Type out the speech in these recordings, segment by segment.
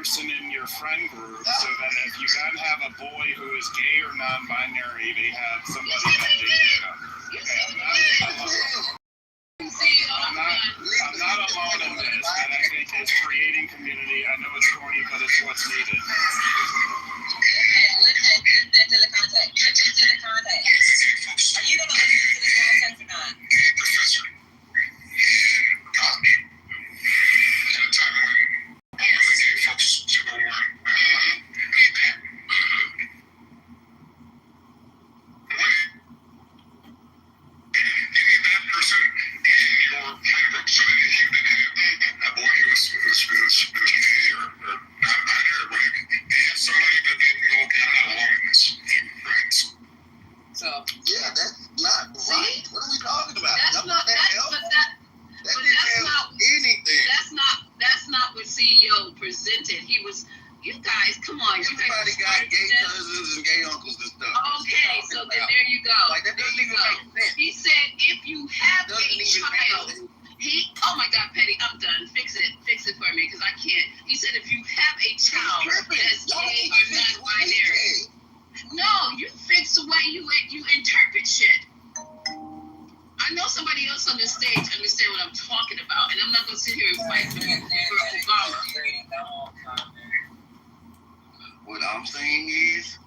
person in your friend group so that if you gotta have a boy who is gay or non-binary, they have somebody that they can. I'm not alone in this, and I think it's creating community. I know it's corny, but it's what's needed. Listen to the context. Listen to the context. Are you going to listen to the context or not? Professor. At a time when all the gay folks to go work, need that. You need that person in your friend group so that you can have a boy who's gay or non-binary, right? And have somebody that they can go, okay, I'm not alone in this, right? So, yeah, that's not right. What are we talking about? That's not anything. That's not what CEO presented. He was, you guys, come on. Everybody got gay cousins and gay uncles and stuff. Okay, so then there you go. Like, that doesn't even make sense. He said if you have a child, oh my God, Petty, I'm done. Fix it for me because I can't. He said if you have a child that's gay or non-binary. No, you fix the way you interpret shit. I know somebody else on this stage understand what I'm talking about, and I'm not gonna sit here and fight for Obama. What I'm saying is,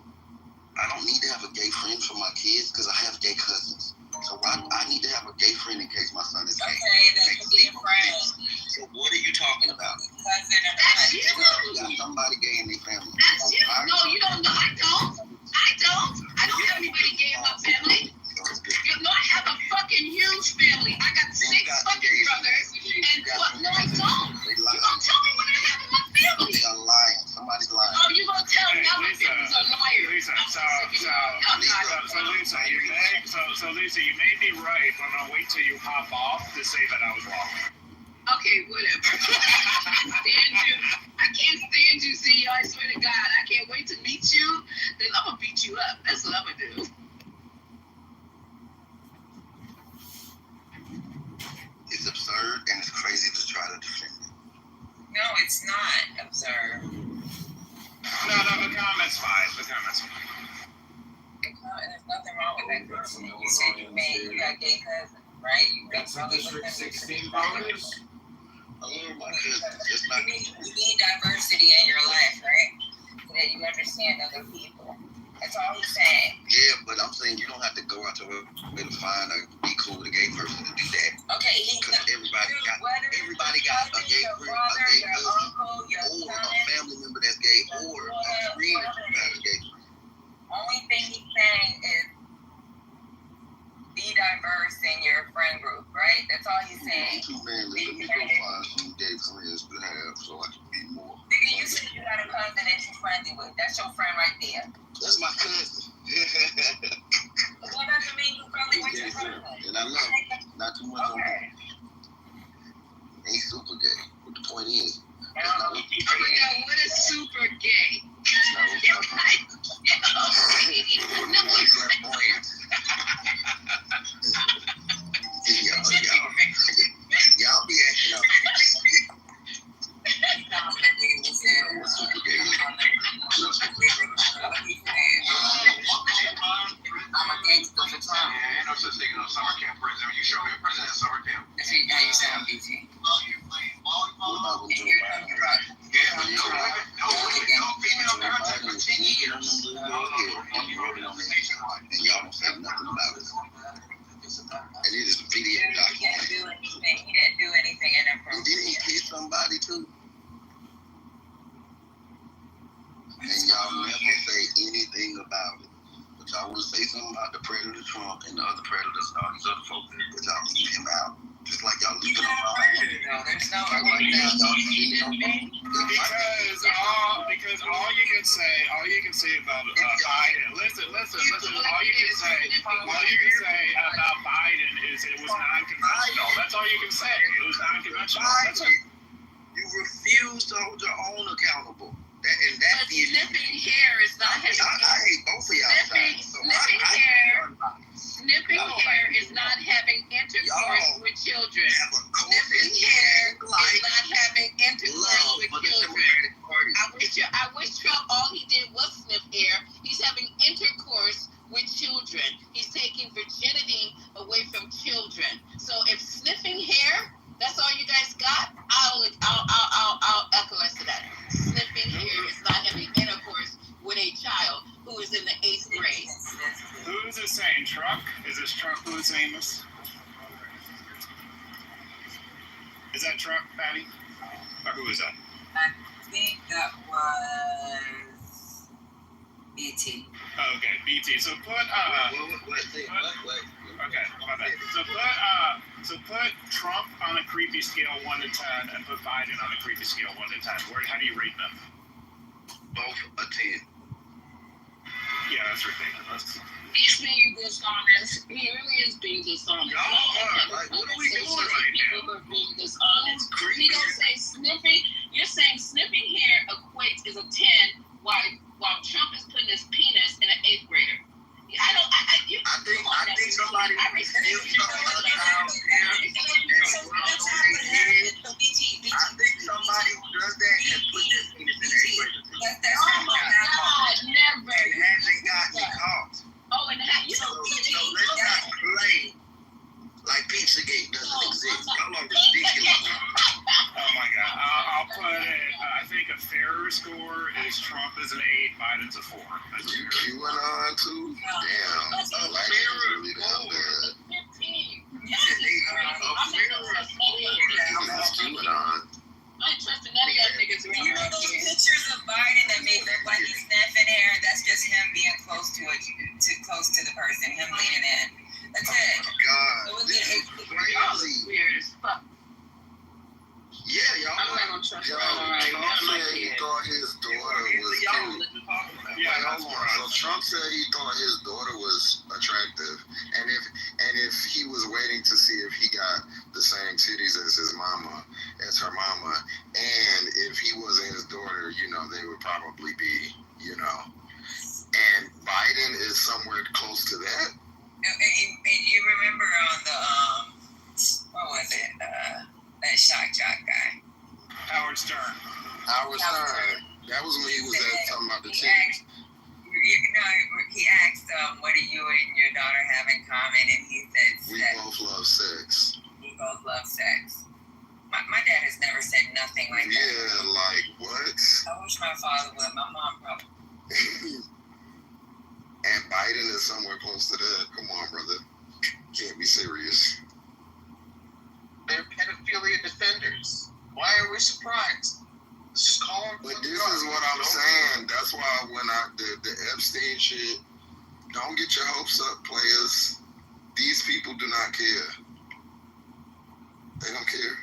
I don't need to have a gay friend for my kids because I have gay cousins. So I need to have a gay friend in case my son is gay. okay, that could be a friend. So what are you talking about? Cousin or That's friend. you. Got somebody gay in their family. That's you. No, you don't know. I don't have anybody gay in my family. You know, I have a fucking huge family. I got 6 fucking brothers. And no, I don't. You gonna tell me what I have in my family? They are lying. Somebody's lying. Oh, you gonna tell me now my family's a liar? Lisa, Lisa, you may be right, but I'll wait till you hop off to say that I was wrong. Okay, whatever. I can't stand you, CEO. I swear to God, I can't wait to meet you. Then I'm gonna beat you up. That's what I'm gonna do. It's absurd and it's crazy to try to defend it. No, it's not absurd. No, the comment's fine. There's nothing wrong with that person. You said you got gay cousins, right? That's the District 16 voters. I love my cousins. Just not You need diversity in your life, right? So that you understand other people. That's all he's saying. Yeah, but I'm saying you don't have to go out to way to find or be cool with a gay person to do that. Okay, Because everybody got a gay friend, a gay cousin, or a family member that's gay, or a friend who has a gay friend. Only thing he's saying is be diverse in your friend group, right? That's all he's saying. Too man, let me go find some gay friends to have so I can be more. Nigga, you said you got a cousin that you're friendly with. That's your friend right there. That's my cousin. But that doesn't mean you're friendly with your cousin. And I love him. Not too much on him. Ain't super gay. But the point is, that's not what people Oh my God, what is super gay? Y'all be acting up. Super gay. I'm a gangster for time. And I'm just thinking of summer camp president. You show me a president at summer camp. That's how you sound, BT. What about when Joe Biden? Yeah, I know. No female contact for 10 years. And y'all don't say nothing about it. And it is a video He document. didn't do anything And inappropriate. didn't he kiss somebody too? And y'all never say anything about it. But y'all want to say something about the predator Trump and the other predators and all these other folks, but y'all leave him out. Just like y'all leave him out. There's no Like right now, y'all leave him out. Because all you can say about Biden. Listen. All you can say about Biden is it was non-conventional. That's all you can say. It was non-conventional. That's it. You refuse to hold your own accountable. And that's the issue. Sniffing hair is not having. I hate both of y'all. Sniffing hair is not having intercourse with children. Have a Sniffing hair is not having intercourse with children. I Is that Trump, Patty? Or who is that? I think that was BT. Oh, okay, BT. So put okay, my bad. So put Trump on a creepy scale 1 to 10, and put Biden on a creepy scale 1 to 10. How do you rate them? Both a 10. Yeah, that's ridiculous. He's being dishonest. He really is being dishonest. Y'all are. Like, what are we doing right now? People are being dishonest. He don't say sniffing. You're saying sniffing hair equates as a 10, while Trump is putting his penis in an 8th grader. I think somebody who does that and put this in the 8th grader. Oh my God, never. And hasn't gotten caught. Oh, and you So know, let's not play like Pizzagate doesn't exist. Y'all are ridiculous. Oh my God. I'll put it. I think a fairer score is Trump is an 8, Biden's a 4. That's You queuing on too? Damn. Like, really down there. 15. I'm just queuing on. I ain't trusting none of y'all niggas around You know those pictures of Biden that may look like he's sniffing hair? That's just him being close to the person, him leaning in. That's it. God, this is crazy. Weird as fuck. Yeah, y'all. I'm not gonna trust Yo, y'all right Trump now. said he thought his daughter was cute. Yeah, that's So right. Trump said he thought his daughter was attractive, and if he was waiting to see if he got the same titties as her mama, and if he wasn't his daughter, they would probably be, And Biden is somewhere close to that. And you remember on the what was it? That shock jock guy. Howard Stern. Howard Stern. That was when he was talking about the He titties. he asked, what do you and your daughter have in common? And he said, We sex. both love sex. We both love sex. My dad has never said nothing like that. Yeah, like what? I wish my father would. My mom probably. And Biden is somewhere close to that. Come on, brother. Can't be serious. They're pedophilia defenders. Why are we surprised? Let's just call them. But this is what I'm saying. That's why when the Epstein shit, don't get your hopes up, players. These people do not care. They don't care.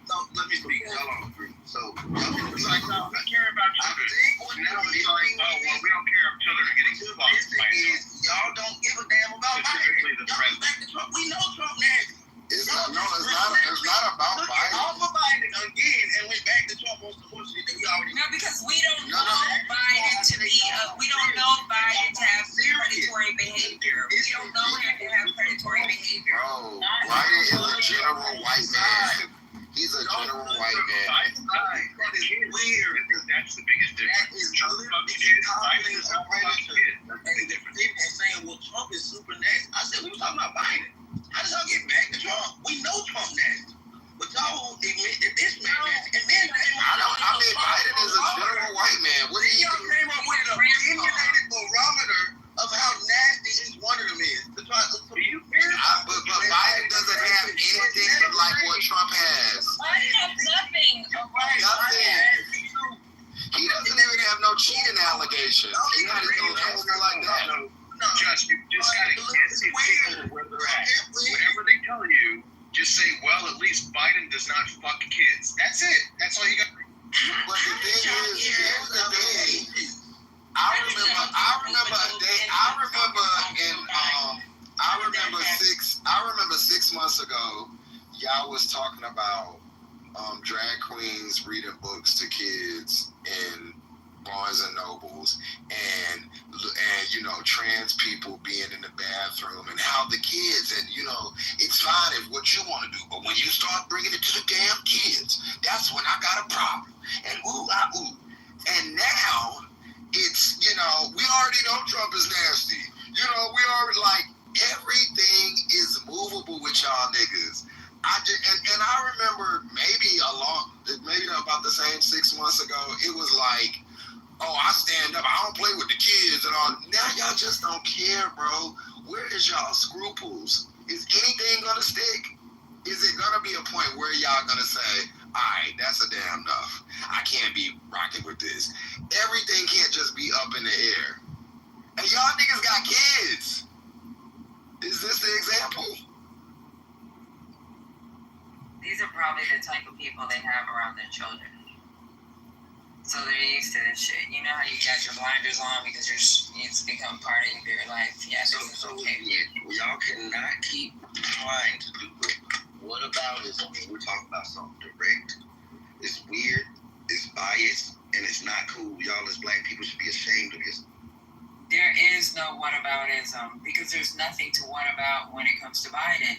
So let me speak. Y'all don't agree. So y'all It's like, no, we care about I children. think what Now now it's like, oh, well, we don't care if children are getting the fucked by is y'all don't give a damn about specifically Biden. the Y'all president. back to Trump. We know Trump nasty. It's not about Look Biden. off of Biden again and went back to Trump on some bullshit that we already No, because we don't No, know no. Biden to be. We don't know Biden to have predatory behavior. We don't know him to have predatory behavior. Bro, Biden is a general white man. He's a general white man. That is weird. That's the biggest That difference. is Trump literally fucks kids. Biden is a kids. That's the And difference. people are saying, well, Trump is super nasty. I said, we were talking about Biden. How does y'all get back to Trump? We know Trump nasty. But y'all won't admit that this man nasty. And then Biden is a general white man. What do you y'all think? came up with an opinionated barometer of how nasty each one of them is. To try to But Biden doesn't have anything like what Trump has. Biden has nothing. Nothing. He doesn't even have no cheating allegations. He's not even nasty like that. No, Just, you just gotta get to people where they're at. Whatever they tell you, just say, well, at least Biden does not fuck kids. That's it. That's all you got. But the thing is, here's the thing. I remember 6 months ago, y'all was talking about drag queens reading books to kids in Barnes and Nobles, and trans people being in the bathroom, and how the kids, and it's fine if what you want to do, but when you start bringing it to the damn kids, that's when I got a problem. And and now it's we already know Trump is nasty. We already, like, everything is movable with y'all niggas. I remember maybe about the same 6 months ago, it was like, oh, I stand up, I don't play with the kids and all. Now y'all just don't care, bro. Where is y'all scruples? Is anything gonna stick? Is it gonna be a point where y'all gonna say, all right, that's a damn enough. I can't be rocking with this. Everything can't just be up in the air. And y'all niggas got kids. Is this the example? These are probably the type of people they have around their children. So they're used to this shit. You know how you got your blinders on because it's become part of your life. Yeah, So okay. y'all cannot keep trying to do it. What about is, I mean, we're talking about something direct. It's weird, it's biased, and it's not cool. Y'all as black people should be ashamed of this. There is no whataboutism because there's nothing to what about when it comes to Biden.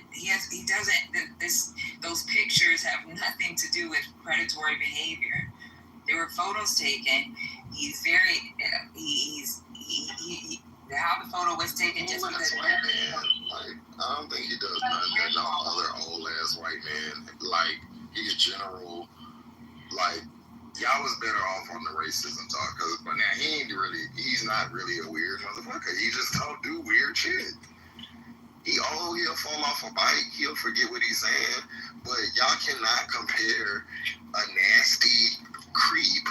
Those pictures have nothing to do with predatory behavior. There were photos taken. He's very, how the photo was taken just because. White man, like, I don't think he does nothing that no other old ass white man. Like, he's general. Like, y'all was better off on the racism talk, but now he's not really a weird motherfucker. He just don't do weird shit. He'll fall off a bike, he'll forget what he's saying, but y'all cannot compare a nasty creep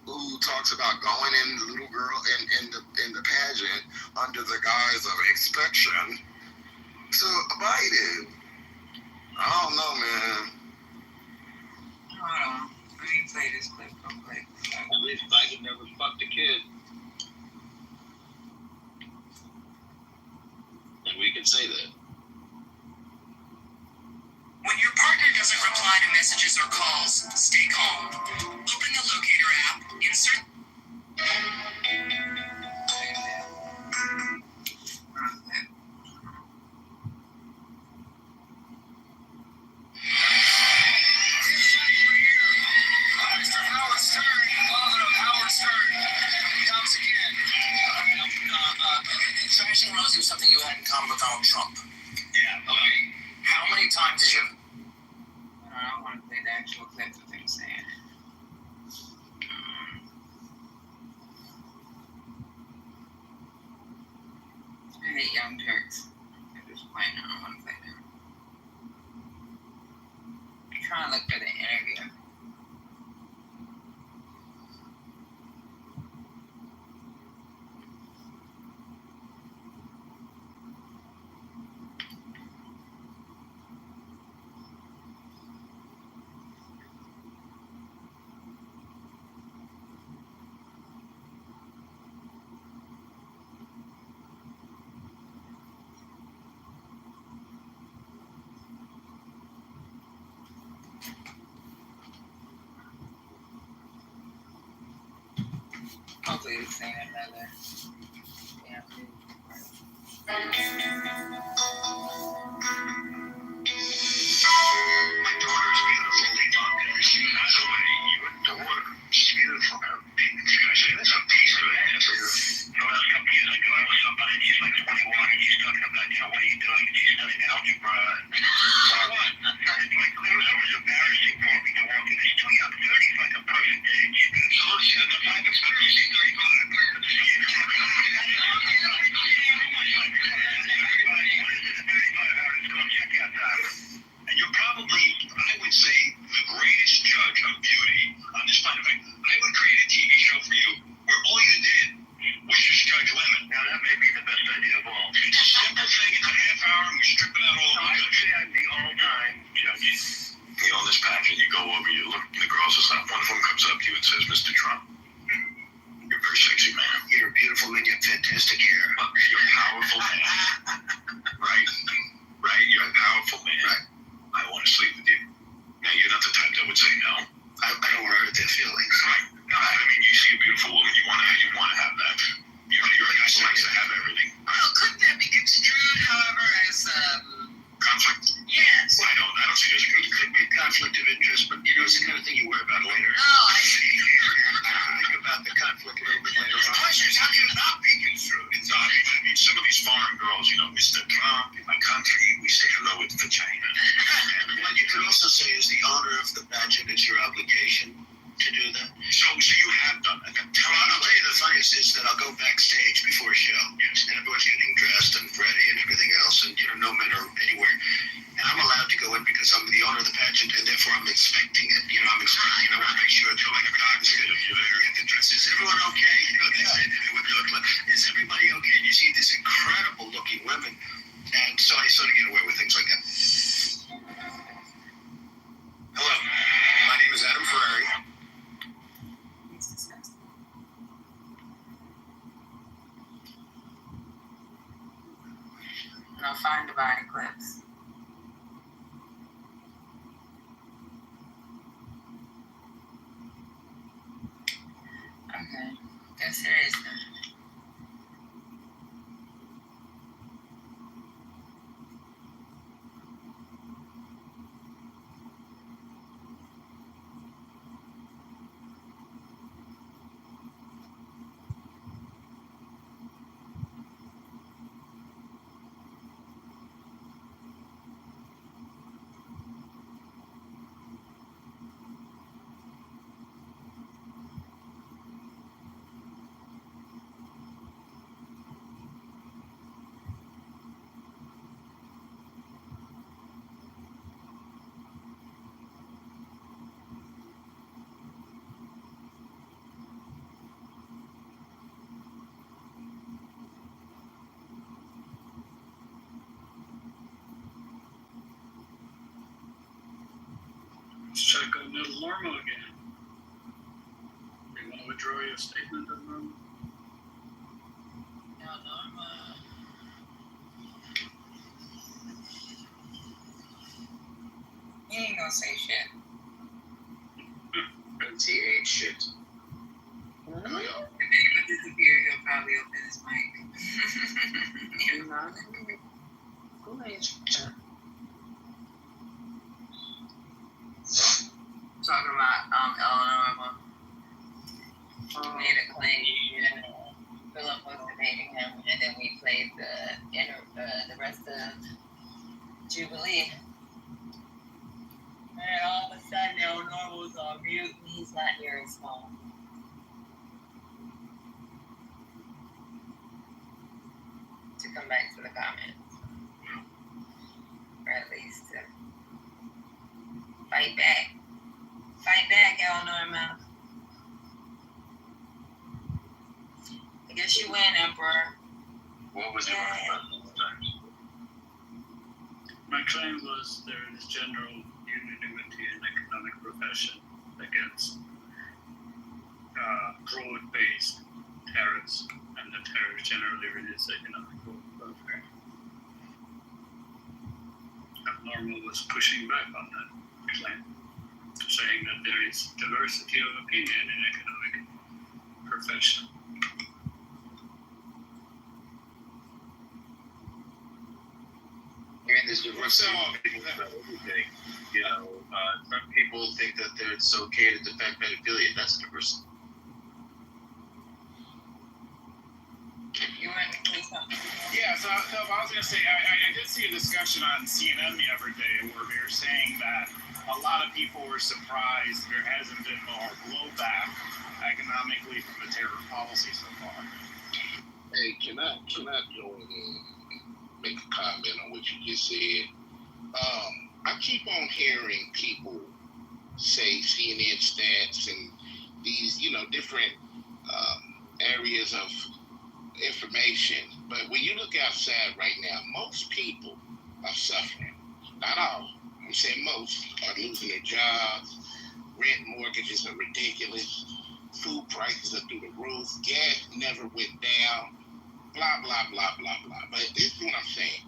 who talks about going in little girl in the pageant under the guise of inspection to Biden. I don't know, man. Hold on. Let me play this clip real quick. At least Biden never fucked a kid. And we can say that. When your partner doesn't reply to messages or calls, stay calm. Open the locator app, insert. Trashing Rosie was something you had in common with Donald Trump. Yeah, okay. How many times did you... I don't want to play the actual clip of him saying. I hate young Turks. At this point, I don't want to play them. I'm trying to look for the interview. Hopefully it's saying another. Yeah. My daughter's beautiful. She has a way. Your daughter, she's beautiful. She's a piece of ass. The last couple years ago, I was somebody, and she's like 21, and she's talking about, what are you doing? And she's studying algebra. So what? It's like, it was always embarrassing for me to walk in the studio. I'm 30, like a perfect age. So she has a life experience. She's 35. undivided clips. Okay, that's serious now. Let's check on Little Norma again. You want to withdraw your statement on Norma? No, Norma. He ain't gonna say shit. He ain't shit. If I disappear, he'll probably open his mic. Go ahead. Talking about Eleanor made a claim. Philip was debating him, and then we played the rest of Jubilee. And all of a sudden, Eleanor was on mute, and he's not hearing small. To come back to the comments, or at least to fight back. Fight back, Eleanor Mouth. I guess you win, Emperor. What was your times? My claim was there is general unanimity in economic profession against broad-based tariffs, and the tariffs generally reduce economic welfare. Abnormal was pushing back on that claim, saying that there is diversity of opinion in economic profession. I mean, there's diversity of people about everything. You know, some people think that it's okay to defend pedophilia. That's a diversity. You want to say something? Yeah, so I was going to say, I did see a discussion on CNN the other day where they were saying that a lot of people were surprised there hasn't been more blowback economically from the tariff policy so far. Hey, can I go in and make a comment on what you just said? I keep on hearing people say CNN stats and these, different areas of information. But when you look outside right now, most people are suffering. Not all. I'm saying most are losing their jobs. Rent mortgages are ridiculous. Food prices are through the roof. Gas never went down. Blah, blah, blah, blah, blah. But this is what I'm saying.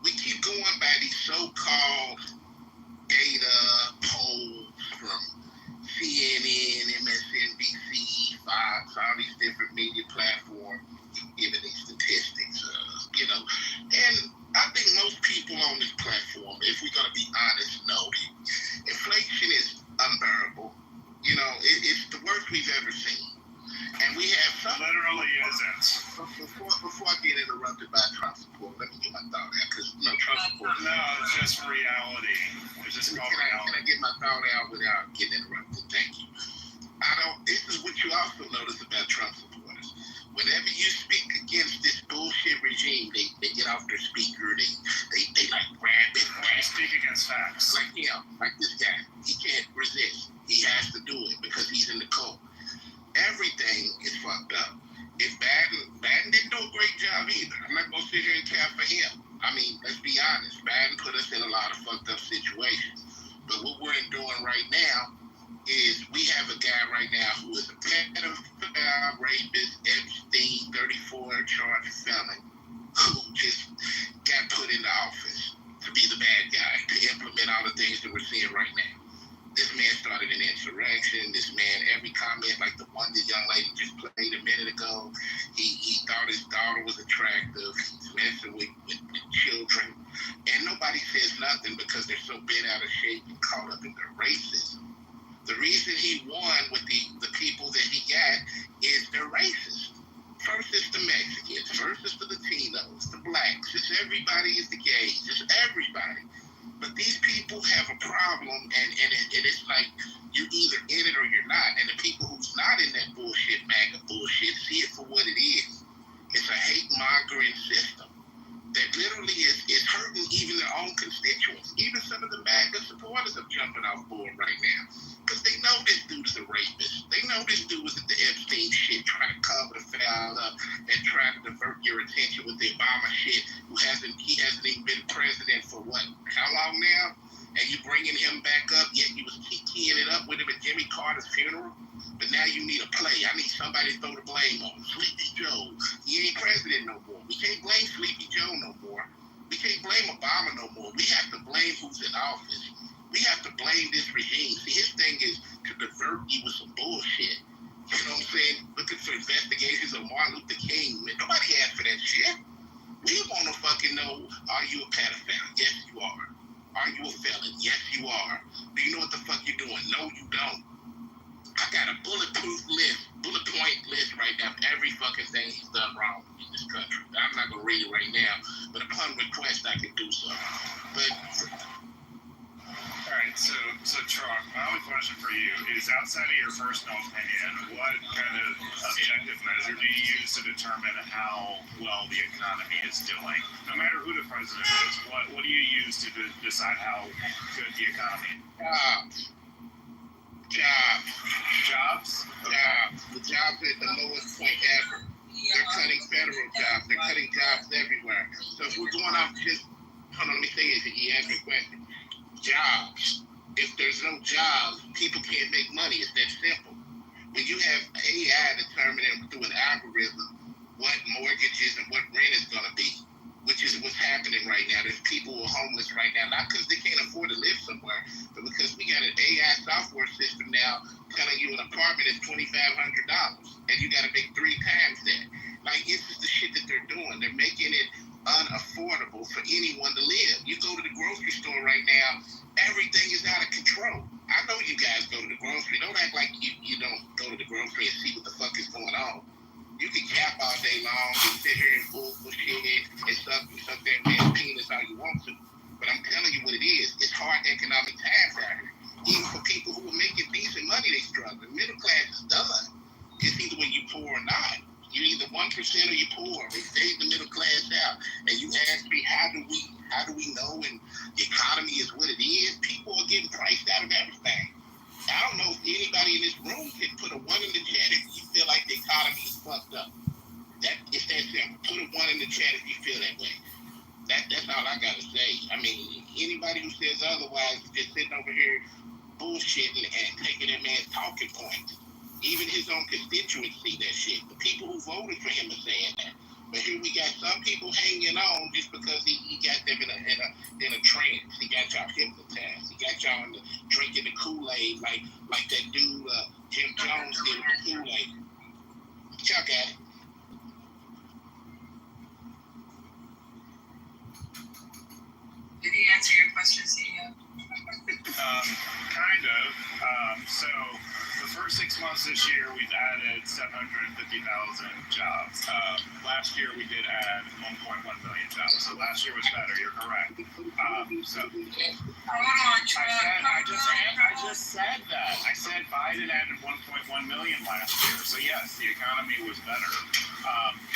We keep going by these so-called data polls from CNN, MSNBC, Fox, all these different media platforms giving these statistics, and I think most people on this platform, if we're going to be honest, know inflation is unbearable. It's the worst we've ever seen. And we have some... Literally isn't. Before I get interrupted by Trump support, let me get my thought out, because Trump support... No, it's just reality. It's just called reality. Can I get my thought out without getting interrupted? Thank you. This is what you also notice about Trump supporters. Whenever you speak against this bullshit regime, they get off their speaker, they like grab it. They speak against facts. Like him, like this guy. He can't resist. He has to do it because he's in the cult. Everything is fucked up. If Biden didn't do a great job either. I'm not going to sit here and cap for him. I mean, let's be honest. Biden put us in a lot of fucked up situations. But what we're doing right now is we have a guy right now who is a pedophile, rapist, Epstein, 34 charged felon, who just got put into office to be the bad guy, to implement all the things that we're seeing right now. This man started an insurrection. This man, every comment, like the one the young lady just played a minute ago, he thought his daughter was attractive. He's messing with children. And nobody says nothing because they're so bent out of shape and caught up in their racism. The reason he won with the people that he got is they're racist. First it's the Mexicans, first it's the Latinos, the blacks, it's everybody, it's the gays, it's everybody. But these people have a problem, and it's like you're either in it or you're not. And the people who's not in that bullshit, MAGA bullshit, see it for what it is. It's a hate-mongering system that literally is hurting even their own constituents. Even some of the MAGA supporters are jumping off board right now because they know this dude is a rapist. They know this dude was at the Epstein shit, trying to cover the foul up and trying to divert your attention with the Obama shit, he hasn't even been president for what, how long now? And you bringing him back up, yet you was keying it up with him at Jimmy Carter's funeral. But now you need a play. I need somebody to throw the blame on. Sleepy Joe. He ain't president no more. We can't blame Sleepy Joe no more. We can't blame Obama no more. We have to blame who's in office. We have to blame this regime. See, his thing is to divert you with some bullshit. You know what I'm saying? Looking for investigations of Martin Luther King. Man, nobody asked for that shit. We want to fucking know, are you a pedophile? Yes, you are. Are you a felon? Yes, you are. Do you know what the fuck you're doing? No, you don't. I got a bullet point list right now of every fucking thing he's done wrong in this country. I'm not gonna read it right now, but upon request I can do so. But all right, so Troy, my only question for you is, outside of your personal opinion, what kind of objective measure do you use to determine how well the economy is doing? No matter who the president is, what do you use to decide how good the economy is? Jobs. The jobs are at the lowest point ever. They're cutting federal jobs. They're cutting jobs everywhere. So if we're going off just, hold on, let me say it. You asked me a question. Jobs. If there's no jobs, people can't make money. It's that simple. When you have AI determining through an algorithm what mortgages and what rent is going to be, which is what's happening right now. There's people who are homeless right now, not because they can't afford to live somewhere, but because we got an AI software system now telling you an apartment is $2,500 and you got to make 3 times that. Like, this is the shit that they're doing. They're making it unaffordable for anyone to live. You go to the grocery store right now, everything is out of control. I know you guys go to the grocery. Don't act like you don't go to the grocery and see what the fuck is going on. You can cap all day long and sit here and bullshit and suck that man's penis how you want to. But I'm telling you what it is. It's hard economic times out here. Even for people who are making decent money, they struggle. The middle class is done. It's either when you poor or not. You're either 1% or you're poor. They fade the middle class out. And you ask me, how do we know when the economy is what it is? People are getting priced out of everything. I don't know if anybody in this room can put a 1 in the chat if you feel like the economy is fucked up. It's that simple. Put a 1 in the chat if you feel that way. That's all I gotta say. I mean, anybody who says otherwise is just sitting over here bullshitting and taking that man's talking points. Even his own constituents see that shit. The people who voted for him are saying that. But here we got some people hanging on just because he got them in a trance. He got y'all hypnotized. He got y'all in drinking the Kool-Aid like that dude Jim Jones did with the Kool-Aid. Y'all got it. Did he answer your question, CEO? Kind of. So the first 6 months this year, we've added 750,000 jobs. Last year, we did add 1.1 million jobs. So last year was better. You're correct. I just said that. I said Biden added 1.1 million last year. So yes, the economy was better.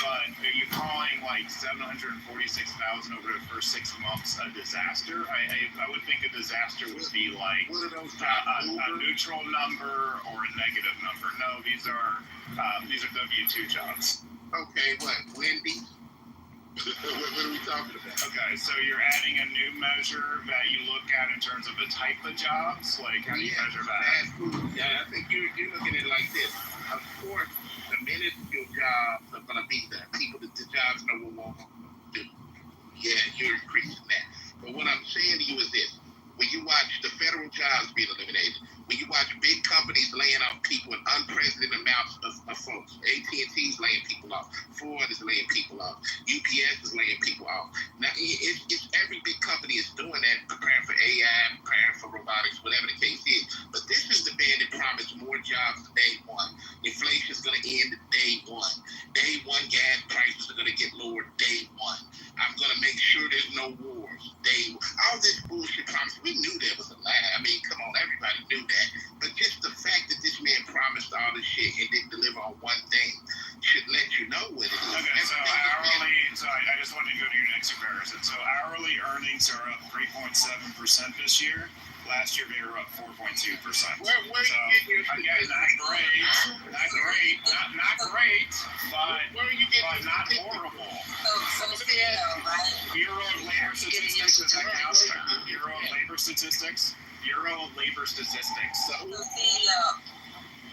But are you calling like 746,000 over the first 6 months a disaster? I would think a disaster would be like a neutral number or a negative number. No, these are W-2 jobs. Okay, what? Wendy? What are we talking about? Okay, so you're adding a new measure that you look at in terms of the type of jobs? Like, how do you measure that? Fast food. Yeah, I think you're looking at it like this. Of course, the minuscule jobs are going to be there. People that the jobs no one won't do. Yeah, you're increasing that. But what I'm saying to you is this. When you watch the federal jobs being eliminated, when you watch big companies laying off people in unprecedented amounts of folks, AT&T is laying people off, Ford is laying people off, UPS is laying people off. Now, it's every big company is doing that, preparing for AI, preparing for robotics, whatever the case is. But this is the band that promised more jobs day one. Inflation's going to end day one. Day one, gas prices are going to get lower day one. I'm going to make sure there's no wars. All this bullshit promise, we knew that was a lie. I mean, come on, everybody knew that. But just the fact that this man promised all this shit and didn't deliver on one thing should let you know what it is. Okay, so hourly, I just wanted to go to your next comparison. So hourly earnings are up 3.7% this year. Last year they were up 4.2%. Where So, you get your again, not great, not great, but not horrible. Bureau of Labor Statistics, does that count? Bureau of Labor Statistics? Bureau of Labor Statistics.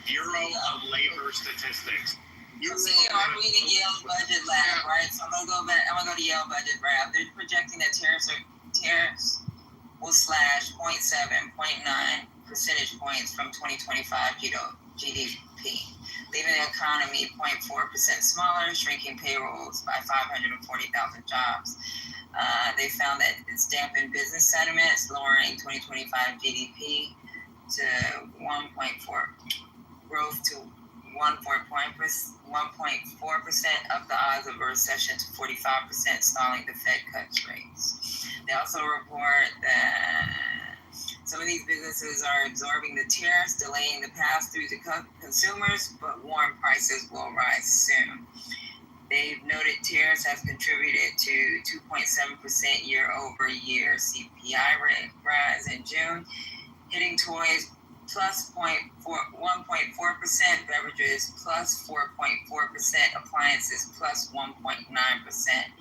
Bureau of Labor Statistics. I'm reading Yale Budget Lab, right? So I'm gonna go to Yale Budget Lab. They're projecting that tariffs will slash 0.7, 0.9 percentage points from 2025 GDP, leaving the economy 0.4% smaller, shrinking payrolls by 540,000 jobs. They found that it's dampened business sentiments, lowering 2025 GDP to 1.4 growth to 1.4% of the odds of a recession to 45%, stalling the Fed cuts rates. They also report that some of these businesses are absorbing the tariffs, delaying the pass-through to consumers, but warn prices will rise soon. They've noted tariffs have contributed to 2.7% year-over-year CPI rate rise in June, hitting toys plus 1.4%, beverages plus 4.4%, appliances plus 1.9%.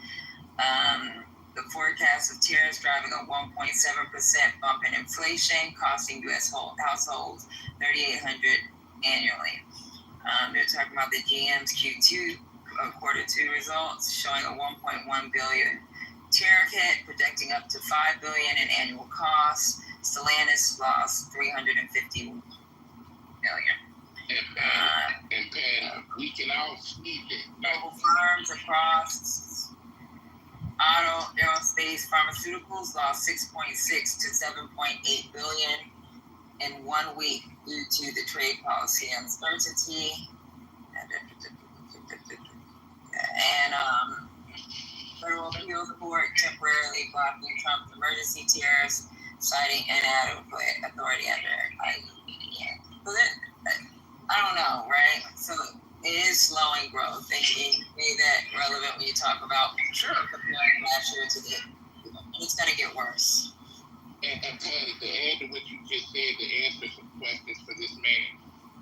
The forecast of tariffs driving a 1.7% bump in inflation, costing U.S. households $3,800 annually. They're talking about the GM's quarter two results, showing a $1.1 billion tariff hit, projecting up to $5 billion in annual costs. Stellantis lost $350 million. And we can all see that. Global firms across auto, aerospace, pharmaceuticals lost 6.6 to 7.8 billion in 1 week due to the trade policy uncertainty. And federal appeals court temporarily blocking Trump's emergency tariffs, citing inadequate authority under IEEA. So I don't know, right? So it is slowing growth, and you made that relevant when you talk about comparing last year to it's going to get worse. And Patty, to add to what you just said, to answer some questions for this man,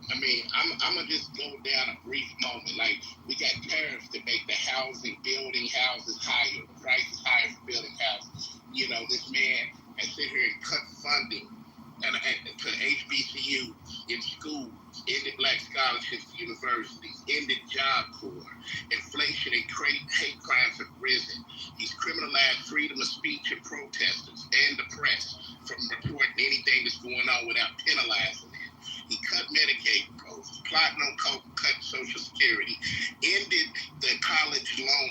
I mean, I'm going to just go down a brief moment. Like, we got tariffs that make the building houses higher, the prices higher for building houses. You know, this man has sit here and cut funding and to HBCUs in schools, ended black scholarships to universities, ended Job Corps. Inflation and hate crimes have risen. He's criminalized freedom of speech and protesters and the press from reporting anything that's going on without penalizing it. He cut Medicaid proposals, plotting on cut Social Security, ended the college loan,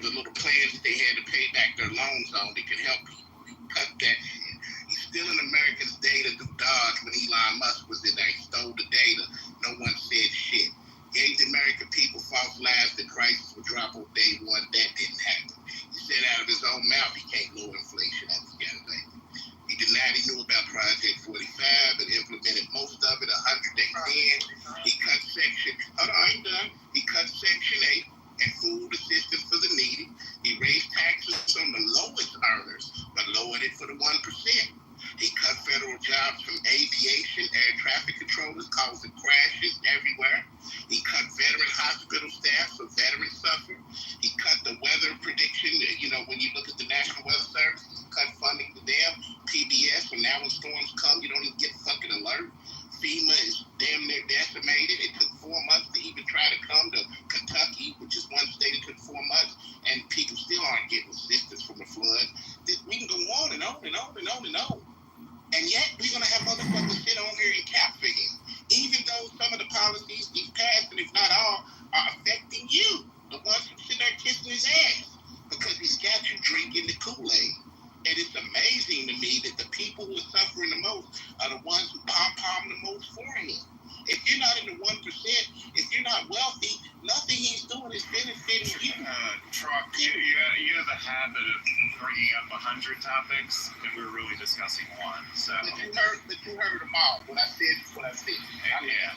the little plans that they had to pay back their loans on that could help people. He cut that shit. He's stealing Americans' data through Dodge when Elon Musk was in there. He stole the data. No one said shit. Gave the American people false lies that prices would drop on day one. That didn't happen. He said out of his own mouth he can't lower inflation after he got elected. He denied he knew about Project 45 and implemented most of it 100 days in. He cut He cut Section 8 and food assistance for the needy. He raised taxes on the lowest earners, but lowered it for the 1%. He cut federal jobs from aviation, air traffic controllers, causing crashes everywhere. He cut veteran hospital staff so veterans suffer. He cut the weather prediction. When you look at the National Weather Service, he cut funding to them. PBS, and now when storms come, you don't even get fucking alert. FEMA is damn near decimated. It took 4 months to even try to come to Kentucky, which is one state. It took 4 months, and people still aren't getting sick. want to know. And yet, we're going to have motherfuckers sit on here and cap for him. Even though some of the policies he's passed, and if not all, are affecting you, the ones who sit there kissing his ass, because he's got you drinking the Kool-Aid. And it's amazing to me that the people who are suffering the most are the ones who pom-pom the most for him. If you're not in the 1%, if you're not wealthy, nothing he's doing is benefiting you. Truck, you have a habit of bringing up 100 topics, and we're really discussing one. So. But you heard them all. What I said is what I said. Yeah.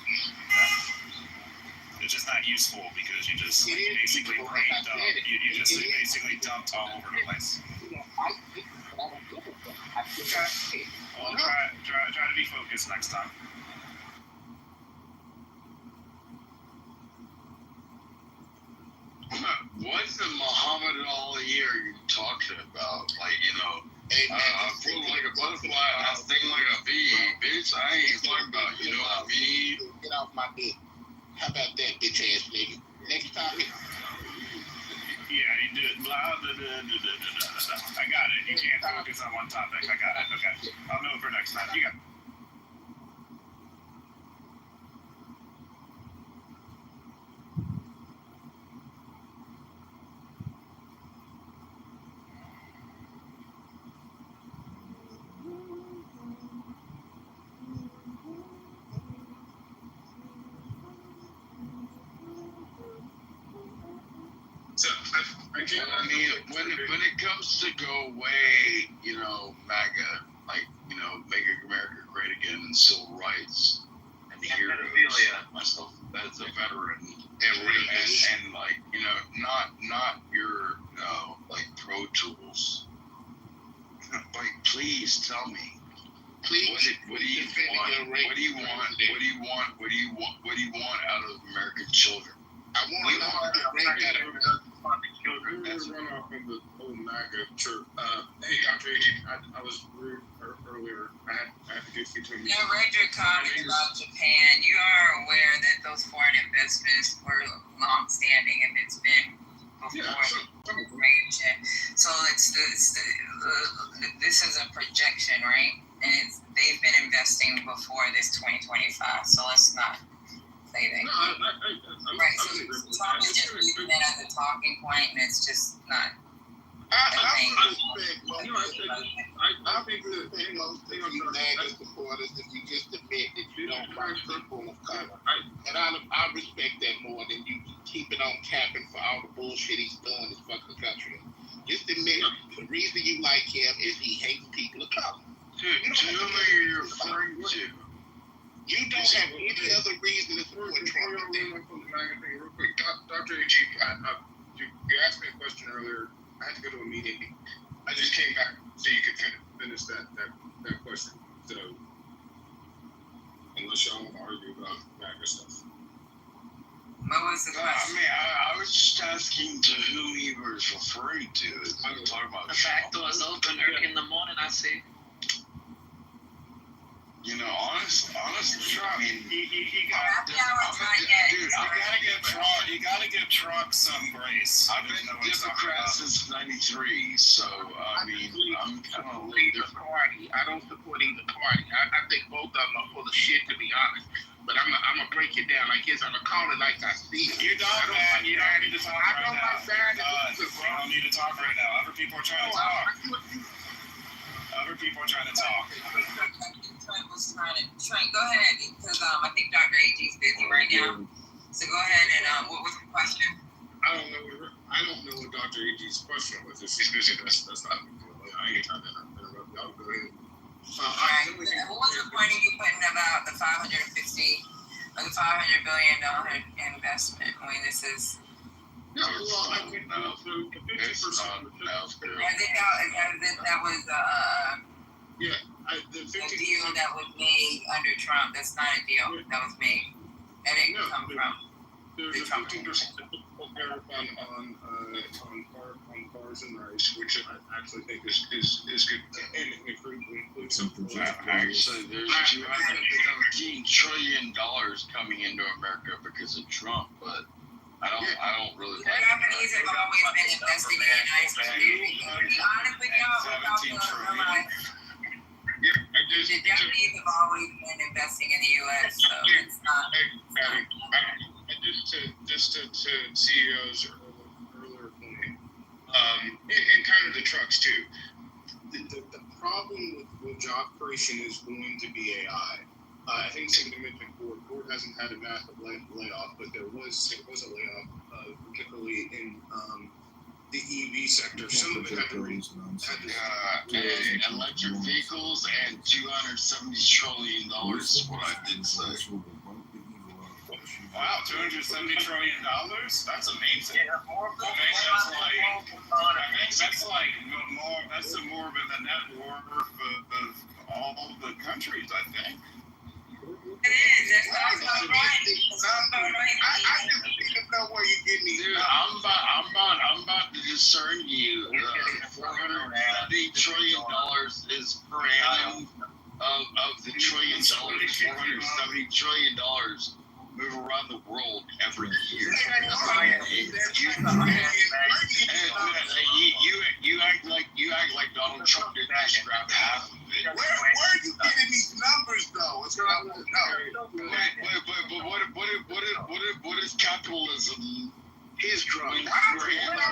It's just not useful because you just basically rained up. You just basically dumped all over the place. Well, try to be focused next time. What's the Muhammad Ali are you talking about? Like, I feel like a butterfly and I sting like a bee, bitch. I ain't talking about, you know what I mean? Get off my dick. How about that, bitch ass nigga? Next topic. Yeah, you did. Blah, blah, blah, blah, blah, blah. I got it. You can't focus on one topic. I got it. Okay. I'll know for next time. You got it. I mean, when it comes to go away, MAGA, like, make America great again and civil rights and heroes, myself as a veteran, and like, not your, like Pro Tools. Like, please tell me. Please. What do you want? What do you want out of American children? I want to know how to break that up. That's run off of the whole MAGA church. Hey, Dr. AG, I was rude earlier. I had to get between. I read your comments about Japan. You are aware that those foreign investments were long-standing, and it's been before the immigration. So this is a projection, right? And they've been investing before this 2025. So let's not. Saving. No, right, so Trump is just using that as a talking point, and it's just not. I think the thing most of you MAGA supporters, if you just admit that you don't like people of color, and I respect that more than you keeping on capping for all the bullshit he's doing in this fucking country. Just admit the reason you like him is he hates people of color. Dude, who are you referring to? You don't have any other reason to support Trump. Real quick, Dr. AG, you asked me a question earlier. I had to go to a meeting. I just came back so you could finish that question. So, unless y'all want to argue about MAGA stuff. What was the question? I mean, I was just asking to whom he was referring to. I'm talking about the back door's open early in the morning, I see. Honestly, I mean, you gotta give Trump some grace. I've been a Democrat since '93, so I mean, I'm kind of either party. I don't support either party. I think both of them are full of shit, to be honest. But I'm gonna break it down like this. I'm gonna call it like I see it. You don't, man. You don't need to talk right now. You don't need to talk right now. Other people are trying to talk. Other people are trying to talk. Trent was trying to go ahead, because I think Dr. AG is busy right now. So go ahead and what was the question? I don't know what Dr. AG's question was. If she's busy, that's not a big deal. I ain't trying to interrupt y'all. Go ahead. What was the point of you putting about the $550 or the $500 billion investment? I mean, this is. No, well, I think so 50%. I think that was the deal that was made under Trump. That's not a deal that was made. That didn't come from. There's a 15% tariff on cars and rice, which I actually think is good, and includes some food. Actually, there's $217 trillion coming into America because of Trump, but I don't really like it. Japanese have always been investing in the United States. To be honest with y'all, without the The Japanese have always been investing in the U.S., so it's not. Just to CEO's earlier point, and kind of the trucks too. The problem with job creation is going to be AI. I think somebody mentioned Ford. Ford hasn't had a massive layoff, but there was a layoff, particularly in the EV sector. Some of it had to electric vehicles and $270 trillion is what I did say. Wow, $270 trillion? That's amazing. That's more of the net worth of all the countries, I think. It is. That's not right. I just need to know where you're getting these. Dude, I'm about to discern you. $470 trillion is per annum of the $1 trillion. $470 trillion move around the world every year. You act like Donald Trump didn't just grab half of it. Where are you getting these numbers though? It's what I want to know. But what is capitalism? His drug. One at a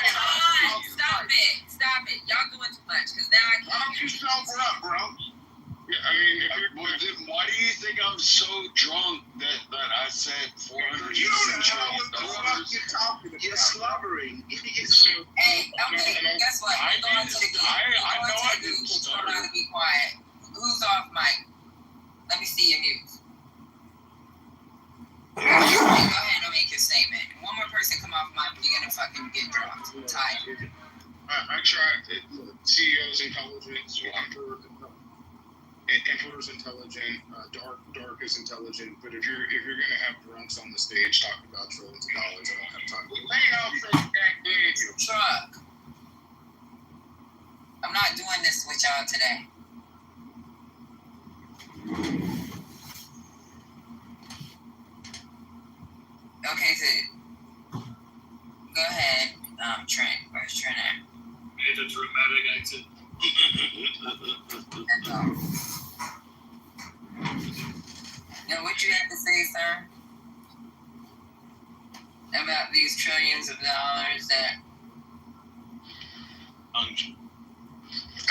time. Stop it. Y'all doing too much, because now I can't. Why don't you sober up, bro? Yeah, I mean, then why do you think I'm so drunk that I said $400 You don't know what the fuck you're talking about. You're slobbering. Hey, okay, guess what? We're going to the game. I didn't stutter. To be quiet. Who's off mic? Let me see your news. Go ahead and make your statement. One more person come off mic, you're gonna fucking get dropped. I'm tired. I tried CEO's intelligence, Emperor's intelligent, Dark is intelligent, but if you're gonna have drunks on the stage talking about trillions of dollars, I don't have time to do it. Truck. I'm not doing this with y'all today. Okay, so go ahead, Trent. Where's Trent at? Made a dramatic exit. Now, what you have to say, sir, about these trillions of dollars that? I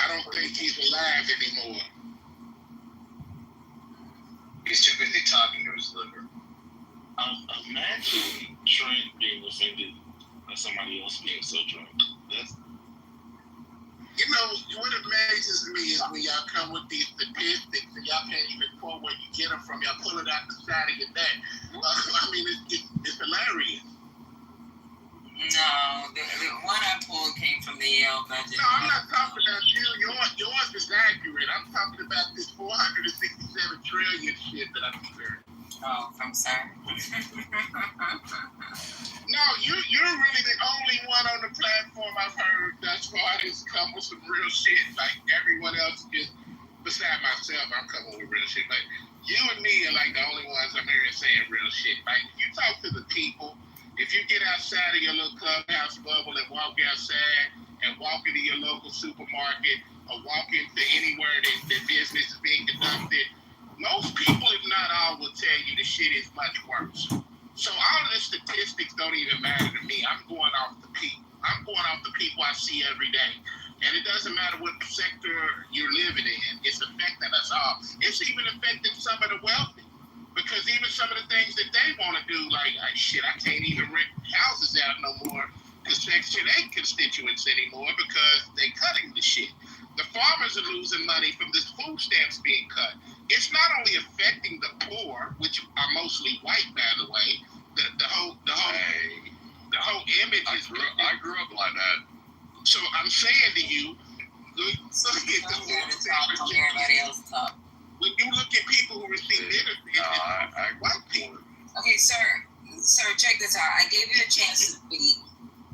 don't think he's alive anymore. He's too busy talking to his liver. Imagine Trent being offended by somebody else being so drunk. You know, what amazes me is when y'all come with these statistics and y'all can't even quote where you get them from. Y'all pull it out the side of your neck. I mean, it's hilarious. No, the one I pulled came from the Yale budget. No, I'm not talking about you. Yours is accurate. I'm talking about this 467 trillion shit that I'm hearing. Oh, I'm sorry. No, you're really the only one on the platform I've heard thus far that's come with some real shit. Like everyone else is, beside myself, I'm coming with real shit. Like you and me are like the only ones I'm hearing saying real shit. Like you talk to the people. If you get outside of your little clubhouse bubble and walk outside and walk into your local supermarket or walk into anywhere that business is being conducted, most people, if not all, will tell you the shit is much worse. So all of the statistics don't even matter to me. I'm going off the people. I'm going off the people I see every day. And it doesn't matter what sector you're living in. It's affecting us all. It's even affecting some of the wealthy. Because even some of the things that they want to do, like shit, I can't even rent houses out no more to Section 8 constituents anymore because they're cutting the shit. The farmers are losing money from this food stamps being cut. It's not only affecting the poor, which are mostly white, by the way. The whole image is. I grew up like that. So I'm saying to you, look at the Everybody else talk. When you look at people who receive benefits, white people. Okay, sir, check this out. I gave you a chance to speak.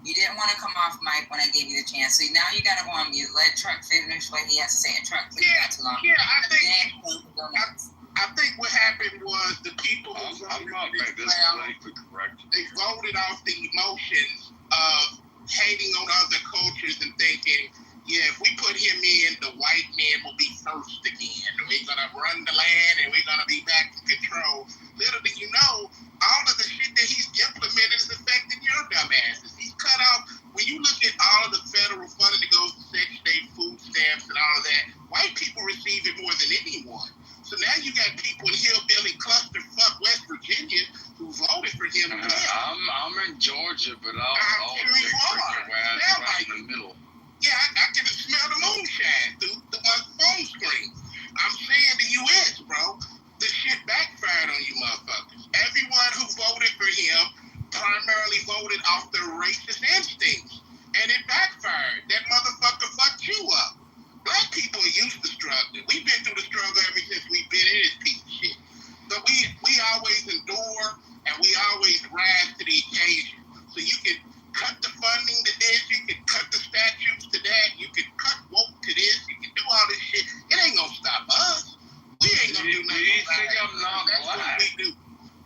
You didn't want to come off mic when I gave you the chance, so now you got to go on mute. Let Truck finish what he has to say. And Truck, please not too long. Yeah, I think what happened was the people who voted they voted off the emotions of hating on other cultures and thinking, yeah, if we put him in, the white man will be so first again. We're gonna run the land and we're gonna be back in control. Little do you know, all of the shit that he's implemented is affecting your dumbasses. He's cut off. When you look at all of the federal funding that goes to Section 8 food stamps and all of that, white people receive it more than anyone. So now you got people in hillbilly clusterfuck West Virginia who voted for him. I'm in Georgia, but I'll sure you are. right in the middle. Yeah, I can smell the moonshine through my phone screen. I'm saying the U.S., bro, the shit backfired on you motherfuckers. Everyone who voted for him primarily voted off their racist instincts, and it backfired. That motherfucker fucked you up. Black people are used to struggling. We've been through the struggle ever since we've been in this piece of shit. But we always endure, and we always rise to the occasion. So you can cut the funding to this, you can cut the statutes to that, you can cut woke to this, you can do all this shit. It ain't gonna stop us. We ain't gonna do nothing. Do you think I'm not That's black? what we do.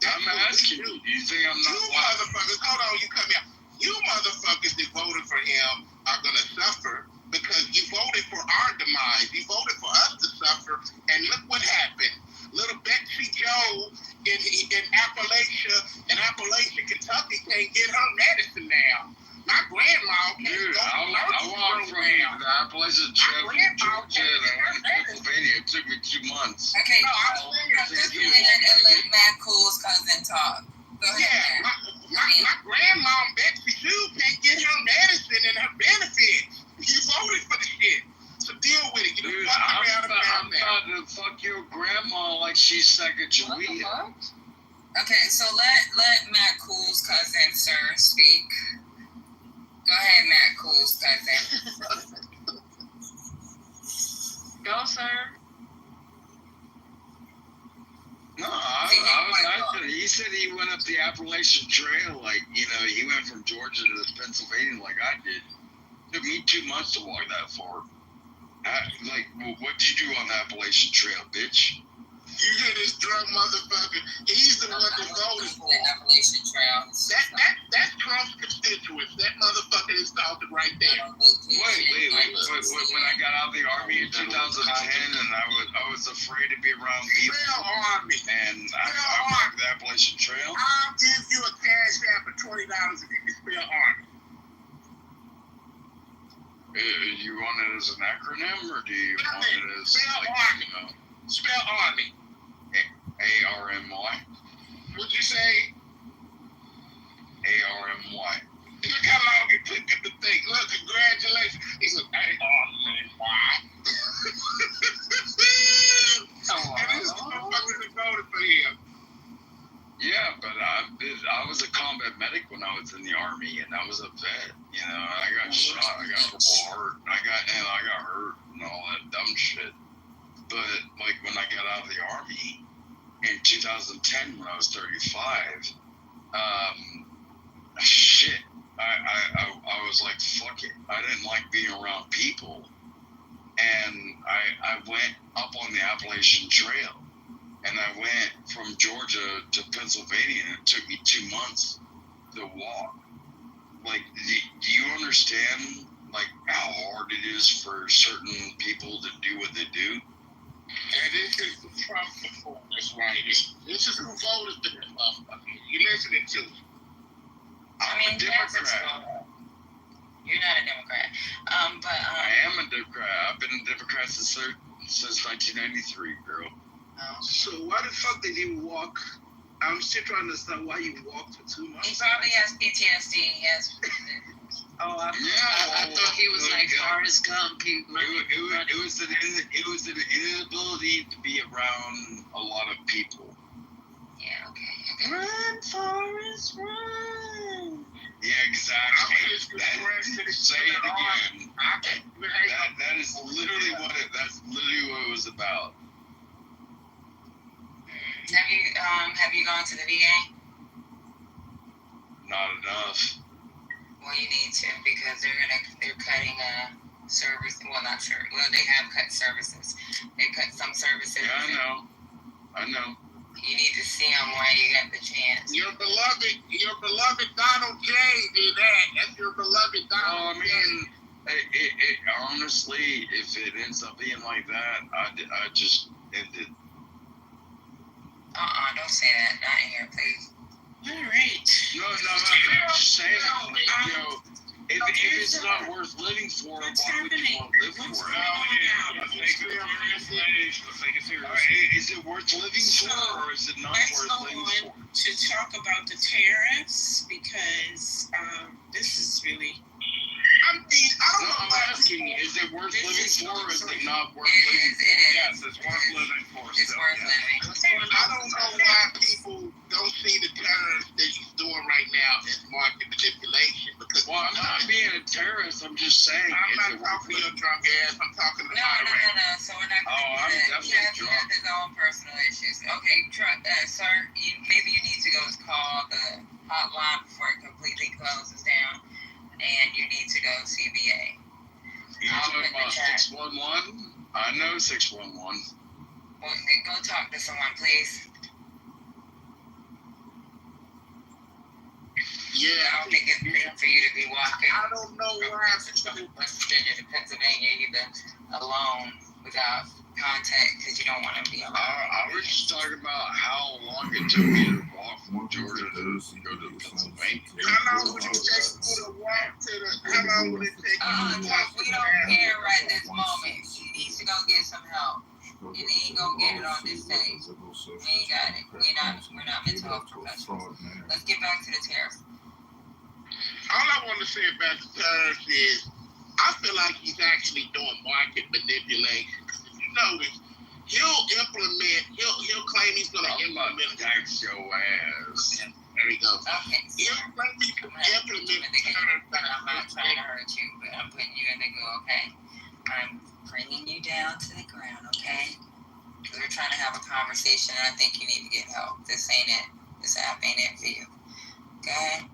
That's I'm what asking we do. you think I'm not You black? motherfuckers, hold on, you come here. You motherfuckers that voted for him are gonna suffer because you voted for our demise. You voted for us to suffer, and look what happened. Little Betsy Joe in Appalachia, Kentucky can't get her medicine now. My grandma can't Dude, go to I walked from the Appalachian Trail from Georgia and I went to Pennsylvania. It took me 2 months. Okay, just a minute and let Matt Cool's cousin talk. Go ahead, Yeah, my grandma Betsy Sue can't get her medicine and her benefits. You voted for the shit. So deal with it. Dude, I'm about to fuck your grandma like she's Sacagawea. Okay, so let Matt Cool's cousin, sir, speak. Go ahead, Matt Cool's cousin. Go, sir. No, I was asking. He said he went up the Appalachian Trail, like, you know, he went from Georgia to Pennsylvania like I did. It took me 2 months to walk that far. What did you do on the Appalachian Trail, bitch? You hear this drunk motherfucker? He's the one that voted for him. Appalachian Trail. That's Trump's constituents. That motherfucker is talking right there. Wait. When I got out of the Army in 2010 and I was afraid to be around people. Spell Army. And I walked the Appalachian Trail. I'll give you a cash app for $20 if you can spell Army. You want it as an acronym, or do you want it as, Spell Army. A-R-M-Y? What'd you say? A-R-M-Y. Look how long it took him to think. Look, congratulations. He said, A-R-M-Y. And this is the motherfucker that voted for him. Yeah, but I was a combat medic when I was in the Army, and I was a vet. You know, I got shot, I got hurt, I got hurt and all that dumb shit. But like when I got out of the Army in 2010, when I was 35, I was like, fuck it. I didn't like being around people, and I went up on the Appalachian Trail. And I went from Georgia to Pennsylvania, and it took me 2 months to walk. Like, do you understand, like, how hard it is for certain people to do what they do? And this is the Trump performance right here. This is who voted for this motherfucker. You listening to? I'm a Democrat. You're not a Democrat. I am a Democrat. I've been a Democrat since 1993, girl. So why the fuck did you walk? I'm still trying to understand why you walked for 2 months. He probably has PTSD. Yes. I thought he was like Forrest Gump. It was an inability to be around a lot of people. Yeah. Okay. Run, Forrest, run. Yeah, exactly. Say it again. That is literally what it was about. Have you gone to the VA? Not enough. Well, you need to, because they're cutting service. Well, not sure. Well, they have cut services. They cut some services. Yeah, I know. You need to see them while you got the chance. Your beloved Donald J did that. That's your beloved Donald J. It honestly, if it ends up being like that, I just end it. Don't say that. Not in here, please. All right. No, I'm just saying, if it's not worth living for, why would you want to live for it? Is it worth living for, or is it not worth living for? To talk about the tariffs, because this is really. I don't know. I'm asking, is it worth living for, or is it not worth It living is. for? It is. Yes, it's worth living for. It's still, worth yes. living. I don't know why people don't see the tariffs that he's doing right now as market manipulation. Because Well, I'm not being a terrorist. I'm just saying. I'm not talking to your drunk ass. I'm talking to the No. moderator. So we're not going to I'm do that. definitely He drunk. has his own personal issues. Okay, sir, maybe you need to go call the hotline before it completely closes down, and you need to go CBA. You talking about 611? I know 611. Well, go talk to someone, please. Yeah, I don't think it's meant for you to be walking I don't know why from West Virginia to Pennsylvania even alone without contact because you don't want to be alone. I was just talking about how long it took me to walk from Georgia to go to Pennsylvania. How long would it take you to walk to the? How long would it take you to walk We don't care right this moment. You need to go get some help. You ain't gonna get it on this stage. We ain't got it. We're not mental health professionals. Let's get back to the tariff. All I want to say about the tariffs is, I feel like he's actually doing market manipulation. Because if you notice, he'll claim he's going to implement. Tax your ass. There he goes. Okay. He'll claim he's going to implement tariffs. I'm not trying to hurt you, but I'm putting you in the go, okay? I'm bringing you down to the ground, okay? Because we're trying to have a conversation, and I think you need to get help. This ain't it. This app ain't it for you. Okay?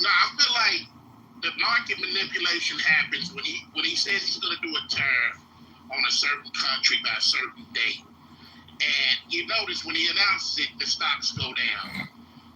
No, I feel like the market manipulation happens when he says he's going to do a tariff on a certain country by a certain date. And you notice when he announces it, the stocks go down.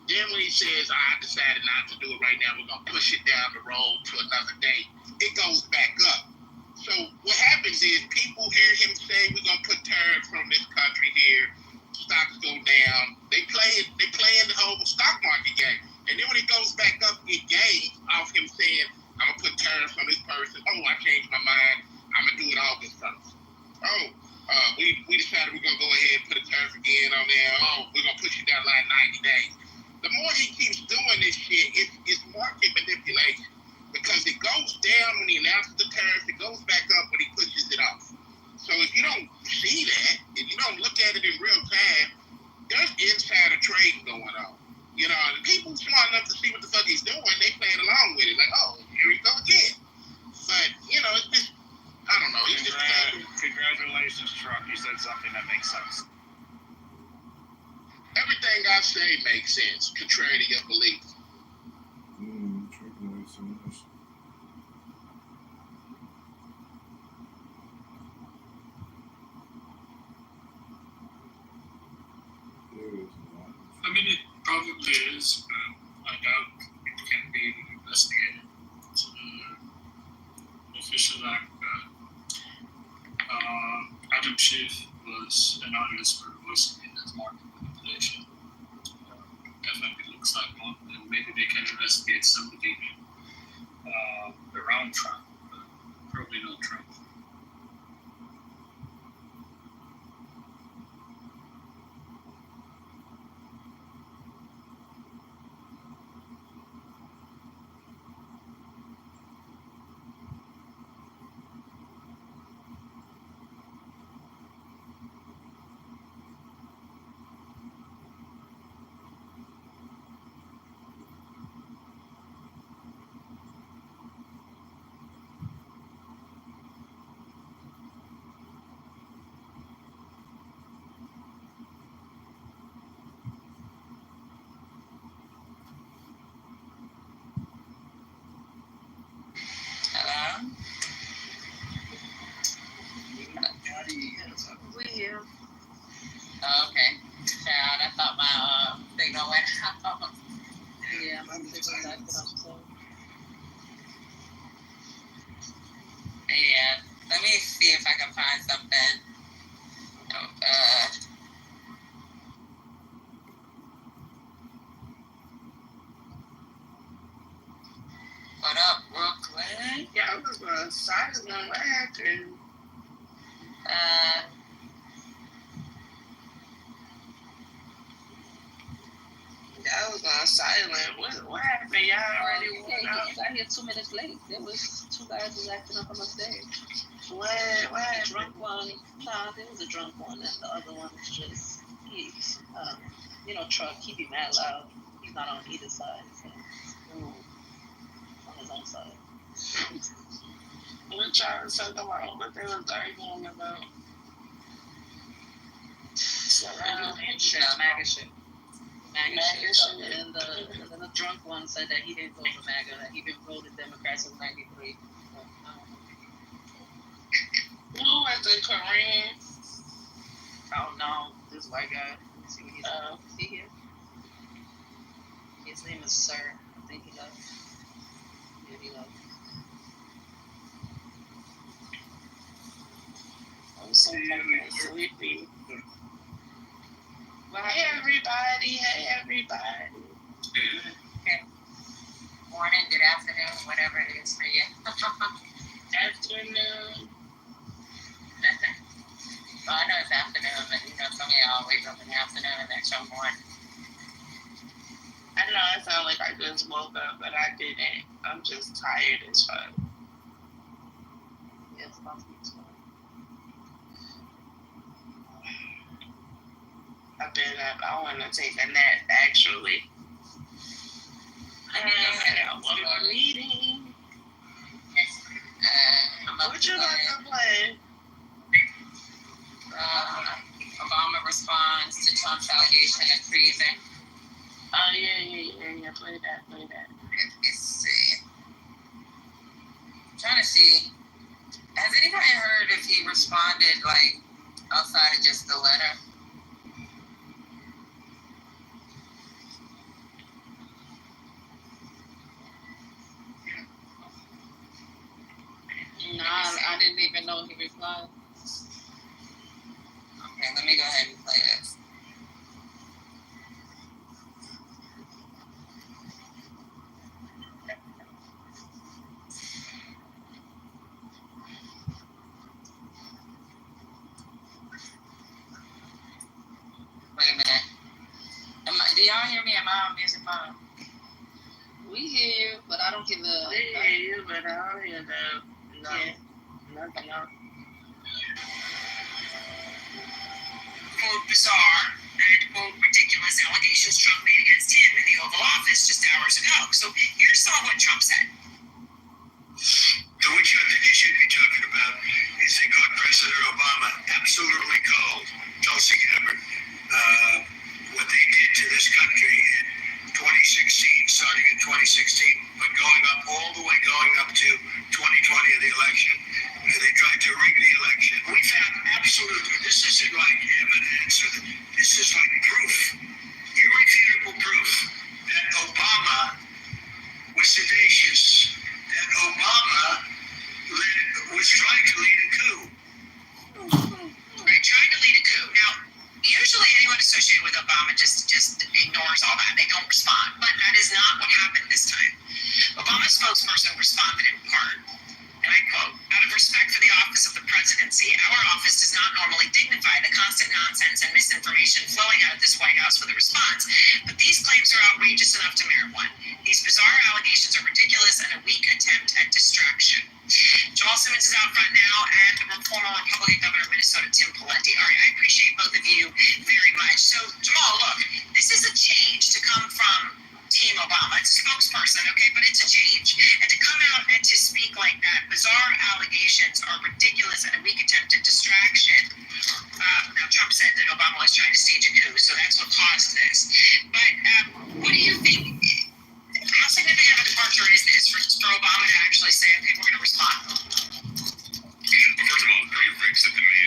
Then when he says, I decided not to do it right now, we're going to push it down the road to another date, it goes back up. So what happens is people hear him say, we're going to put tariffs on this country here, stocks go down. They play in the whole stock market game. And then when it goes back up, it gains off him saying, I'm going to put tariffs on this person. Oh, I changed my mind. I'm going to do it August 1st. Oh, we decided we're going to go ahead and put a tariff again on there. Oh, we're going to push it down like 90 days. The more he keeps doing this shit, it's market manipulation. Because it goes down when he announces the tariff, it goes back up when he pushes it off. So if you don't see that, if you don't look at it in real time, there's insider trading going on. You know, and people smart enough to see what the fuck he's doing, they playing along with it. Like, oh, here we go again. But, you know, it's just, I don't know. It's just Congratulations, Truck. You said something that makes sense. everything I say makes sense, contrary to your belief. I mean, it probably is. I doubt it can be investigated. It's an official act. Adam Schiff was anonymous for listening as market manipulation. Definitely looks like one, and maybe they can investigate somebody around Trump, but probably not Trump. Y'all was on silent. What happened? Y'all already You got here 2 minutes late. There was 2 guys who was acting up on the stage. What The happened? drunk one, there was a drunk one, and the other one is just, he's, Truck, he be mad loud. He's not on either side, so on his own side. What y'all was talking about? What they was arguing about? MAGA shit. MAGA shit. And then the drunk one said that he didn't vote for MAGA, that he didn't vote the Democrats in 93. Who was it, Korean? Oh no, this white guy. Let me see what he's is he here? His name is Sir. I think he left. Yeah, he left. I'm so fucking sleepy. Hey everybody. Okay. Morning, good afternoon, whatever it is for you. Afternoon. Well, I know it's afternoon, but some of y'all wake up in the afternoon and next one morning. I know I sound like I just woke up, but I didn't. I'm just tired as fuck. Yeah, it's about to be 12. I've been up. I want to take a nap, actually. I want a meeting. What you like to play? Obama responds to Trump's allegation of treason. Oh, yeah. Play that. Let's see. I'm trying to see. Has anybody heard if he responded, outside of just the letter? No, I didn't even know he replied. Okay, let me go ahead and play this. Wait a minute. Do y'all hear me? Am I on music mode? We hear you, but I don't hear the. We hear you, but I don't hear the. No. Yeah. Nothing. Quote, bizarre and, quote, ridiculous allegations Trump made against him in the Oval Office just hours ago. So here's some of what Trump said. The witch hunt that you should be talking about is they caught President Obama absolutely cold. Tulsi Gabbard. What they did to this country in 2016, starting in 2016, but going up to 2020 of the election. They tried to rig the election. We found absolutely, this isn't like evidence, this is like proof, irrefutable proof, that Obama was seditious, that Obama was trying to lead a coup. Right, trying to lead a coup. Now, usually anyone associated with Obama just ignores all that. They don't respond. But that is not what happened this time. Obama's spokesperson responded in part. And I quote, out of respect for the office of the presidency, our office does not normally dignify the constant nonsense and misinformation flowing out of this White House with a response. But these claims are outrageous enough to merit one. These bizarre allegations are ridiculous and a weak attempt at distraction. Jamal Simmons is out front now, and former Republican Governor of Minnesota, Tim Pawlenty. All right, I appreciate both of you very much. So, Jamal, look, this is a change to come from Team Obama. It's a spokesperson, okay, but it's a change. And to come out and to speak like that, bizarre allegations are ridiculous and a weak attempt at distraction. Now, Trump said that Obama was trying to stage a coup, so that's what caused this. But what do you think? How significant of a departure is this for Obama to actually say, okay, we're going to respond? First of all, pretty rigs that the man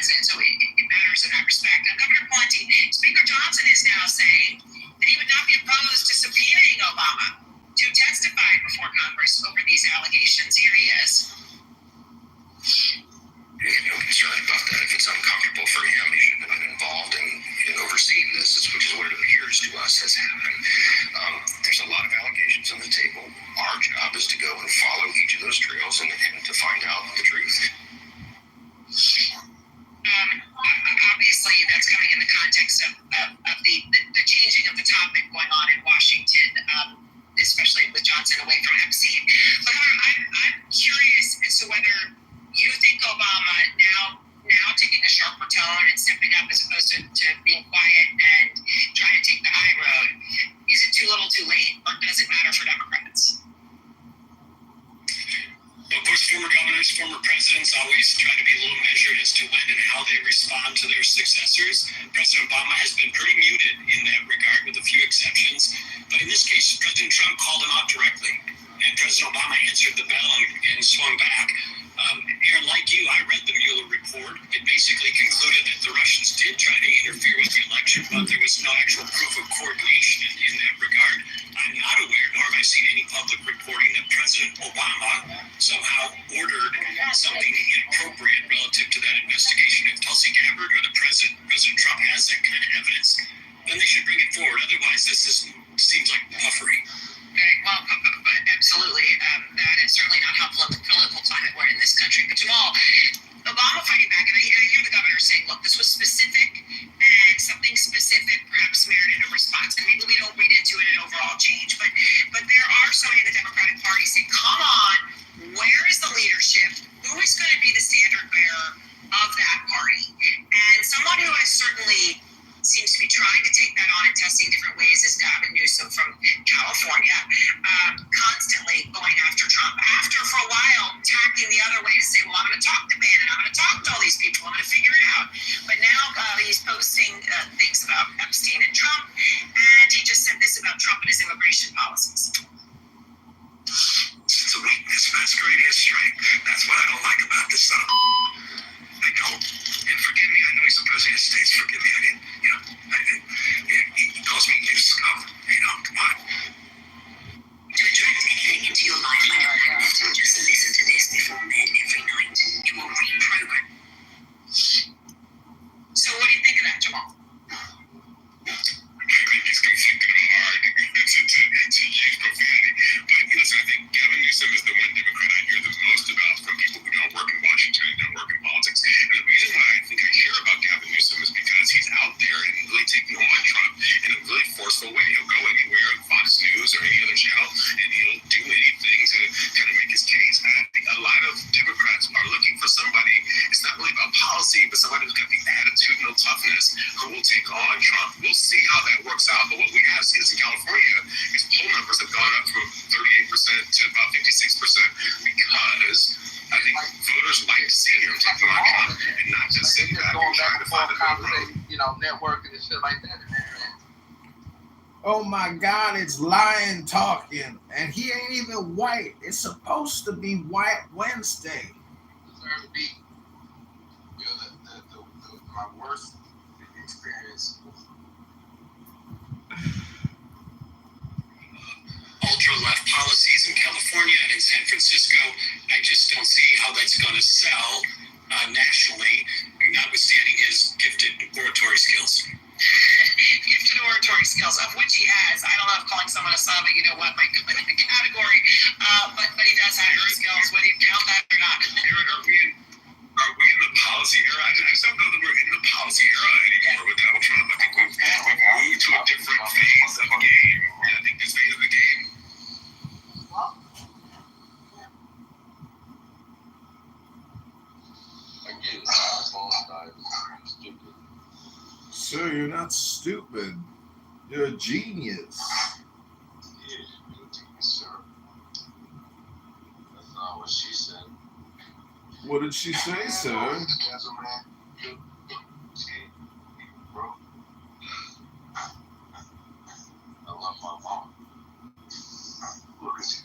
president, so it matters in that respect. And Governor Pawlenty, Speaker Johnson is now saying that he would not be opposed to subpoenaing Obama to testify before Congress over these allegations. Here he is. I have no concern about that. If it's uncomfortable for him, he should have been involved in overseeing this, which is what it appears to us has happened. There's a lot of allegations on the table. Our job is to go and follow each of those trails and to find out the truth. Obviously, that's coming in the context of the changing of the topic going on in Washington, especially with Johnson away from Epstein. But I'm curious as to whether you think Obama now taking a sharper tone and stepping up as opposed to being quiet and trying to take the high road, is it too little too late, or does it matter for Democrats? Of course, former governors, former presidents always try to be a little measured as to when and how they respond to their successors. President Obama has been pretty muted in that regard, with a few exceptions. But in this case, President Trump called him out directly, and President Obama answered the bell and swung back. Aaron, like you, I read the Mueller report. It basically concluded that the Russians did try to interfere with the election, but there was no actual proof of coordination in that regard. I'm not aware, nor have I seen any public reporting that President Obama somehow ordered something inappropriate relative to that investigation. If Tulsi Gabbard or President Trump has that kind of evidence, then they should bring it forward. Otherwise, seems like puffery. Okay, well, absolutely. That is certainly not helpful in the political climate we're in this country. But Jamal, Obama fighting back, and I hear the governor saying, look, this was specific, and something specific perhaps merited a response. And maybe we don't read into it an overall change. But there are some in the Democratic Party saying, come on, where is the leadership? Who is going to be the standard bearer of that party? And someone who has certainly seems to be trying to take that on and testing different ways is Gavin Newsom from California, constantly going after Trump. After, for a while, tacking the other way to say, well, I'm going to talk to Bannon, I'm going to talk to all these people, I'm going to figure it out. But now he's posting things about Epstein and Trump, and he just said this about Trump and his immigration policies. It's a weakness masquerading as strength. That's what I don't like about this son. I don't. And forgive me, I know he's the president of the States. Forgive me, I didn't, he calls me new scum. Come on. To attract anything into your life like a magnet, just listen to this before bed every night. It will reprogram. So what do you think of that, Jamal? I think he's conflicted hard to use profanity. But listen, I think Gavin Newsom is the one Democrat I hear the most about from people who don't work in Washington and don't work in politics. And the reason why I think I hear about Gavin Newsom is because he's out there and really taking on Trump in a really forceful way. He'll go anywhere, Fox News or any other channel, and he'll do anything to kind of make his case. And I think a lot of Democrats are looking for somebody, it's not really about policy, but somebody who's got the attitudinal toughness who will take on Trump. We'll see how that works out. But what we have seen is in California, his poll numbers have gone up from 38% to about 56% because I think voters like to see him taking on Trump and not just sitting back and trying to find a conversation, networking and shit like that. Oh my God, it's lying talking, and he ain't even white. It's supposed to be White Wednesday. Deserve to be. My worst experience. Ultra-left policies in California and in San Francisco, I just don't see how that's going to sell nationally, notwithstanding his gifted oratory skills. Gifted oratory skills, of which he has. I don't know if calling someone a son, but you know what, might go in the category. But he does have those skills, whether you count that or not. Are we in the policy era? I just don't know that we're in the policy era anymore with Donald Trump. I think we've moved to a different phase of the game. And I think this phase of the game. Sir, you're not stupid. You're a genius. Sir. That's not what she said. What did she say, sir? Bro. I love my mom. Look at you.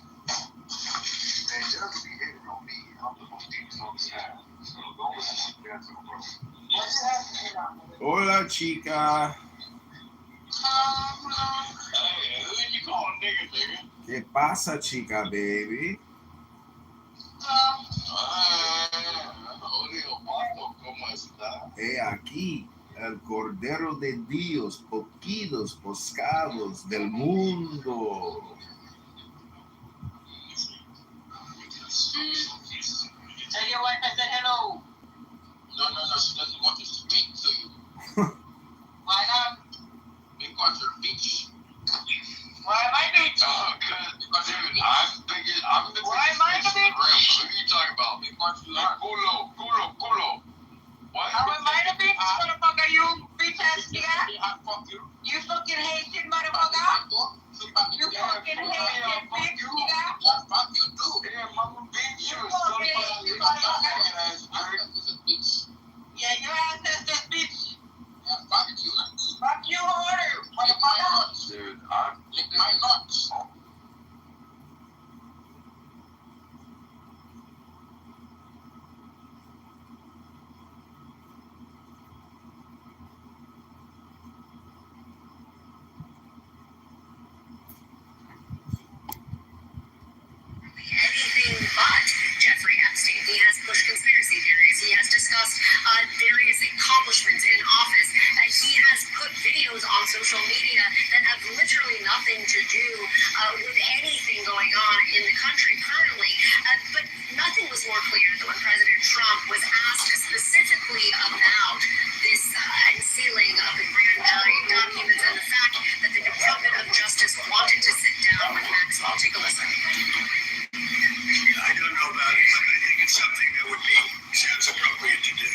Man, just be hitting on me. I'm the most deepest on the side. So go listen to that, bro. Hola, chica. Hey, who you calling nigga? ¿Qué pasa, chica, baby? ¿Cómo está? He aquí el Cordero de Dios, poquitos pescados del mundo. Tell your wife I said hello. No, she doesn't want to speak to you. Why not? Because you're bitch. Why am I bitch? Because I'm the Why am I the bitch? What are you talking about? Because you are culo. What? How am I the bitch, motherfucker? You bitch ass nigga. I fuck you. You fucking Haitian motherfucker. You fucking Haitian bitch nigga. I fuck you too. Yeah, mama bitch. You fucking Haitian motherfucker. Bitch. Yeah, your ancestors bitch. I fuck you. Fuck you harder, motherfucker. Dude, I lick my nuts. Anything but Jeffrey Epstein. He has pushed conspiracy theories. He has discussed various accomplishments in office. He has put videos on social media that have literally nothing to do with anything going on in the country currently. But nothing was more clear than when President Trump was asked specifically about this unsealing of the grand jury documents and the fact that the Department of Justice wanted to sit down with Maxwell. Take a listen. I don't know about it, but I think it's something that sounds appropriate to do.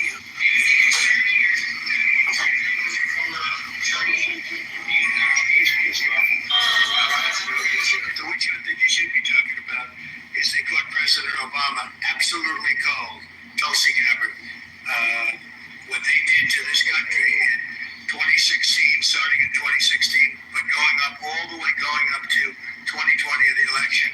The witch hunt that you should be talking about is they caught President Obama absolutely cold, Tulsi Gabbard. What they did to this country in 2016, starting in 2016, but going up to 2020 of the election.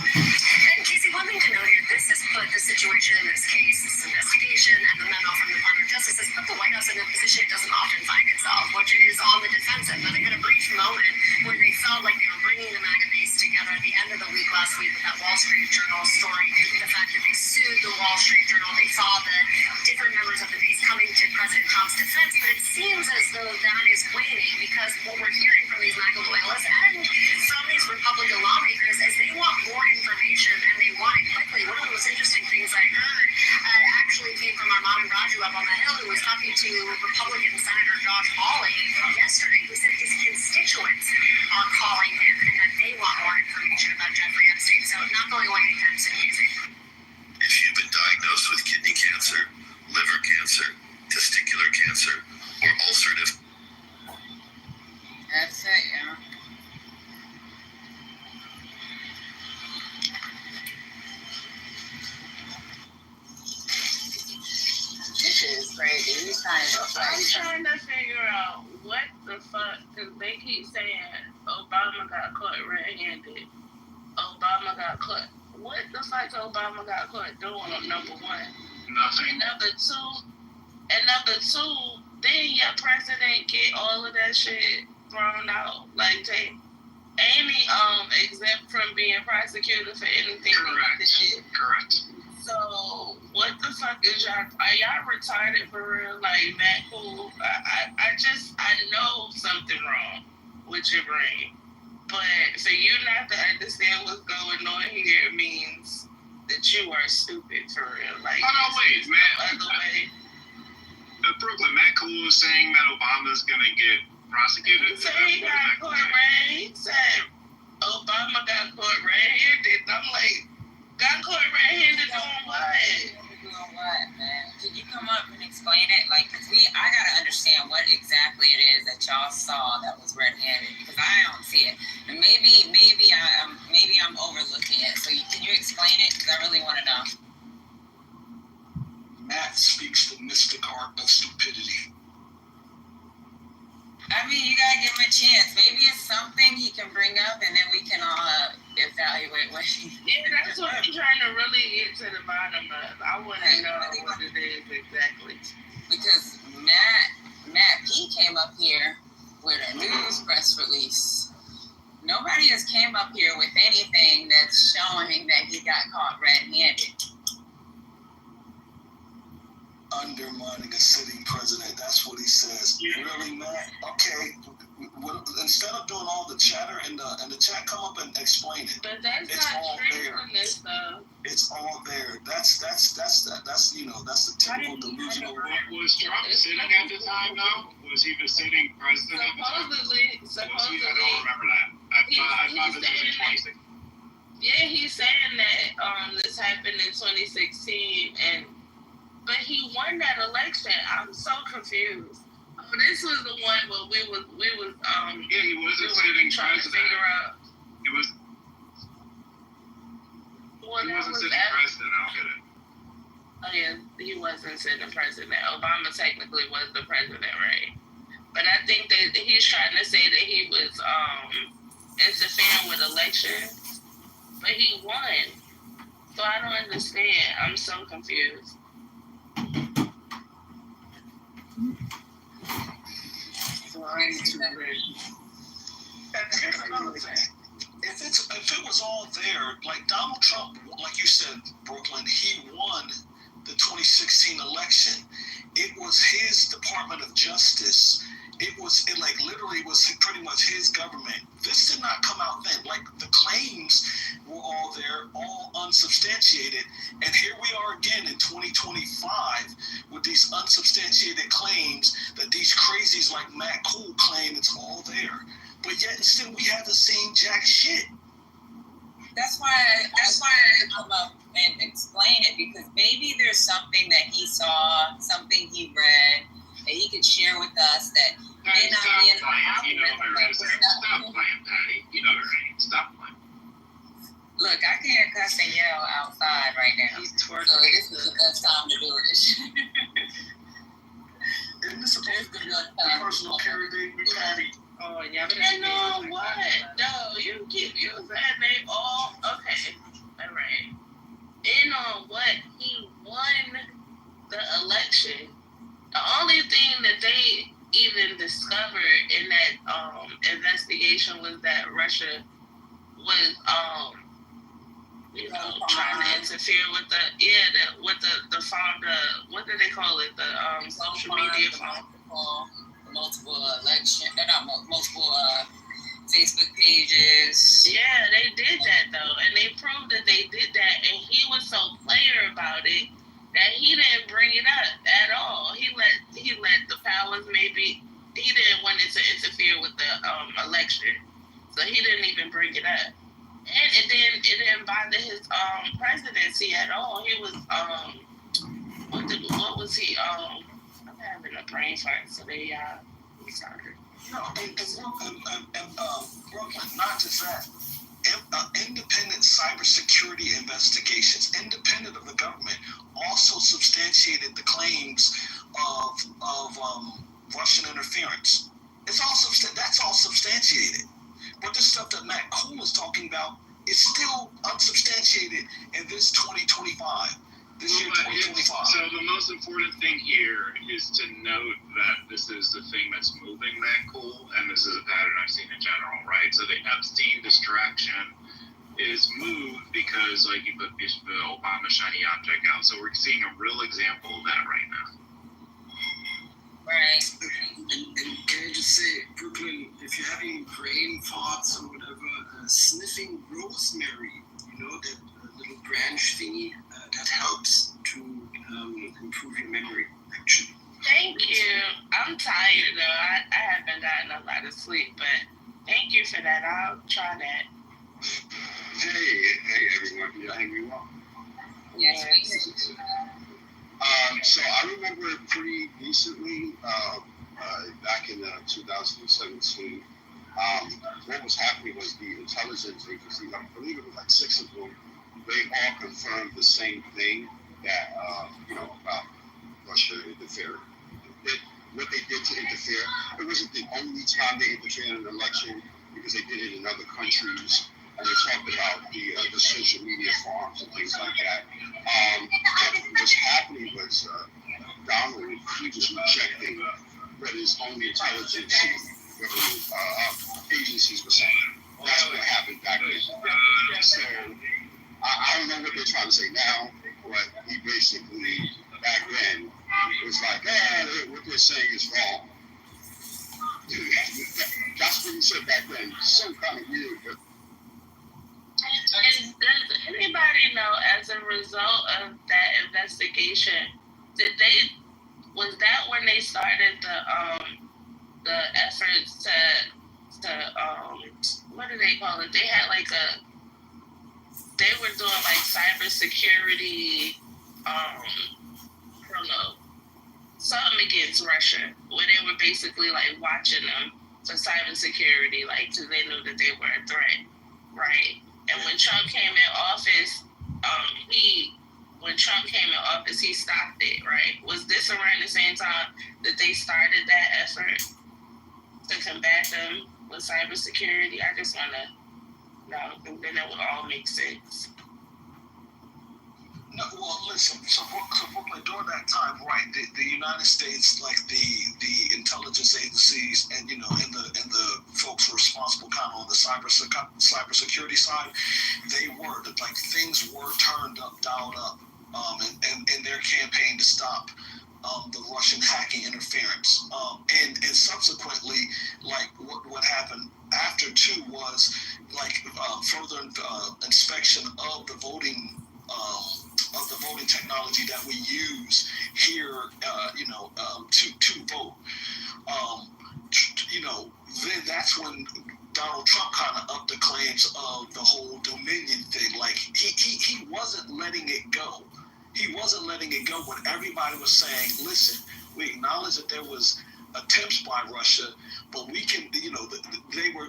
And Casey, one thing to note here, this has put the situation in this case, this investigation, and the memo from the Department of Justice has put the White House in a position it doesn't often find itself, which is on the defensive. Now, they had a brief moment where they felt like they were bringing the MAGA base together at the end of the week last week with that Wall Street Journal story, the fact that they sued the Wall Street Journal. They saw the different members of the base coming to President Trump's defense, but it seems as though that is waning because what we're hearing from these MAGA loyalists and from these Republican lawmakers is they want more information and they want it quickly. One of the most interesting things I heard actually came from Armand Raju up on the Hill, who was talking to Republican Senator Josh Hawley yesterday, who said his constituents are calling him and that they want more information about Jeffrey Epstein. So not going away anytime soon, easy. If you've been diagnosed with kidney cancer, liver cancer, testicular cancer, or ulcerative. That's it, yeah. This is crazy. He's trying to figure out what the fuck, because they keep saying Obama got caught red-handed. Obama got caught. What the fuck Obama got caught doing, number one? Nothing. And number two, then your president get all of that shit thrown out. Like, ain't he exempt from being prosecuted for anything? Correct. So what the fuck is y'all? Are y'all retarded for real? Like that cool? I know something wrong with your brain, but for you not to understand what's going on here means that you are stupid for real. Like, wait, man. Other way. Brooklyn, Matt Cool is saying that Obama's gonna get prosecuted. He said he got caught red. He said Obama got caught red-handed. I'm like, got caught red-handed doing what? Doing what, man? Could you come up and explain it? Like, cause I gotta understand what exactly it is that y'all saw that was red-handed, because I don't see it. And maybe I'm overlooking it. So can you explain it? Because I really want to know. Matt speaks the mystic art of stupidity. I mean, you gotta give him a chance. Maybe it's something he can bring up, and then we can all evaluate what he. Yeah, that's what I'm trying to really get to the bottom of. I want to know what it is exactly. because Matt P came up here with a news press release. Nobody has came up here with anything that's showing that he got caught red-handed. Undermining a sitting president. That's what he says. Really, Matt? Okay. Instead of doing all the chatter in the chat, come up and explain it. But that's it's not all truthfulness, though. It's all there. That's the typical delusional. Was Trump sitting at the time, though? Was he the sitting president at the time? Supposedly. I don't remember that. I thought this was in 2016. Yeah, he's saying that this happened in 2016, but he won that election. I'm so confused. Oh, this was the one where we was yeah, he wasn't sitting trying president. to figure out. He wasn't sitting president. I don't get it. Oh yeah, he wasn't sitting president. Obama technically was the president, right? But I think that he's trying to say that he was interfering with elections, but he won. So I don't understand. I'm so confused. Here's another thing. If it was all there, like Donald Trump, like you said, Brooklyn, he won the 2016 election. It was his Department of Justice. It literally was pretty much his government. This did not come out then. Like the claims were all there, all unsubstantiated. And here we are again in 2025 with these unsubstantiated claims that these crazies like Matt Cool claim it's all there. But yet and still we haven't seen jack shit. That's why I come up and explain it, because maybe there's something that he saw, something he read, that he could share with us that may not be in the document. You know there is. Stop playing, Patty. You know there ain't. Stop playing. Look, I can't cuss and yell outside right now. So this is the best time to do it. Isn't this supposed to be a personal carry date with Patty? Oh, yeah. You know what? No, you keep using that name. Oh, okay. All right. You know what? He won the election. The only thing that they even discovered in that investigation was that Russia was trying to interfere with the phone, what do they call it? The social media phone. Multiple Facebook pages. Yeah, they did that though, and they proved that they did that, and he was so player about it that he didn't bring it up at all. He let the powers, maybe he didn't want it to interfere with the election, so he didn't even bring it up, and it didn't bother his presidency at all. He was what was he I'm having a brain fart today, y'all. I'm sorry. No, and Brooklyn, not just that. Independent cybersecurity investigations, independent of the government, also substantiated the claims of Russian interference. That's all substantiated. But the stuff that Matt Cool is talking about is still unsubstantiated in this 2025. This year, 2025. So the most important thing here is to note that this is the thing that's moving Matt Cool, and this is a pattern I've seen in general, right? So the Epstein distraction is moved because, like, you put the Obama shiny object out. So we're seeing a real example of that right now. Right. And can I just say, Brooklyn, if you're having brain farts or whatever, sniffing rosemary, that little branch thingy, that helps to improve your memory, actually. Thank you. I'm tired, though. I haven't gotten a lot of sleep, but thank you for that. I'll try that. Hey, everyone. Can you hear me well? Yes, we do. So I remember pretty recently, back in 2017, what was happening was the intelligence agencies, I believe it was like 6 of them, they all confirmed the same thing that, about Russia interfering. What they did to interfere, it wasn't the only time they interfered in an election, because they did it in other countries. and they talked about the social media farms and things like that. What was happening was Donald, he was rejecting what his own intelligence and agencies were saying. That's what happened back then. So I don't know what they're trying to say now, but he basically back then was like, what they're saying is wrong. That's what he said back then. So kind of weird, but. Does anybody know, as a result of that investigation, was that when they started the efforts to what do they call it? They had they were doing like cybersecurity, I don't know, something against Russia, where they were basically like watching them for cybersecurity, like till they knew that they were a threat, right? And when Trump came in office, he stopped it, right? Was this around the same time that they started that effort to combat them with cybersecurity? I just want to know, and then it would all make sense. No, well, listen. So Brooklyn, during that time, right? The United States, like the intelligence agencies, and and the folks responsible kind of on the cybersecurity side, they were like things were dialed up, in their campaign to stop the Russian hacking interference, and subsequently, like what happened after too was like further inspection of the voting. Of the voting technology that we use here, to vote. Then that's when Donald Trump kind of upped the claims of the whole Dominion thing. Like he wasn't letting it go. He wasn't letting it go when everybody was saying, "Listen, we acknowledge that there was attempts by Russia, but we can," they were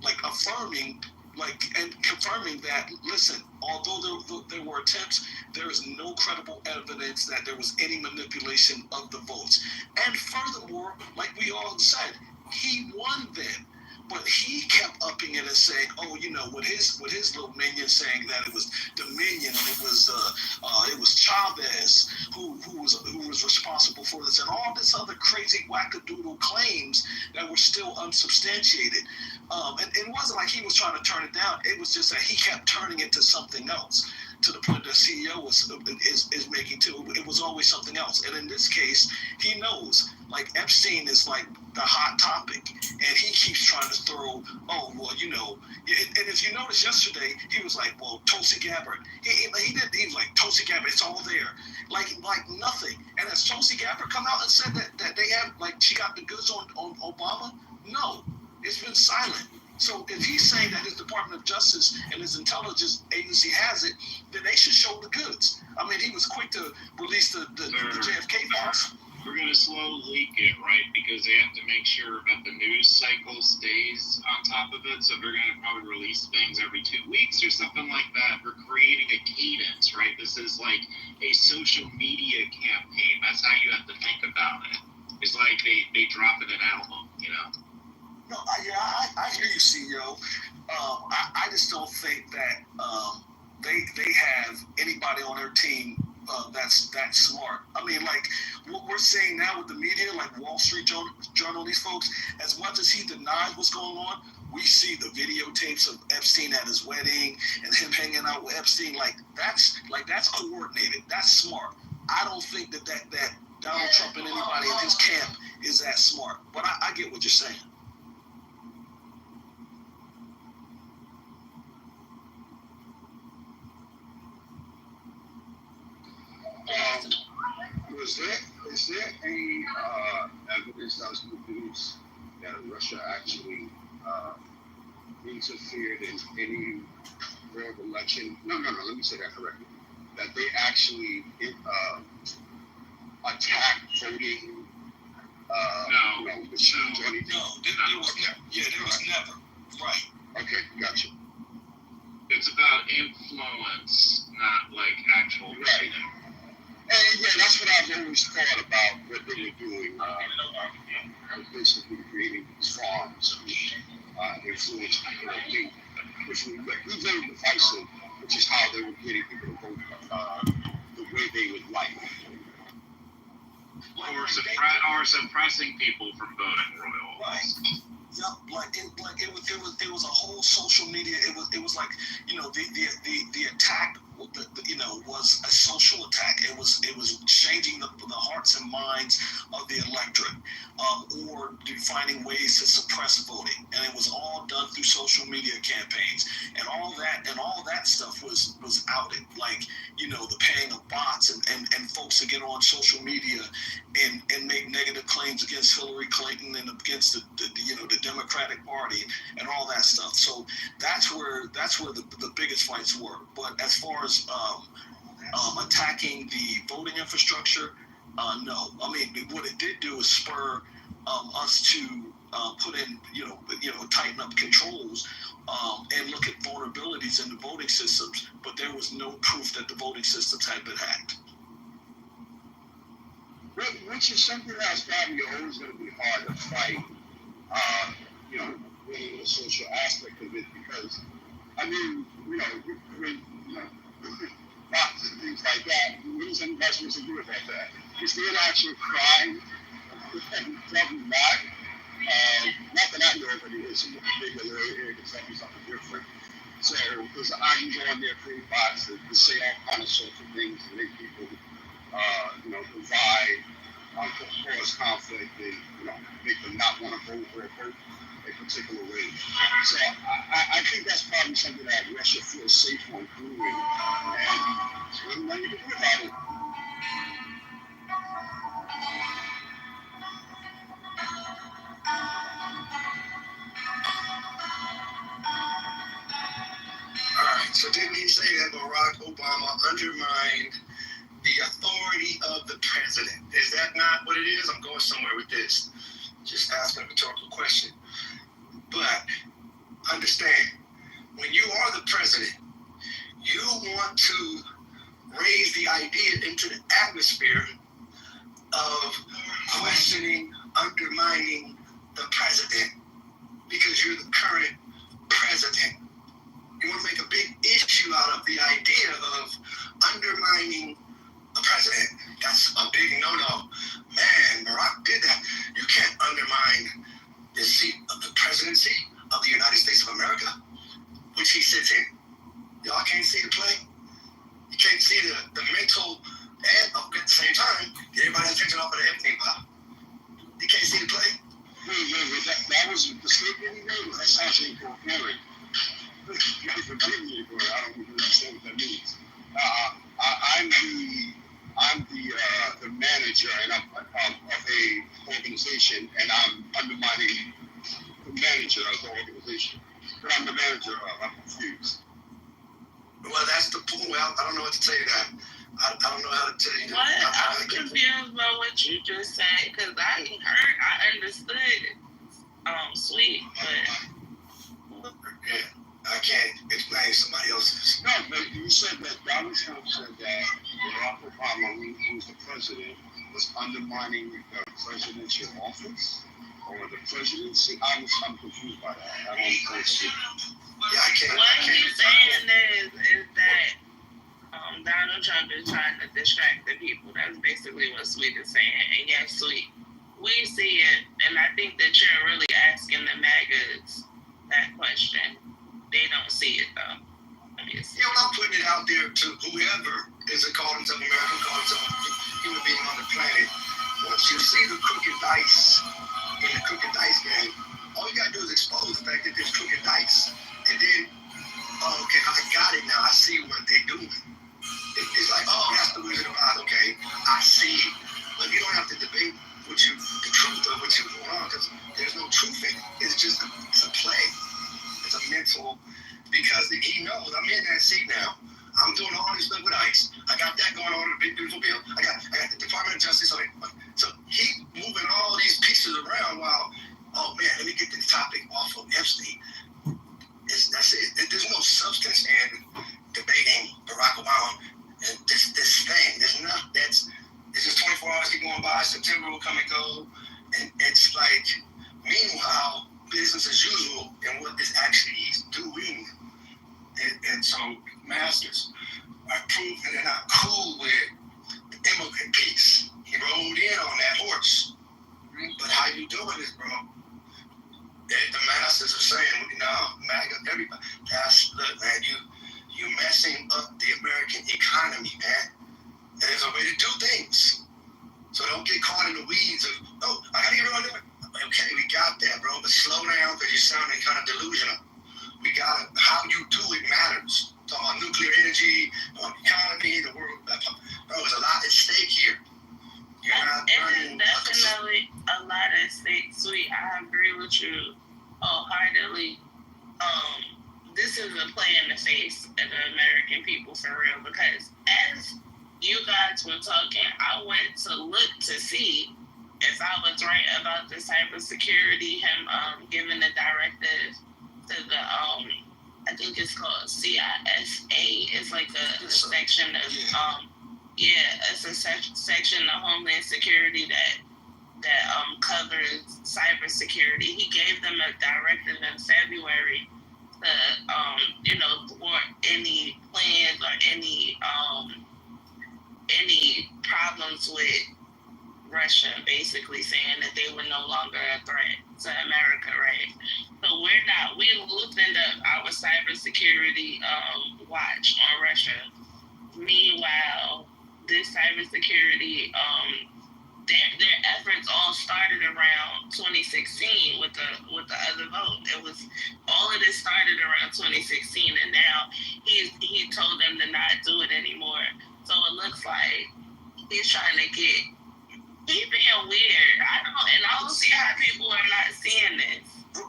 like affirming. And confirming that, listen, although there were attempts, there is no credible evidence that there was any manipulation of the votes. And furthermore, like we all said, he won then. But he kept upping it and saying, with his little minion saying that it was Dominion and it was Chavez who was responsible for this and all this other crazy wackadoodle claims that were still unsubstantiated. And it wasn't like he was trying to turn it down. It was just that he kept turning it to something else, to the point the CEO is making too. It was always something else. And in this case, he knows, like Epstein is like the hot topic, and he keeps trying to throw, and if you noticed yesterday, he was like, well, Tulsi Gabbard. He was like, Tulsi Gabbard, it's all there. Like nothing. And has Tulsi Gabbard come out and said that they have, like, she got the goods on Obama? No. It's been silent. So if he's saying that his Department of Justice and his intelligence agency has it, then they should show the goods. I mean, he was quick to release the JFK files. We're going to slow leak it, right? Because they have to make sure that the news cycle stays on top of it. So they're going to probably release things every 2 weeks or something like that. We're creating a cadence, right? This is like a social media campaign. That's how you have to think about it. It's like they drop an album, No, I hear you, CEO. I just don't think that they have anybody on their team that's that smart. I mean, like what we're seeing now with the media, like Wall Street Journal, these folks, as much as he denies what's going on, we see the videotapes of Epstein at his wedding and him hanging out with Epstein. That's coordinated. That's smart. I don't think that Donald Trump and anybody in his camp is that smart. But I get what you're saying. Is there any evidence that was produced that Russia actually interfered in any real election? No, let me say that correctly. That they actually attacked voting machines or anything? No, there was never. Right. Okay, gotcha. It's about influence, not like actual right. And yeah, that's what I've always thought about what they were doing. Basically creating these farms, influence people. which was very divisive, which is how they were getting people to vote the way they would like. Or suppressing people from voting royal. Right. Yep, it was a whole social media. It was like, the attack, was a social attack. It was changing the hearts and minds of the electorate, or finding ways to suppress voting, and it was all done through social media campaigns, and all that stuff was outed. Like, the paying of bots and folks to get on social media and make negative claims against Hillary Clinton and against the Democratic Party and all that stuff. So that's where the biggest fights were. But as far as attacking the voting infrastructure, no. I mean, what it did do is spur us to put in, tighten up controls and look at vulnerabilities in the voting systems. But there was no proof that the voting systems had been hacked. Which is something that's probably always going to be hard to fight, really the social aspect of it, because, bots and things like that, what is anybody supposed to do about that? Is there an actual crime? Probably not. Not that I know of, but it is maybe a little area can tell me something different. So, because I can go on there, create bots to say all kind of sorts of things to make people divide, cause conflict, and make them not want to vote or vote a particular way. So I think that's probably something that Russia feels safe on doing, and there's nothing you can do about it. All right. So didn't he say that Barack Obama undermined the authority of the president? Is that not what it is? I'm going somewhere with this. Just asking a rhetorical question. But understand, when you are the president, you want to raise the idea into the atmosphere of questioning, undermining the president because you're the current president. You want to make a big issue out of the idea of undermining the president. That's a big no-no. Man, Barack did that. You can't undermine the seat of the presidency of the United States of America, which he sits in. Y'all can't see the play. You can't see the mental and at the same time, get everybody's attention off of the everything pop. You can't see the play. Wait, that was the statement he made? That sounds incoherent. Forgive me, but I don't really understand what that means. I'm the manager and of a organization, and I'm undermining the manager of the organization. But I'm the manager of. I'm confused. Well, that's the point. Well, I don't know what to tell you that. I don't know how to tell you that. I'm confused by what you just said, because I understood sweet, but yeah. I can't explain somebody else's. No, but you said that Donald Trump said that Barack Obama, when he was the president, was undermining the presidential office or the presidency. I'm confused by that. I don't understand. Yeah, I can't. What he's saying is that Donald Trump is trying to distract the people. That's basically what Sweet is saying. And yes, Sweet, we see it, and I think that you're really asking the MAGAs that question. They don't see it though. Yeah, well, I'm putting it out there to whoever is called himself American, called himself human being on the planet. Once you see the crooked dice in the crooked dice game, all you gotta do is expose the fact that there's crooked dice, and then, okay, I got it now. I see what they're doing. It's like, oh, that's the Wizard of Oz. Okay, I see. But you don't have to debate the truth of what's going on, because there's no truth in it. It's just it's a play. It's a mental, because he knows I'm in that seat now. I'm doing all this stuff with ICE. I got that going on in the big beautiful bill. I got the Department of Justice. So he's moving all these pieces around while, oh man, let me get this topic off of Epstein. That's it. There's no substance in debating Barack Obama and this thing. There's not. It's just 24 hours keep going by. September will come and go, and it's like, meanwhile, business as usual and what this actually is doing. And so masters are proof that they're not cool with the immigrant piece. He rode in on that horse. But how you doing this, bro? The masters are saying, no, MAGA, everybody. Look, man, you messing up the American economy, man. And there's a way to do things. So don't get caught in the weeds of, oh, I gotta get around there. Okay, we got that, bro, but slow down because you're sounding kind of delusional. We gotta, how you do it matters. Talking about nuclear energy, on the economy, the world. Bro, there's a lot at stake here. And definitely a lot at stake, sweet. I agree with you wholeheartedly. This is a play in the face of the American people for real, because as you guys were talking, I went to look to see if I was right about the cybersecurity, him giving the directive to the I think it's called CISA. It's like a section of it's a section of Homeland Security that covers cybersecurity. He gave them a directive in February to thwart any plans or any problems with Russia, basically saying that they were no longer a threat to America, right? So we loosened up our cybersecurity watch on Russia. Meanwhile, this cybersecurity, their efforts all started around 2016 with the other vote. It was all of this started around 2016, and now he told them to not do it anymore. So it looks like he's trying to get. He's being weird. I don't see how people are not seeing this.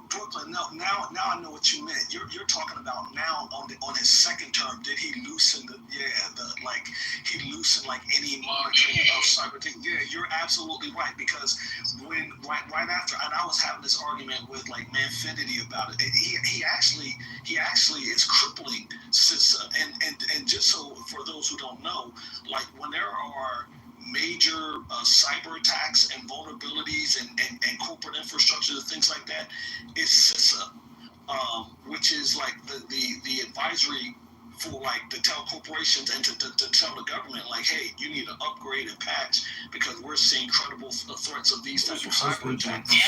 Brooklyn, now I know what you meant. You're talking about now on his second term. Did he loosen he loosened like any monitoring of cyber thing? Yeah, you're absolutely right, because when right after, and I was having this argument with like Manfinity about it. He actually is crippling CISA, and just so for those who don't know, like when there are major cyber attacks and vulnerabilities and corporate infrastructure and things like that, is CISA, which is like the advisory for like to tell corporations and to tell the government like, hey, you need to upgrade and patch because we're seeing credible threats of these types of cyber attacks. He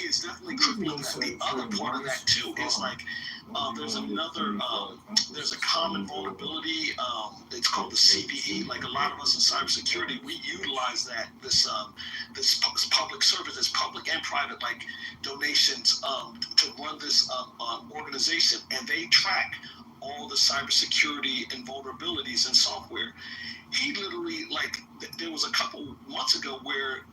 is definitely crippling that. The other part of that too is like there's a common vulnerability. It's called the CVE. Like a lot of us in cybersecurity, we utilize this public service, this public and private like donations to run this organization, and they track all the cybersecurity and vulnerabilities in software. He literally, like, there was a couple months ago where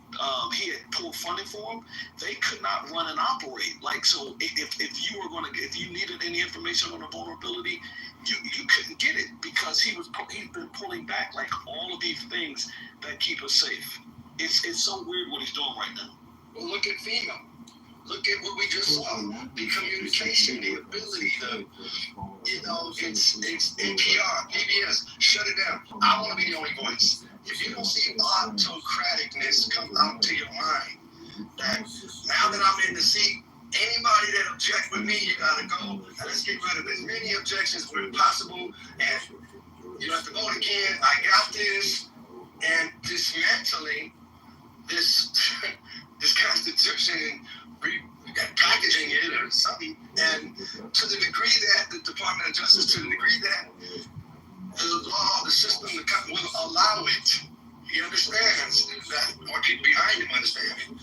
he had pulled funding for them. They could not run and operate. Like, so if you needed any information on a vulnerability, you couldn't get it because he's been pulling back like all of these things that keep us safe. It's so weird what he's doing right now. Well, look at FEMA. Look at what we just saw. The communication, the ability to, it's NPR, PBS, shut it down. I want to be the only voice. If you don't see autocraticness come out to your mind, that now that I'm in the seat, anybody that objects with me, you gotta go. And let's get rid of as many objections as possible. And you don't have to vote again. I got this. And dismantling this Constitution, packaging it or something, and to the degree that the Department of Justice, to the degree that the law, the system, will allow it, he understands that, or people behind him understand it.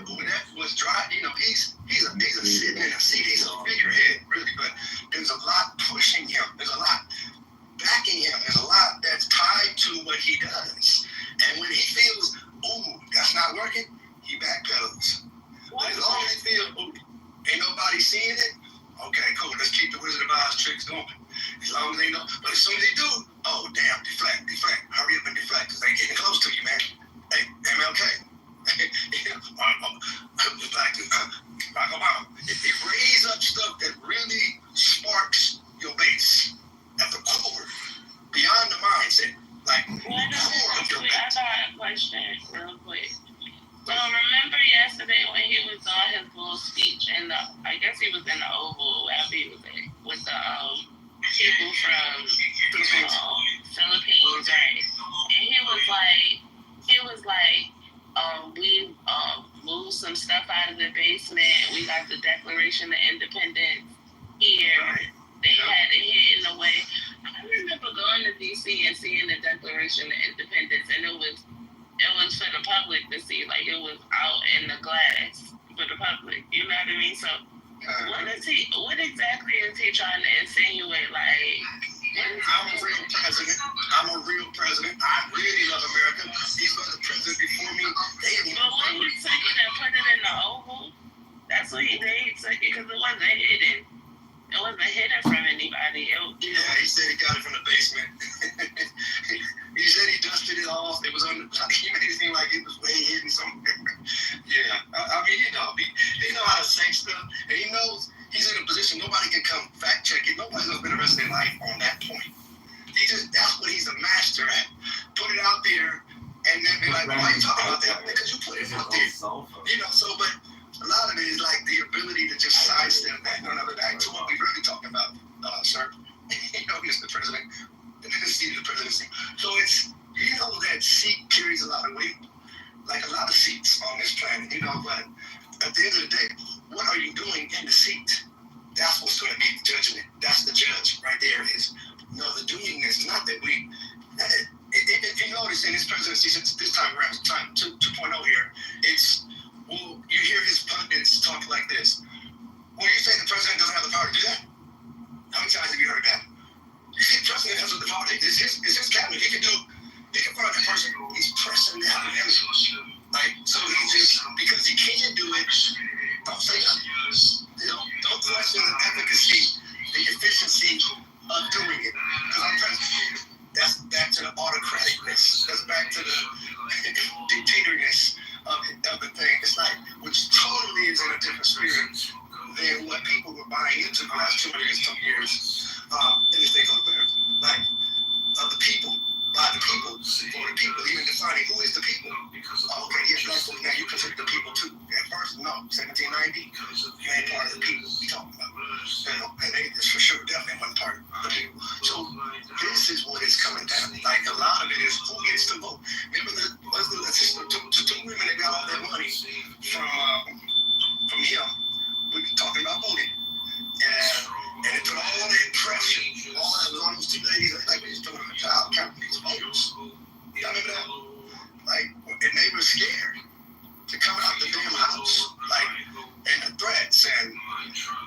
When that was dry, he's sitting in a seat, he's a figurehead, really, but there's a lot pushing him, there's a lot backing him, there's a lot that's tied to what he does. And when he feels, ooh, that's not working, he backpedals. But as long as he feels, ooh, ain't nobody seeing it, okay, cool, let's keep the Wizard of Oz tricks going. As long as they know, but as soon as they do, oh, damn, deflect, hurry up and deflect, because they getting close to you, man. Hey, MLK. Barack Obama. It raise up stuff that really sparks your base at the core, beyond the mindset. Like, core of your base. I got a question real quick. little speech in the, I guess he was in the Oval, wherever he was at, with the people from Philippines, right? And he was like, we moved some stuff out of the basement. We got the Declaration of Independence here. They had it hidden away. I remember going to DC and seeing the Declaration of Independence, and it was for the public to see, like it was out in the glass for the public. You know what I mean? So what exactly is he trying to insinuate? Like, I'm a real president. I'm a real president. I really love America. These other presidents before me, they didn't. But when he took it and put it in the Oval, that's what he did. He took it because it wasn't hidden. It wasn't hidden from anybody. Yeah, he said he got it from the basement. He said he dusted it off. It was on the. He made it seem like it was way hidden somewhere. Yeah, I mean, he know how to say stuff, and he knows he's in a position nobody can come fact check it. Nobody's gonna spend the rest of their life on that point. That's what he's a master at. Put it out there, and then be like, why are you talking about that? Because you put it out there. You know, so but. A lot of it is like the ability to just sidestep that. Back to what we really talking about, sir. You know, Mr. President, the seat of the presidency. So it's, you know, that seat carries a lot of weight, like a lot of seats on this planet, you know, but at the end of the day, what are you doing in the seat? That's what's going to be the judgment. That's the judge right there is. You know, the doingness is not that we, if you notice in this presidency, since this time around, time 2.0 here, it's, well, you hear his pundits talk like this. Well, you say the president doesn't have the power to do that? How many times have you heard that? You say the president has the power to do this? It's his cabinet. He can find that person. He's pressing that on him. Like, so he just, because he can do it, don't say that. Don't question the efficacy, the efficiency of doing it. Because I'm president. That's back to the autocraticness. That's back to the dictatorness of the thing. It's like, which totally is in a different spirit than what people were buying into the last 200 years in this thing called America. Like, of the people, by the people, for the people, even defining who is the people. Okay, yes, black folks, now you consider the people too. At first, no, 1790, you ain't part of the people we talking about. And they, it's for sure, definitely one part of the people. So this is what is coming down. Like, a lot of it is who gets to vote. Remember the two women that got all that money from him. We were talking about voting. And it put all that pressure, all that was on those two ladies, like we was doing a job counting these votes. You remember that? Like, and they were scared to come out the damn house, like, and the threats, and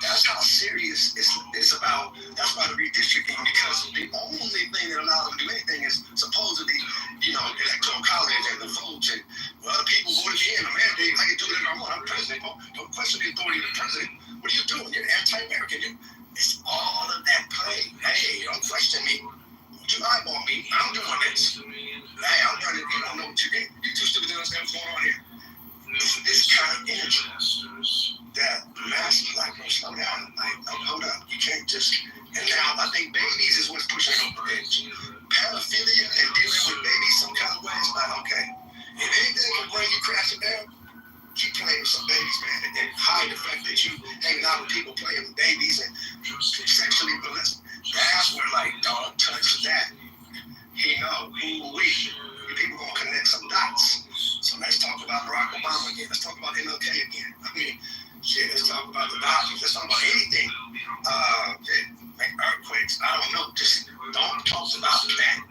that's how serious it's about. That's why the redistricting, because the only thing that allows them to do anything is supposedly, you know, electoral college and the votes, and well, the people voted me in a mandate. I can do whatever I want. I'm president. Don't question the authority of the president. What are you doing? You're anti-American. It's all of that play. Hey, don't question me. You eyeball me. I'm doing this. Hey, I'm running. You don't know what you did. You're too stupid to understand what's going on here. It's this kind of energy that mass like, no, slow down. Like, hold up. You can't just. And now I think babies is what's pushing it over the edge. Pedophilia and dealing with babies some kind of way is like, okay. If anything can bring you crashing down, keep playing with some babies, man, and hide the fact that you hanging out with people playing with babies and sexually molested. That's where, like, don't touch that. He know who we. People gonna connect some dots. So let's talk about Barack Obama again. Let's talk about MLK again. I mean, shit, let's talk about the Dodgers. Let's talk about anything. Like earthquakes. I don't know. Just don't talk about that.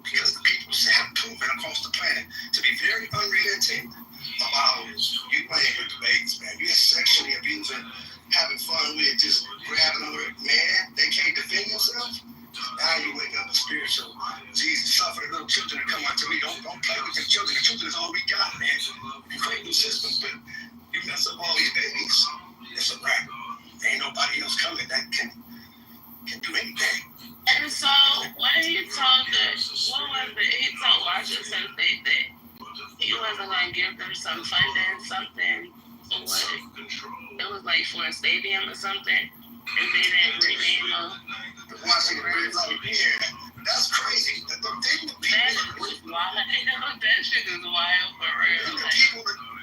Because the people have proven across the planet to be very unrelenting about you playing with the babies, man. You're sexually abusing, having fun with, just grabbing them with, man, they can't defend themselves. Now you wake up a spiritual Jesus, suffer the little children to come out to me. Don't play with the children. The children is all we got, man. You create new systems, but you mess up all these babies. It's a wrap. There ain't nobody else coming that can do anything. And so when he told he told Washington State that he wasn't going to give them some funding, something for what? It was like for a stadium or something. If they didn't rename the Washington Red Light. Yeah, that's crazy. That is wild. That shit is wild for real. The people,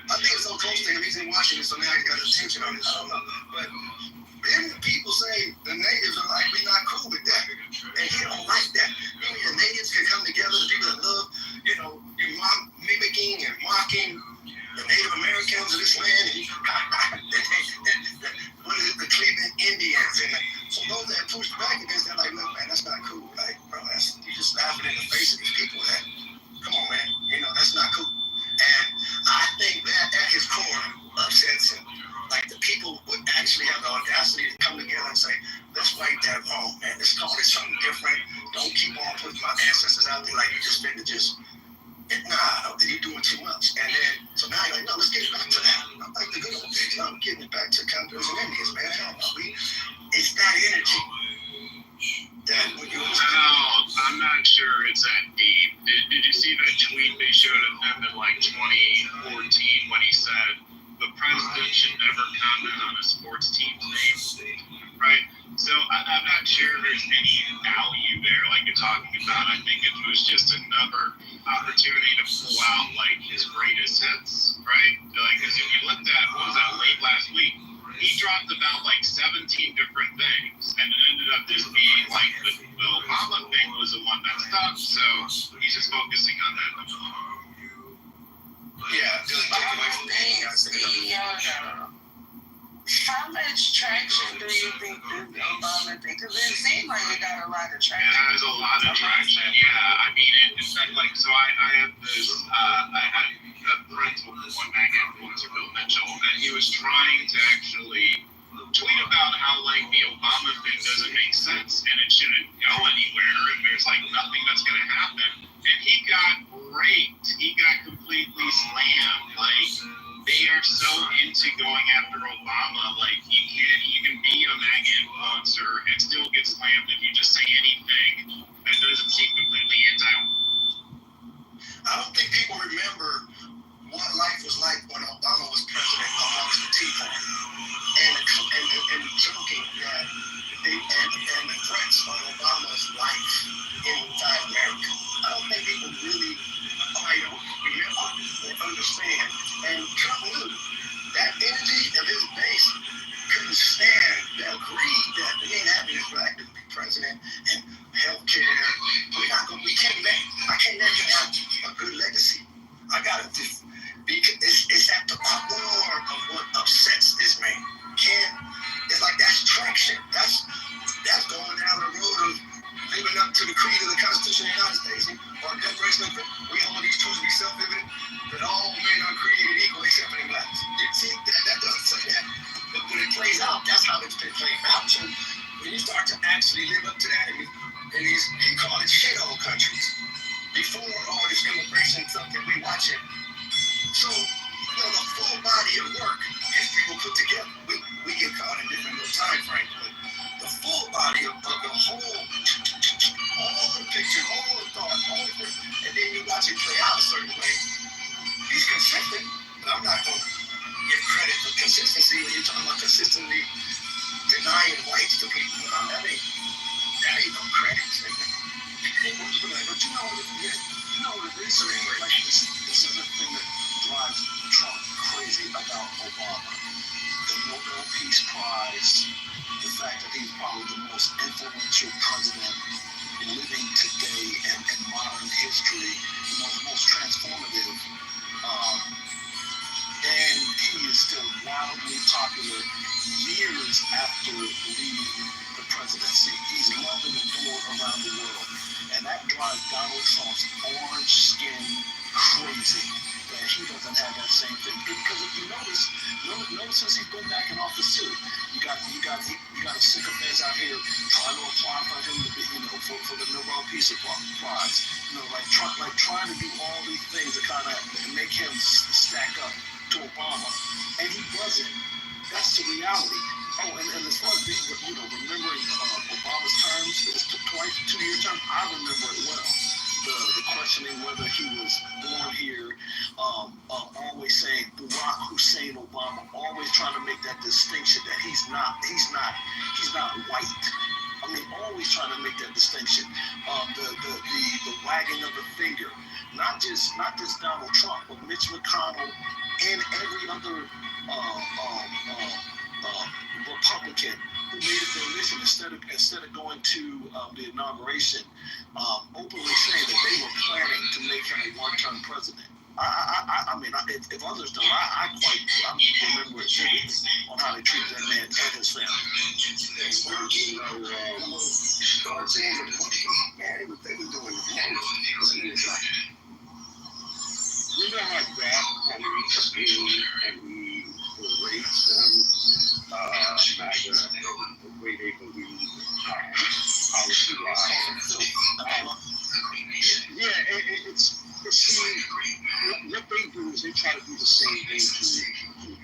I think it's so close to him. He's in Washington, so now he got his distinction on it. I don't know. But then people say the natives are like, we not cool with that. And he don't like that. Meaning the natives can come together, the people that love, mimicking and mocking the Native Americans of this land. And what is it, the Cleveland Indians. And so those that push back against that, like, look, man, that's not cool. Like, bro, you're just laughing in the face of these people that, come on, man, that's not cool. And I think that at his core upsets him. Like, the people would actually have the audacity to come together and say, let's fight that wrong, man. Let's call it something different. Don't keep on putting my ancestors out there like you just finna just, nah, you're doing too much. And then, so now you're like, no, let's get it back to that. I'm like the good old days. I'm getting it back to cowboys and Indians, man. Hell no, it's that energy that when you I'm not sure it's that deep. Did you see that tweet they showed of him in like 2014 when he said the president should never comment on a sports team's name, right? So I'm not sure there's any value there like you're talking about. I think it was just another opportunity to pull out like his greatest hits, right? Like, because if you looked at, what was that, late last week, he dropped about like 17 different things, and it ended up just being like the Obama thing was the one that stuck, so he's just focusing on that. Yeah, just take away from the How much traction do you think this Obama thing? Because it seemed like it got a lot of traction. It has a lot of traction. Yeah, I mean, in fact, like, so I had this, I had a parental one back influencer, Bill Mitchell, and he was trying to actually tweet about how, like, the Obama thing doesn't make sense and it shouldn't go anywhere and there's, like, nothing that's going to happen. And he got raped. He got completely slammed. Like, they are so into going after Obama. Like, you can be a MAGA influencer and still get slammed if you just say anything that doesn't seem completely I don't think people remember what life was like when Obama was president amongst the Tea Party and joking that and the threats on Obama's life inside America. I don't think people really quite remember or understand. And Trump knew that energy of his base couldn't stand that greed that we ain't having this black to be president and healthcare. I can't let him have a good legacy. I gotta just it's at the core of what upsets this man. It's like that's traction. That's going down the road of living up to the creed of the Constitution of the United States or Declaration of we hold these truths to be self-evident that all men are created equal except for the blacks. See, that doesn't say that. But when it plays out, that's how it's been playing out. So when you start to actually live up to that, and he called it shithole countries before all this immigration stuff that we watching. So, the full body of work history will put together. We get caught in different little time frames, but the full body of the whole, all the picture, all the thought, all the thing, and then you watch it play out a certain way. He's consistent, but I'm not going to give credit for consistency when you're talking about consistently denying rights to people. That ain't no credit. But you know what it is? Like, this is the thing that drives Trump crazy about Obama. The Nobel Peace Prize, the fact that he's probably the most influential president living today and in modern history, the most transformative. And he is still wildly popular years after leaving the presidency. He's loved and adored around the world. And that drives Donald Trump's orange skin crazy. That he doesn't have that same thing. Because if you notice since he's been back in office too, you got a sycophants out here trying to apply for him to be, for the Nobel Peace Prize. Like trying to do all these things to kind of make him stack up to Obama, and he wasn't. That's the reality. Oh, and as far as remembering Obama's terms, his 2-year term, I remember it well. The questioning whether he was born here, always saying Barack Hussein Obama, always trying to make that distinction that he's not white. I mean, always trying to make that distinction. The wagging of the finger. Not just Donald Trump, but Mitch McConnell and every other Republican who made it their mission instead of going to the inauguration, openly saying that they were planning to make him a one-term president. I mean, if others don't, I remember it vividly on how they treated that man and his family. We know how bad police do, and we rate them, the way they believe policy-wise. It's what they do is they try to do the same thing to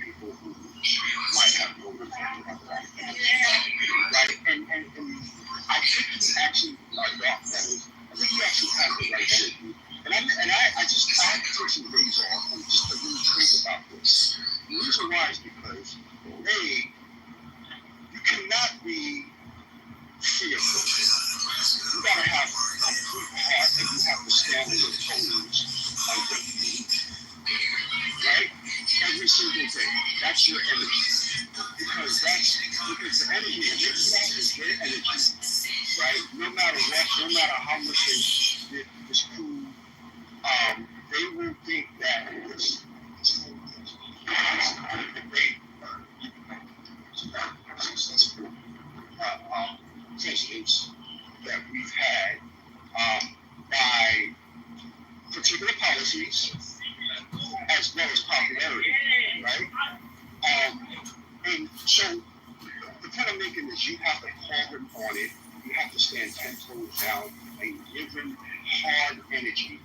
people who might have voted right? And I think he actually, I think he actually has the right to do. And I had to take some days off and just to really think about this. The reason why is because, you cannot be fearful. You gotta have a complete heart, and you have to stand on your toes like right? Every single day. That's your energy. Because the energy is their energy, right? No matter what, no matter how much they disprove, they will think that it's successful presidents that we've had by particular policies as well as popularity, right? And so the point I'm making is you have to call them on it. You have to stand 10 toes down and give them hard energy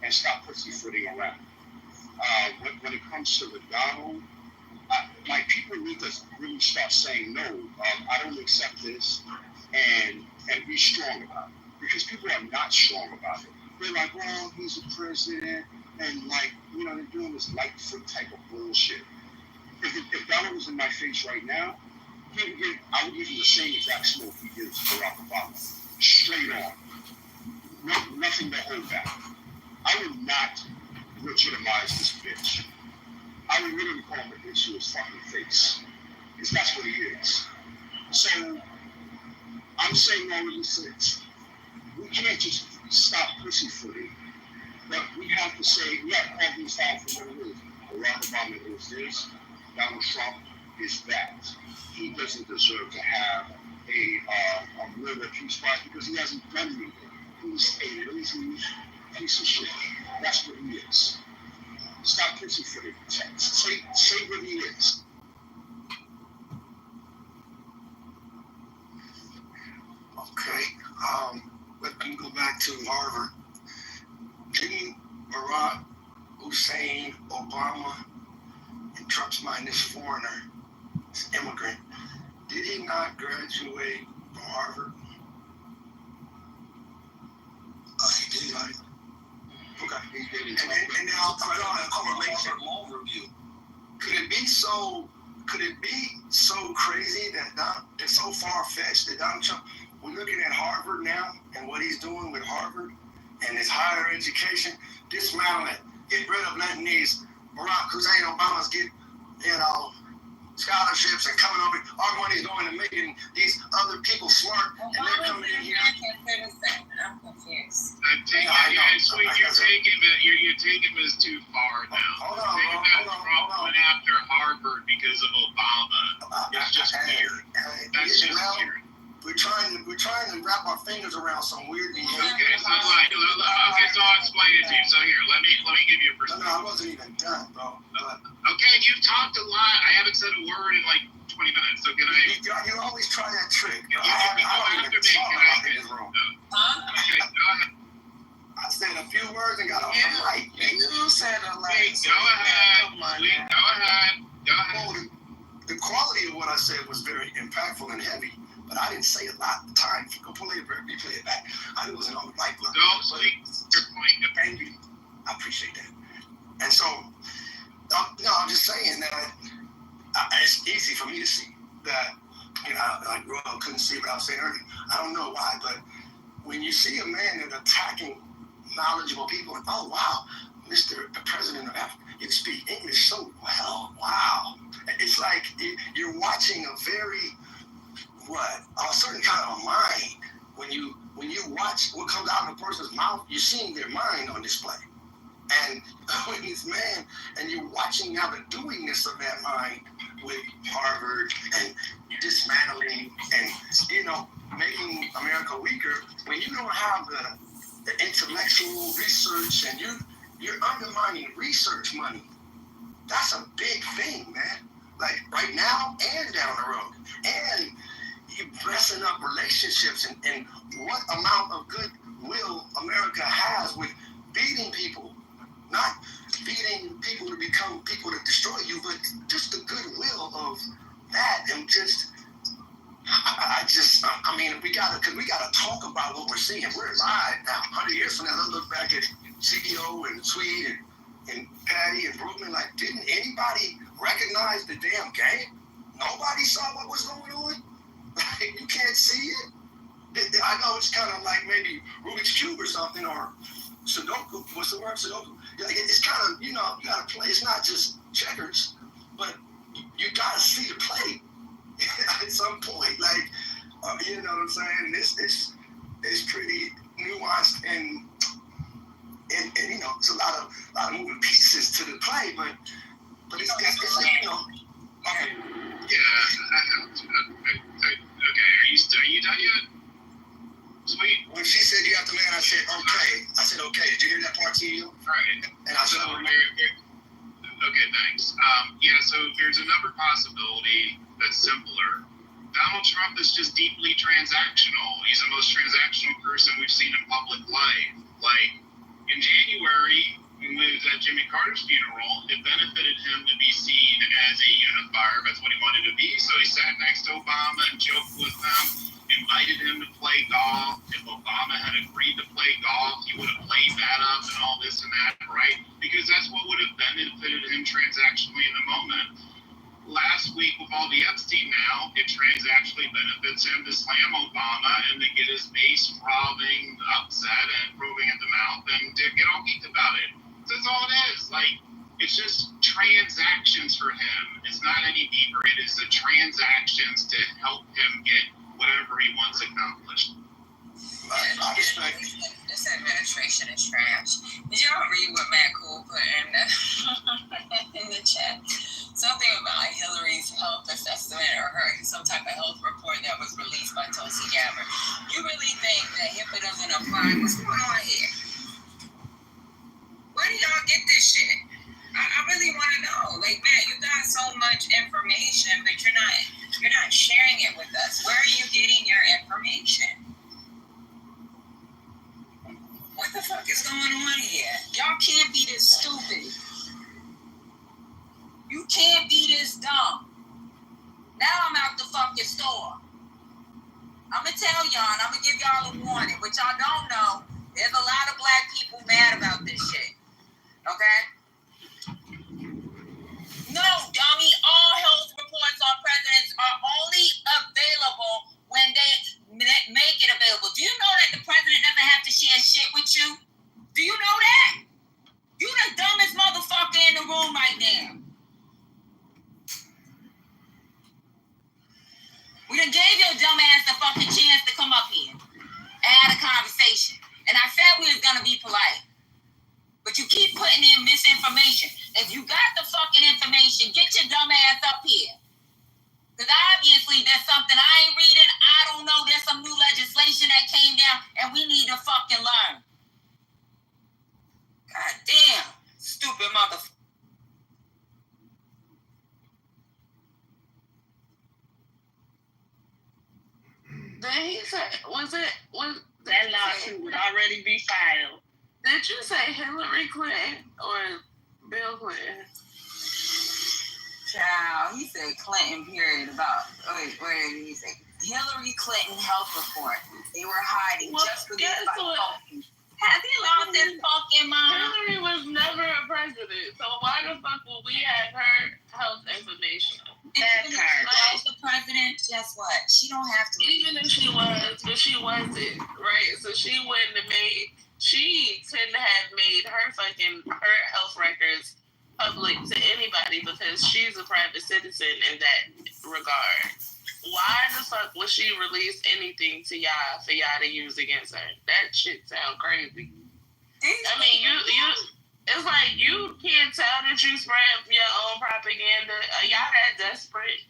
and stop pussyfooting around. When it comes to McDonald, like people need to really start saying no. I don't accept this, and be strong about it, because people are not strong about it. They're like, well, he's a president, and like, they're doing this light foot type of bullshit. If Donald was in my face right now, I would give him the same exact smoke he gives Barack Obama, straight on, nothing to hold back. I would not legitimize this bitch. I would literally call him a bitch to his fucking face, because that's what he is. So I'm saying all of these things. We can't just stop pussyfooting, but we have to say, we have to call these out for what it is. Barack Obama is this. Donald Trump is that. He doesn't deserve to have a World Peace Prize because he hasn't done anything. He's a lazy piece of shit. That's what he is. Stop pussyfooting. Say what he is. Okay. Let me go back to Harvard. Didn't Barack Hussein Obama, and Trump's mind, this foreigner, this immigrant, did he not graduate from Harvard? He did. Right. Okay. He did. And now, I'm make an overview. Could it be so crazy that it's so far-fetched that Donald Trump, we're looking at Harvard now and what he's doing with Harvard and his higher education, dismantling it, get rid of letting these Barack Hussein Obamas get, scholarships and coming over, our money's going and making these other people smart, and they're coming in here. I'm confused. You're taking this too far now. Hold on. Trump went after Harvard because of Obama. It's just weird. That's just weird. We're trying to wrap our fingers around some weird behavior. Okay, so I'll explain it to you. So here, let me give you a perspective. No, I wasn't even done, bro. Okay, you've talked a lot. I haven't said a word in like 20 minutes. So can I? You always try that trick. You can go after me. Okay, go ahead. I said a few words and got off the mic. You said a lot. Go ahead. Go ahead. Well, the quality of what I said was very impactful and heavy. But I didn't say a lot at the time. If you go replay it back, I wasn't on the right line. Don't speak your point. Thank you. I appreciate that. And so, I'm just saying that it's easy for me to see that, I grew up, couldn't see what I was saying earlier. I don't know why, but when you see a man that's attacking knowledgeable people. And, oh, wow, Mr. the President of Africa, you speak English so well. Wow. It's like you're watching a very, a certain kind of mind. When you watch what comes out of a person's mouth, you're seeing their mind on display. And when it's man, and you're watching now the doingness of that mind with Harvard and dismantling and, making America weaker, when you don't have the intellectual research and you're undermining research money, that's a big thing, man. Like right now and down the road. And you messing up relationships and what amount of goodwill America has with beating people. Not beating people to become people to destroy you, but just the goodwill of that. And just, we gotta talk about what we're seeing. We're live now. 100 years from now, they'll look back at CEO and Tweed and Patty and Brooklyn like, didn't anybody recognize the damn game? Nobody saw what was going on? Like, you can't see it? I know it's kind of like maybe Rubik's Cube or something, or Sudoku. What's the word? Sudoku. It's kind of, you got to play. It's not just checkers, but you got to see the play at some point. Like, you know what I'm saying? It's pretty nuanced and it's a lot of moving pieces to the play, but it's okay. Yeah. Okay. Are you done yet? Sweet. When she said you have to land, I said okay. Did you hear that part, T.U.? Right. And I said, okay, thanks. So there's another possibility that's simpler. Donald Trump is just deeply transactional. He's the most transactional person we've seen in public life. Like, in January, when he was at Jimmy Carter's funeral, it benefited him to be seen as a unifier. That's what he wanted to be. So he sat next to Obama and joked with him, invited him to play golf. If Obama had agreed to play golf, he would have played that up and all this and that, right? Because that's what would have benefited him transactionally in the moment. Last week, with all the Epstein now, it transactionally benefits him to slam Obama and to get his base throbbing, upset, and proving at the mouth and to get all geeked about it. That's all it is. Like, it's just transactions for him. It's not any deeper. It is the transactions to help him get whatever he wants accomplished. This administration is trash. Did y'all read what Matt Cool put in the chat? Something about Hillary's health assessment or some type of health report that was released by Tulsi Gabbard. You really think that HIPAA doesn't apply? What's going on here? Where do y'all get this shit? I really want to know. Like, man, you got so much information, but you're not sharing it with us. Where are you getting your information? What the fuck is going on here? Y'all can't be this stupid. You can't be this dumb. Now I'm out the fucking store. I'm going to tell y'all, and I'm going to give y'all a warning. What y'all don't know, there's a lot of black people mad about this shit. Okay? No, dummy. All health reports on presidents are only available when they make it available. Do you know that the president doesn't have to share shit with you? Do you know that? You the dumbest motherfucker in the room right now. We done gave your dumb ass the fucking chance to come up here and have a conversation. And I said we was gonna be polite. But you keep putting in misinformation. If you got the fucking information, get your dumb ass up here. Because obviously there's something I ain't reading. I don't know. There's some new legislation that came down and we need to fucking learn. God damn. Stupid motherfucker. Then he said, was that lawsuit would already be filed? Did you say Hillary Clinton or Bill Clinton? Child, he said Clinton, period, about, wait, he said Hillary Clinton health report. They were hiding just for this fucking. Has he lost his fucking mind? Hillary was never a president, so why the fuck would we have her health information? That's her. Like the president, guess what? She don't have to. Even if she was, but she wasn't, right? So she wouldn't have made. She, to fucking her health records public to anybody because she's a private citizen in that regard. Why the fuck would she release anything to y'all for y'all to use against her? That shit sound crazy. I mean, you it's like you can't tell that you spread your own propaganda. Are y'all that desperate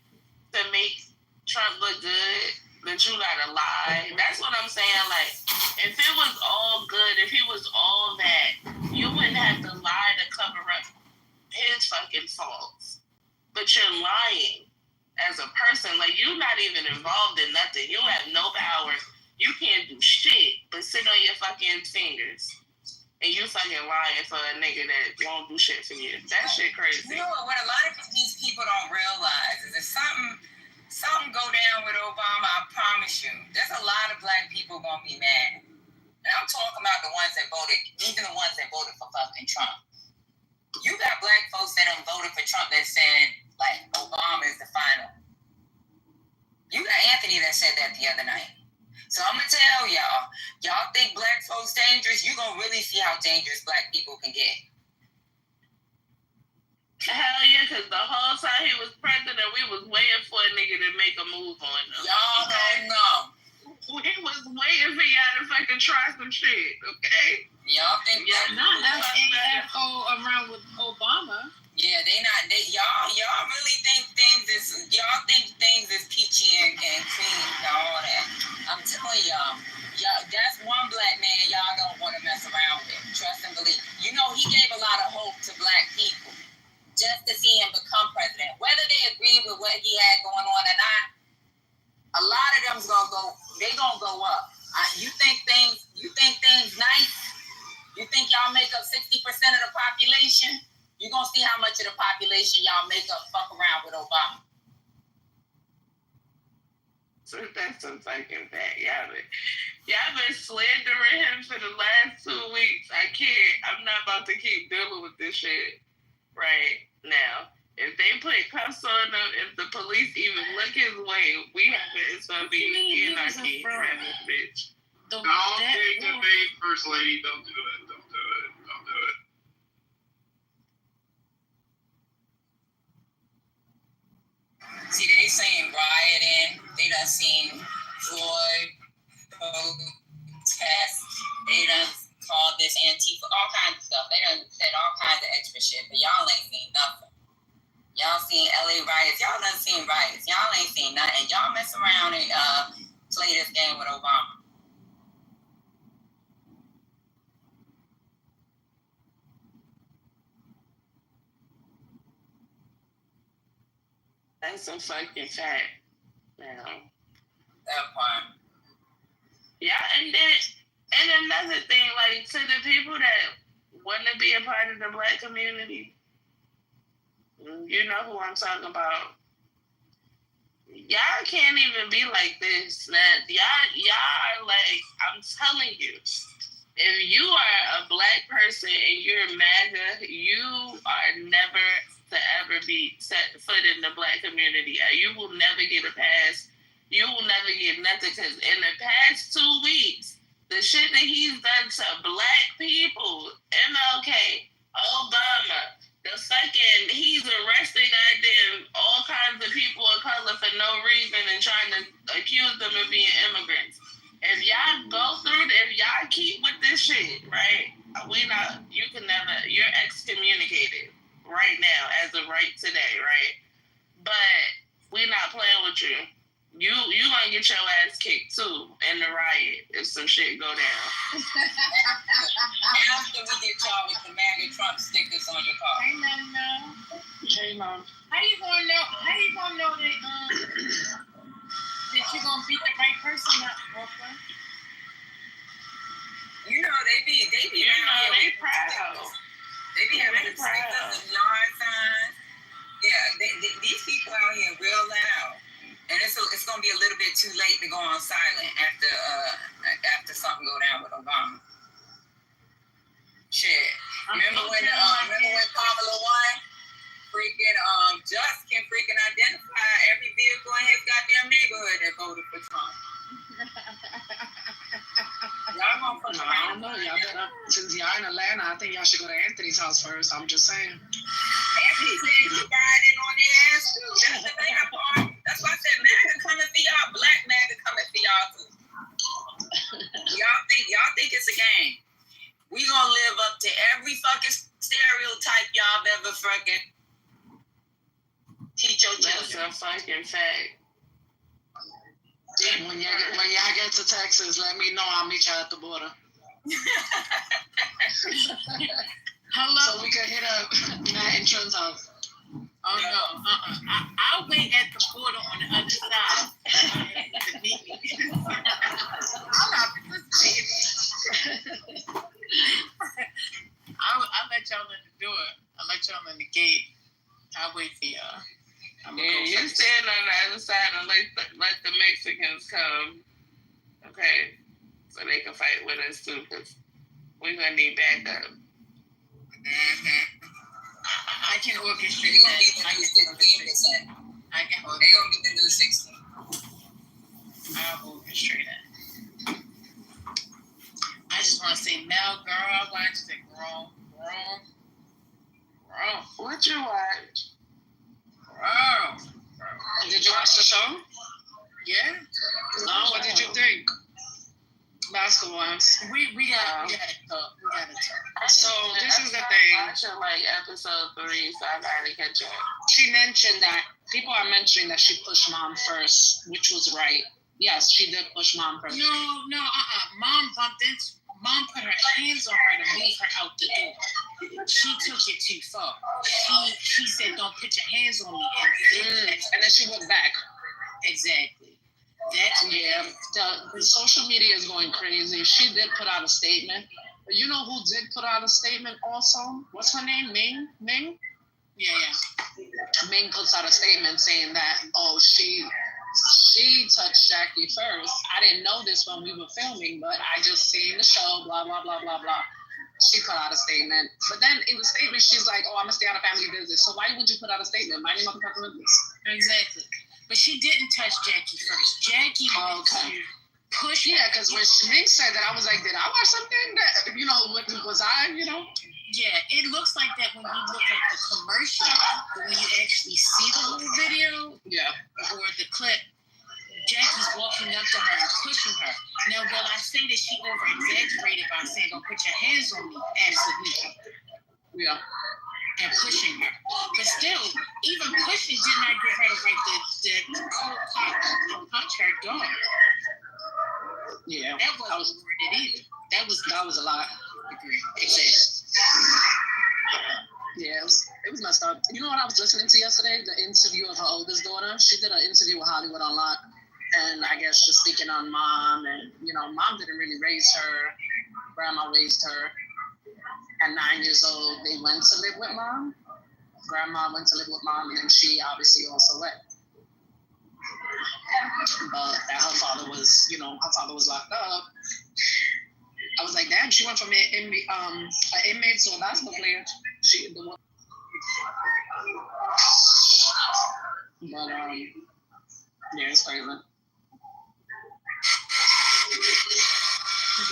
to make Trump look good that you gotta lie? That's what I'm saying. Like, if it was all good, if he was all that, you wouldn't have to lie to cover up his fucking faults. But you're lying as a person. Like, you're not even involved in nothing. You have no power. You can't do shit but sit on your fucking fingers. And you fucking lying for a nigga that won't do shit for you. That shit crazy. You know what a lot of these people don't realize is if something go down with Obama, I promise you, there's a lot of black people gonna be mad. And I'm talking about the ones that voted, even the ones that voted for fucking Trump. You got black folks that done voted for Trump that said, like, Obama is the final. You got Anthony that said that the other night. So I'm going to tell y'all think black folks dangerous? You're going to really see how dangerous black people can get. Hell yeah, because the whole time he was president, we was waiting for a nigga to make a move on them. Y'all don't know. We was waiting for y'all to fucking try some shit, okay? Y'all think not us AFO around with Obama. Yeah, y'all really think things is peachy and clean and all that. I'm telling y'all, that's one black man y'all don't want to mess around with. Trust and believe. You know, he gave a lot of hope to black people just to see him become president. Whether they agree with what he had going on or not, a lot of them's gonna go up. You think things nice? You think y'all make up 60% of the population? You're going to see how much of the population y'all make up fuck around with Obama. So that's some fucking fact. Y'all been slandering him for the last 2 weeks. I can't. I'm not about to keep dealing with this shit right now. If they put cuffs on him, if the police even look his way, it's going to be anarchy around this bitch. Don't take the bait, First Lady. Don't do it. Don't do it. Don't do it. See, they saying rioting. They done seen Floyd protest. They done called this Antifa, all kinds of stuff. They done said all kinds of extra shit, but y'all ain't seen nothing. Y'all seen LA riots. Y'all done seen riots. Y'all ain't seen nothing. Y'all mess around and play this game with Obama. That's some fucking fact. Now. That part. Yeah, and another thing, like, to the people that want to be a part of the black community, you know who I'm talking about. Y'all can't even be like this. Now, y'all are like, I'm telling you, if you are a black person and you're MAGA, you are never to ever be set foot in the black community. You will never get a pass. You will never get nothing, because in the past 2 weeks, the shit that he's done to black people, MLK, Obama, he's arresting goddamn all kinds of people of color for no reason and trying to accuse them of being immigrants. If y'all go through if y'all keep with this shit, right? You're excommunicated right now as of right today, right? But we're not playing with you. You gonna get your ass kicked too in the riot if some shit go down. After we get y'all with the MAGA Trump stickers on your car. Hey, Mom. Hey, Mom. How you gonna know that you're gonna beat the right person up, Brooklyn? You know they be they proud. They be having stickers and yard signs. Yeah, these people out here real loud. And it's going to be a little bit too late to go on silent after something go down with Obama. Shit. Remember when Kamala won? Freaking Just can freaking identify every vehicle in his goddamn neighborhood that voted for Trump. Y'all don't know. Y'all better, since y'all in Atlanta, I think y'all should go to Anthony's house first. I'm just saying. Anthony said he riding on their ass too. That's the bad part. That's why I said MAGA coming for y'all. Black MAGA coming for y'all too. Y'all think it's a game. We gonna live up to every fucking stereotype y'all have ever fucking teach your children. That's a fucking fact. When y'all get to Texas, let me know. I'll meet y'all at the border. Hello. So we can hit up Matt and Trent's house. Oh no, I'll wait at the border on the other side to meet me. I'm not participating. I'll let y'all in the door. I'll let y'all in the gate. I'll wait for y'all. You stand on the other side and let the Mexicans come, okay? So they can fight with us too, because we're gonna need backup. I can orchestrate that. They're gonna be the new 16. I'll orchestrate it. I just want to say, Mel, girl, I watched it. Grown. What you watch? Girl. Did you watch the show? Yeah. No, what did you think? Basketball. We gotta talk. So this is the thing. I'm watching like episode 3, so I gotta catch up. She mentioned that people are mentioning that she pushed mom first, which was right. Yes, she did push mom first. No. Mom bumped into. Mom put her hands on her to move her out the door. She took it too far. She said, "Don't put your hands on me." And then she went back. Exactly. The social media is going crazy. She did put out a statement. You know who did put out a statement also? What's her name? Ming? Yeah. Ming puts out a statement saying that, she touched Jackie first. I didn't know this when we were filming, but I just seen the show, blah, blah, blah, blah, blah. She put out a statement. But then in the statement, she's like, I'm going to stay out of family business. So why would you put out a statement? Mind your motherfucking business. Exactly. But she didn't touch Jackie first. Jackie pushed. Yeah, because when Ming said that, I was like, did I watch something that, was I? Yeah, it looks like that when you look at the commercial, but when you actually see the whole video, or the clip, Jackie's walking up to her and pushing her. Now, will I say that she over-exaggerated by saying, "Don't put your hands on me"? Absolutely. Yeah. And pushing her. But still, even pushing did not give her the right to punch her dog. Yeah. That wasn't worded either. That was a lot. Agree. Yeah, it was messed up. You know what I was listening to yesterday? The interview of her oldest daughter. She did an interview with Hollywood Unlocked, and I guess just speaking on mom, and mom didn't really raise her. Grandma raised her. At 9 years old, they went to live with mom. Grandma went to live with mom, and then she obviously also left. But that her father was locked up. I was like, damn, she went from an inmate to a basketball player. Yeah, it's crazy.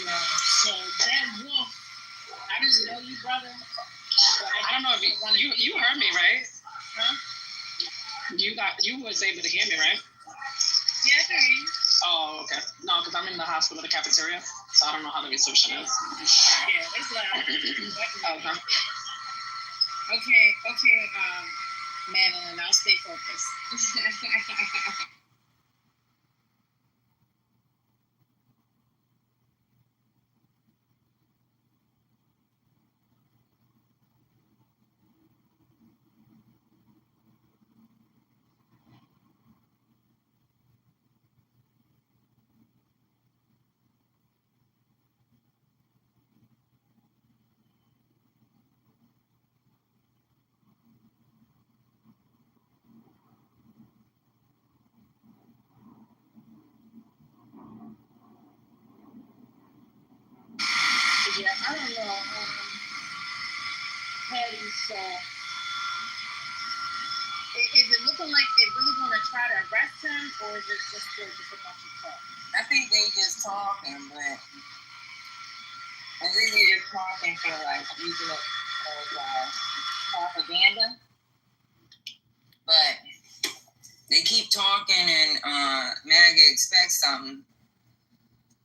Yeah. So that wolf, I didn't know you, brother. I don't know if you heard me, right? Huh? You was able to hear me, right? Yeah, I can hear you. Oh, okay. No, because I'm in the hospital, the cafeteria, so I don't know how the reception is. Yeah, it's loud. Okay, Madeline, I'll stay focused. Yeah, I don't know. Patty, so is it looking like they're really going to try to arrest him, or is it just a bunch of talk? I think they just talking, but I think they're just talking for like using it as propaganda, but they keep talking and MAGA expects something,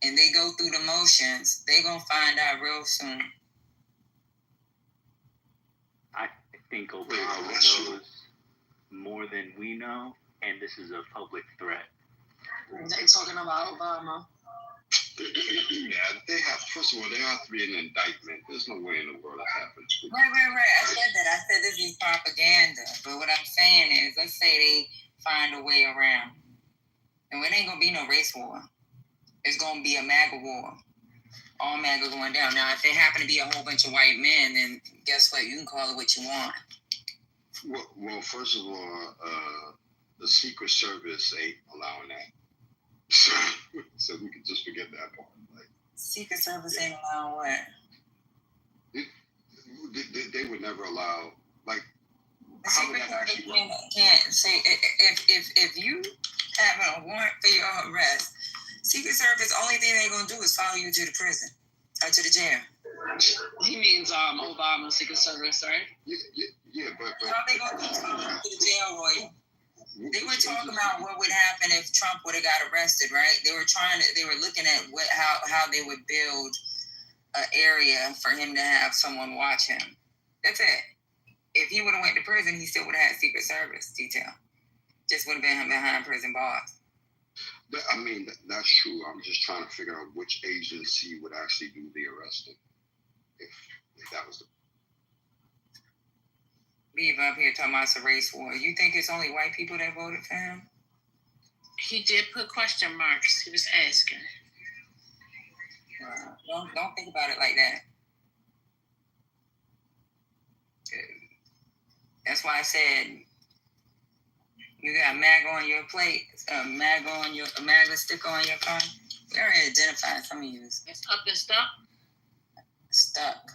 and they go through the motions. They gonna find out real soon. I think Obama knows more than we know, and this is a public threat. They're talking about Obama. Yeah, they have. First of all, there has to be an indictment. There's no way in the world that happens. Right. I said that. I said this is propaganda. But what I'm saying is, let's say they find a way around, and it ain't gonna be no race war. It's gonna be a MAGA war. All MAGA going down. Now, if it happen to be a whole bunch of white men, then guess what? You can call it what you want. Well, first of all, the Secret Service ain't allowing that. So we can just forget that part. Like, Secret Service ain't allowing what? They would never allow, like, The how would Secret that Service actually work? can't say, if you have a warrant for your arrest, Secret Service, only thing they're going to do is follow you to the prison, or to the jail. He means Obama Secret Service, right? Yeah, but how they going to follow you to the jail, Roy? They were talking about what would happen if Trump would have got arrested, right? They were looking at how they would build an area for him to have someone watch him. That's it. If he would have went to prison, he still would have had Secret Service detail. Just would have been behind prison bars. I mean, that's true. I'm just trying to figure out which agency would actually do the arresting. If that was the... Beav up here talking about it's a race war. You think it's only white people that voted for him? He did put question marks. He was asking. Don't think about it like that. That's why I said you got MAGA on your plate, a MAGA sticker on your car. We already identified some of you. It's up and stuck. Stuck.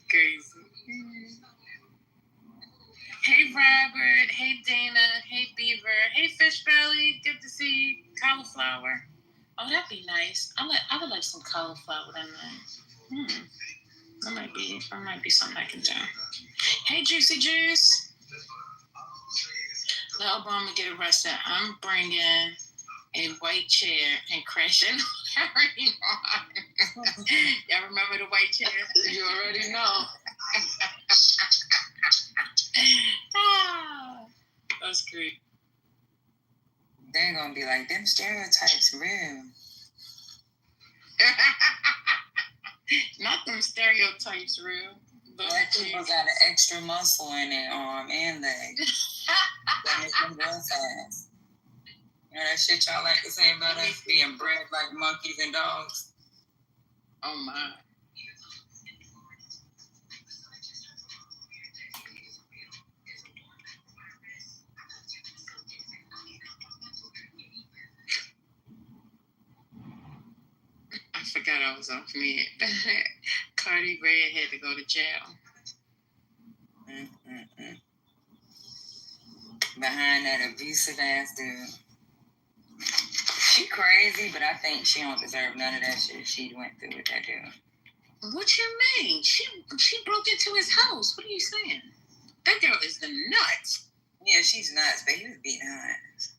Crazy. Hey Robert, hey Dana, hey Beaver, hey Fish Belly, good to see you. Cauliflower. Oh, that'd be nice. I would like some cauliflower in there. That might be something I can do. Hey Juicy Juice. Let Obama get arrested. I'm bringing a white chair and crashing Harry on. Y'all remember the white chair? You already know. That's great. They're gonna be like, them stereotypes real. Not them stereotypes real. Black people got an extra muscle in their arm and leg. That make them run fast. You know that shit y'all like to say about us being bred like monkeys and dogs? Oh my. I forgot I was off mute. Cardi Red had to go to jail. Behind that abusive ass dude. She crazy, but I think she don't deserve none of that shit she went through with that dude. What you mean? She broke into his house. What are you saying? That girl is the nuts. Yeah, she's nuts, but he was beating her ass.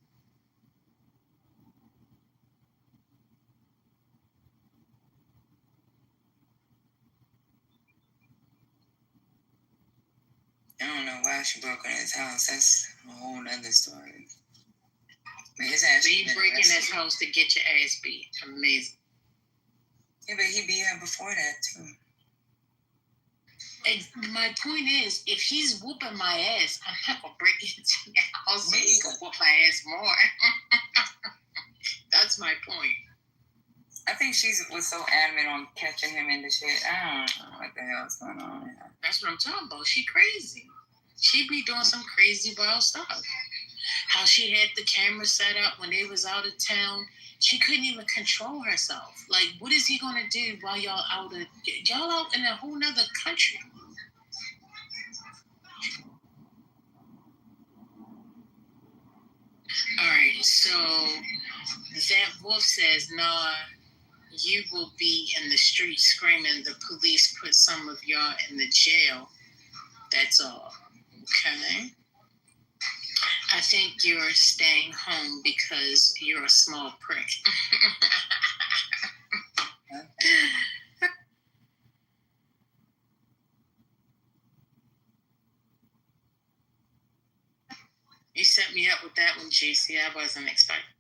I don't know why she broke into his house. That's a whole nother story. But his ass. So you break in his house to get your ass beat. Amazing. Yeah, but he beat her before that too. And my point is, if he's whooping my ass, I'm not gonna break into your house so he can whoop my ass more. That's my point. I think she was so adamant on catching him in the shit. I don't know what the hell's going on with her. That's what I'm talking about. She crazy. She be doing some crazy wild stuff. How she had the camera set up when they was out of town. She couldn't even control herself. Like, what is he gonna do while y'all out in a whole nother country? All right, So that wolf says, "Nah, you will be in the street screaming. The police put some of y'all in the jail. That's all." Okay. I think you're staying home because you're a small prick. You set me up with that one, GC. I wasn't expecting.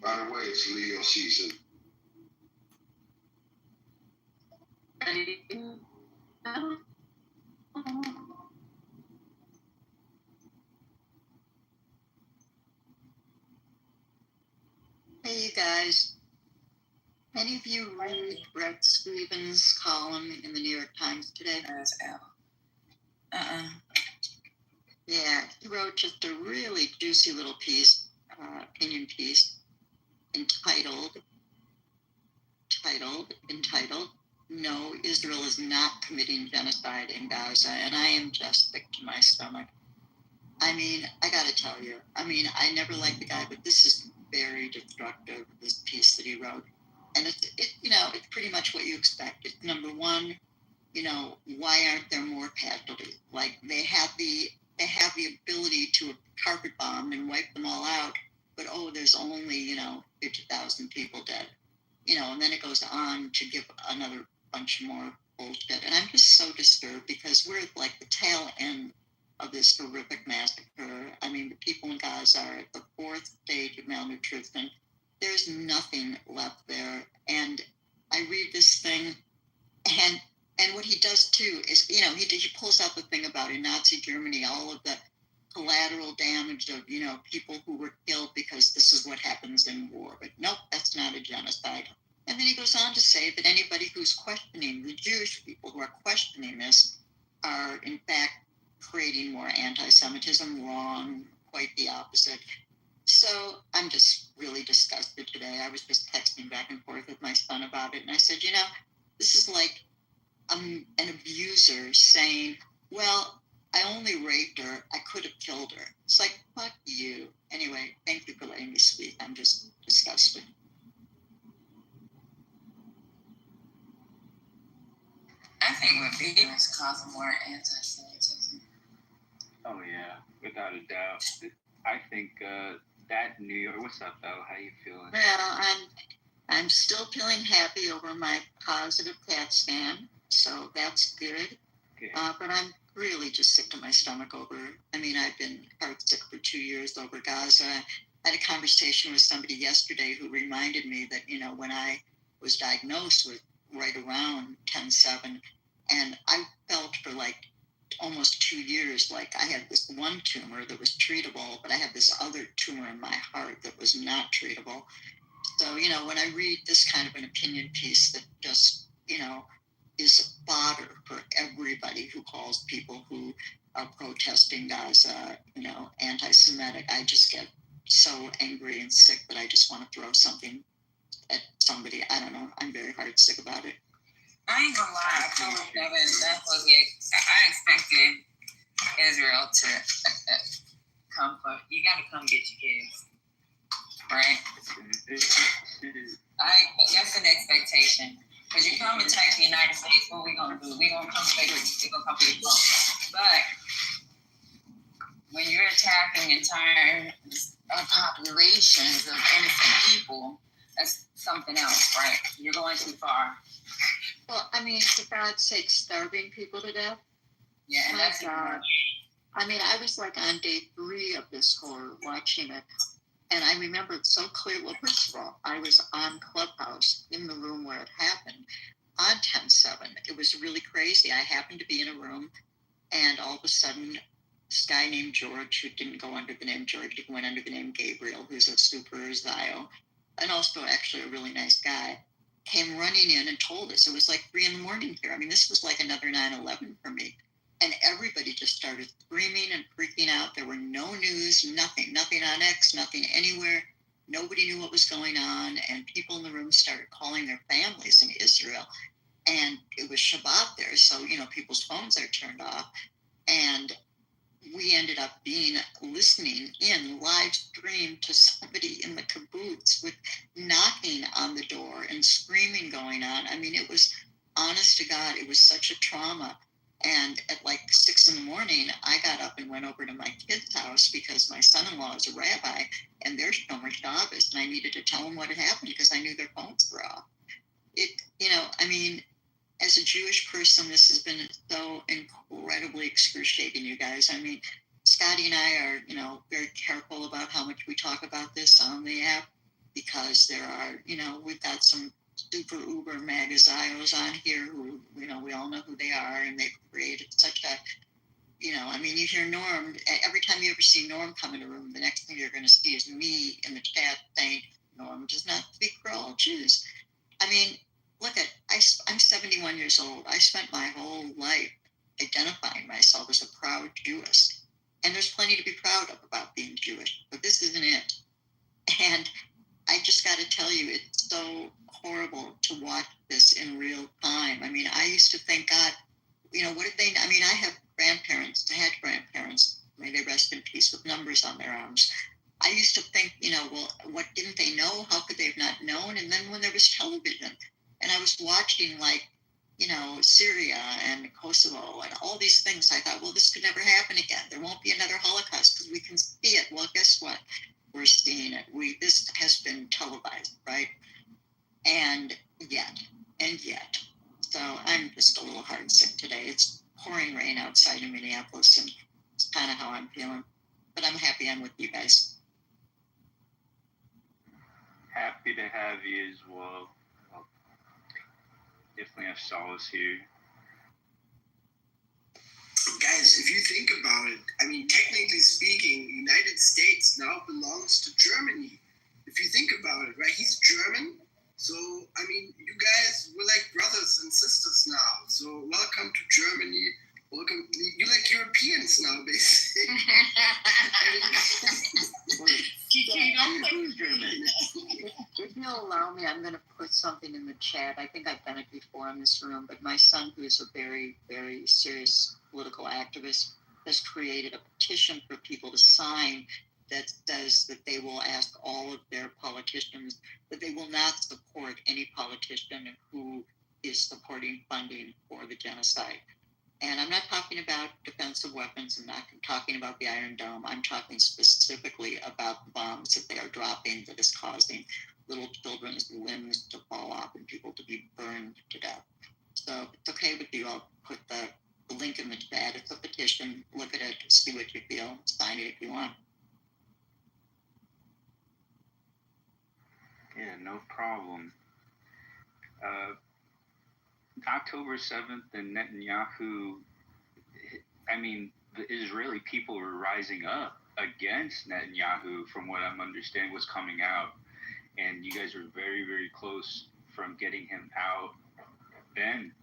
By the way, it's Leo season. Hey, you guys. Any of you read Brett Stevens' column in the New York Times today? That's Al. Yeah, he wrote just a really juicy little piece, opinion piece, entitled, "No, Israel is not committing genocide in Gaza," and I am just sick to my stomach. I mean, I gotta tell you, I never liked the guy, but this is very destructive, this piece that he wrote. And it's pretty much what you expect. It's number one, why aren't there more casualties? Like they have the ability to carpet bomb and wipe them all out, but there's only 50,000 people dead. And then it goes on to give another bunch more bullshit. And I'm just so disturbed because we're at like the tail end of this horrific massacre. I mean, the people in Gaza are at the fourth stage of malnutrition. There's nothing left there. And I read this thing, and what he does too is, he pulls out the thing about in Nazi Germany, all of the collateral damage of, people who were killed because this is what happens in war. But nope, that's not a genocide. And then he goes on to say that anybody who's questioning, the Jewish people who are questioning this, are in fact creating more anti-Semitism. Wrong, quite the opposite. So I'm just really disgusted today. I was just texting back and forth with my son about it. And I said, this is like an abuser saying, well, I only raped her. I could have killed her. It's like, fuck you. Anyway, thank you for letting me speak. I'm just disgusted. I think what being is causing more anti-Semitism. Oh yeah, without a doubt. I think that New York. What's up, though? How you feeling? Well, I'm still feeling happy over my positive CAT scan, so that's good. Okay. But I'm really just sick to my stomach over. I've been heartsick for 2 years over Gaza. I had a conversation with somebody yesterday who reminded me that when I was diagnosed with right around 10/7, and I felt for like almost 2 years like I had this one tumor that was treatable, but I had this other tumor in my heart that was not treatable. So, when I read this kind of an opinion piece that just, is fodder for everybody who calls people who are protesting Gaza, anti-Semitic, I just get so angry and sick that I just want to throw something at somebody. I don't know. I'm very hard sick about it. I ain't gonna lie, I expected Israel to come for, you gotta come get your kids, right? That's an expectation. Because you come attack the United States, what we gonna do? We gonna come for your phone. But when you're attacking entire populations of innocent people, that's something else, right? You're going too far. Well, for God's sake, starving people to death? Yeah, and that's God. I was like on day 3 of this horror watching it. And I remember it so clear. Well, first of all, I was on Clubhouse in the room where it happened on 10/7. It was really crazy. I happened to be in a room, and all of a sudden, this guy named George, who didn't go under the name George, he went under the name Gabriel, who's a super Zio, and also actually a really nice guy, came running in and told us. It was like 3 a.m. here. This was like another 9/11 for me. And everybody just started screaming and freaking out. There were no news, nothing on X, nothing anywhere. Nobody knew what was going on. And people in the room started calling their families in Israel. and it was Shabbat there, so people's phones are turned off, and we ended up listening in live stream to somebody in the kibbutz with knocking on the door and screaming going on. I mean, it was, honest to God, it was such a trauma. And at like 6 a.m, I got up and went over to my kid's house because my son-in-law is a rabbi and they're Shomer Shabbos, and I needed to tell them what had happened because I knew their phones were off. As a Jewish person, this has been so incredibly excruciating, you guys. I mean, Scotty and I are, very careful about how much we talk about this on the app because there are, we've got some super uber magazios on here who, we all know who they are, and they've created such a, you hear Norm, every time you ever see Norm come in a room, the next thing you're going to see is me in the chat saying, Norm does not speak for all Jews. I mean, I'm 71 years old. I spent my whole life identifying myself as a proud Jewess. And there's plenty to be proud of about being Jewish, but this isn't it. And I just got to tell you, it's so horrible to watch this in real time. I mean, I used to think, God, what did they, I had grandparents, may they rest in peace, with numbers on their arms. I used to think, well, what didn't they know? How could they have not known? And then when there was television, and I was watching Syria and Kosovo and all these things, I thought, well, this could never happen again. There won't be another Holocaust because we can see it. Well, guess what? We're seeing it. This has been televised, right? And yet. So I'm just a little heart sick today. It's pouring rain outside in Minneapolis, and it's kind of how I'm feeling. But I'm happy I'm with you guys. Happy to have you as well. Definitely have solace here. Guys, if you think about it, technically speaking, United States now belongs to Germany. If you think about it, right? He's German. So, you guys, we're like brothers and sisters now. So, welcome to Germany. Welcome. You're like Europeans now, basically. If you'll allow me, I'm going to put something in the chat. I think I've done it before in this room, but my son, who is a very, very serious political activist, has created a petition for people to sign that says that they will ask all of their politicians that they will not support any politician who is supporting funding for the genocide. And I'm not talking about defensive weapons. I'm not talking about the Iron Dome. I'm talking specifically about the bombs that they are dropping that is causing little children's limbs to fall off and people to be burned to death. So it's okay with you. I'll put the link in the chat. It's a petition. Look at it. See what you feel. Sign it if you want. Yeah, no problem. October 7th and Netanyahu, the Israeli people were rising up against Netanyahu from what I'm understanding was coming out. And you guys were very, very close from getting him out then.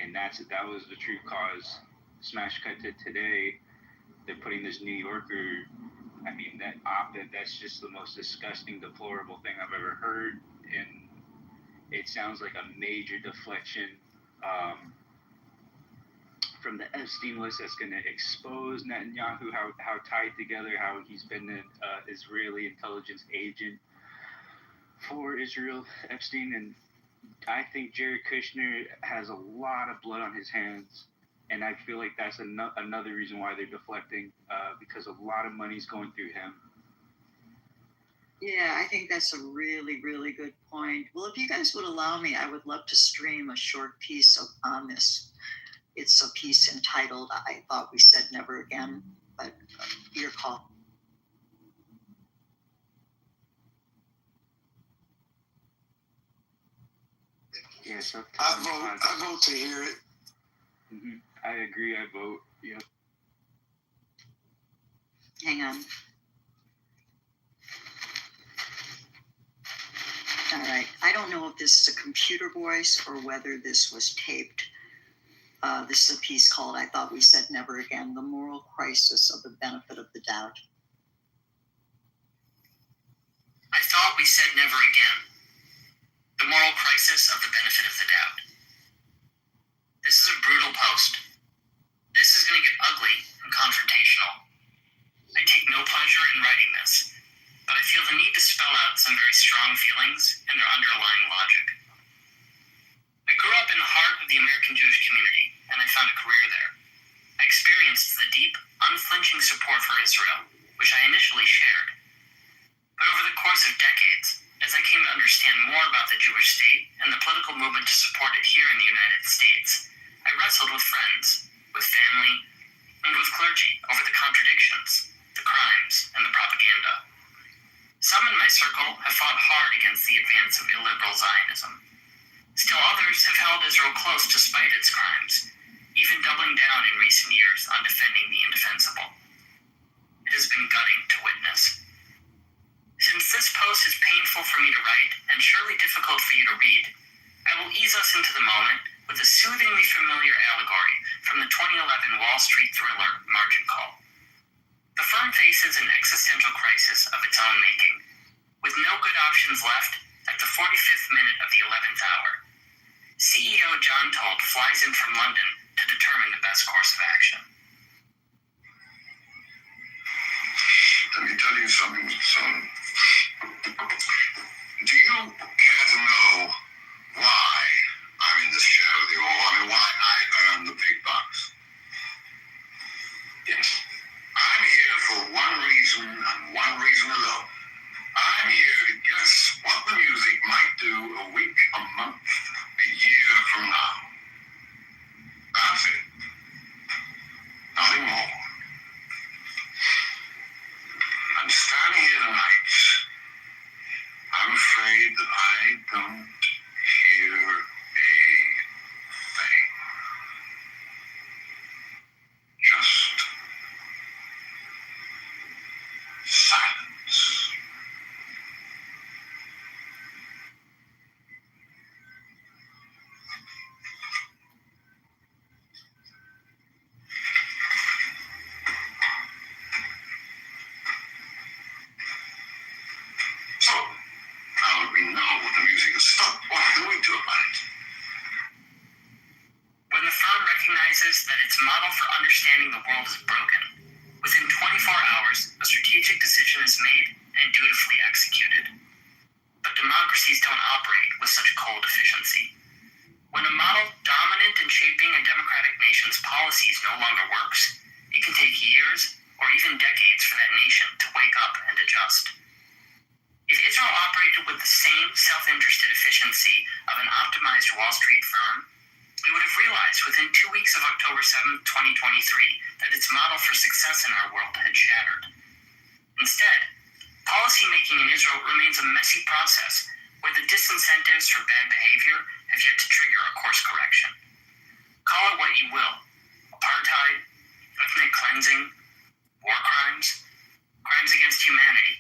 And that was the true cause. Smash cut to today, they're putting this New Yorker, that op-ed, that's just the most disgusting, deplorable thing I've ever heard. And it sounds like a major deflection from the Epstein list that's going to expose Netanyahu, how tied together, how he's been an Israeli intelligence agent for Israel, Epstein. And I think Jared Kushner has a lot of blood on his hands. And I feel like that's another reason why they're deflecting, because a lot of money's going through him. Yeah, I think that's a really, really good point. Well, if you guys would allow me, I would love to stream a short piece on this. It's a piece entitled, I Thought We Said Never Again, but your call. Yes, I vote to hear it. Mm-hmm. I agree, I vote, yep. Hang on. All right. I don't know if this is a computer voice or whether this was taped. This is a piece called I Thought We Said Never Again, The Moral Crisis of the Benefit of the Doubt. I thought we said never again. The moral crisis of the benefit of the doubt. This is a brutal post. This is going to get ugly and confrontational. I take no pleasure in writing this, but I feel the need to spell out some very strong feelings and their underlying logic. I grew up in the heart of the American Jewish community, and I found a career there. I experienced the deep, unflinching support for Israel, which I initially shared. But over the course of decades, as I came to understand more about the Jewish state and the political movement to support it here in the United States, I wrestled with friends, with family, and with clergy over the contradictions, the crimes, and the propaganda. Some in my circle have fought hard against the advance of illiberal Zionism. Still others have held Israel close despite its crimes, even doubling down in recent years on defending the indefensible. It has been gutting to witness. Since this post is painful for me to write and surely difficult for you to read, I will ease us into the moment with a soothingly familiar allegory from the 2011 Wall Street thriller Margin Call. The firm faces an existential crisis of its own making, with no good options left at the 45th minute of the 11th hour. CEO John Tolt flies in from London to determine the best course of action. Let me tell you something, son. Do you care to know why I'm in this chair with you all? I mean, why I earn the big bucks? Yes. I'm here for one reason and one reason alone. I'm here to guess what the music might do a week, a month, a year from now. That's it. Nothing more. I'm standing here tonight. I'm afraid that I don't hear a thing. Just silence. So, now that we know the music has stopped, what can we do about it? When the firm recognizes that its model for understanding the world is broken, within 24 hours, a strategic decision is made and dutifully executed. But democracies don't operate with such cold efficiency. When a model dominant in shaping a democratic nation's policies no longer works, it can take years or even decades for that nation to wake up and adjust. If Israel operated with the same self-interested efficiency of an optimized Wall Street firm, it would have realized within 2 weeks of October 7, 2023, that its model for success in our world had shattered. Instead, policymaking in Israel remains a messy process where the disincentives for bad behavior have yet to trigger a course correction. Call it what you will: apartheid, ethnic cleansing, war crimes, crimes against humanity,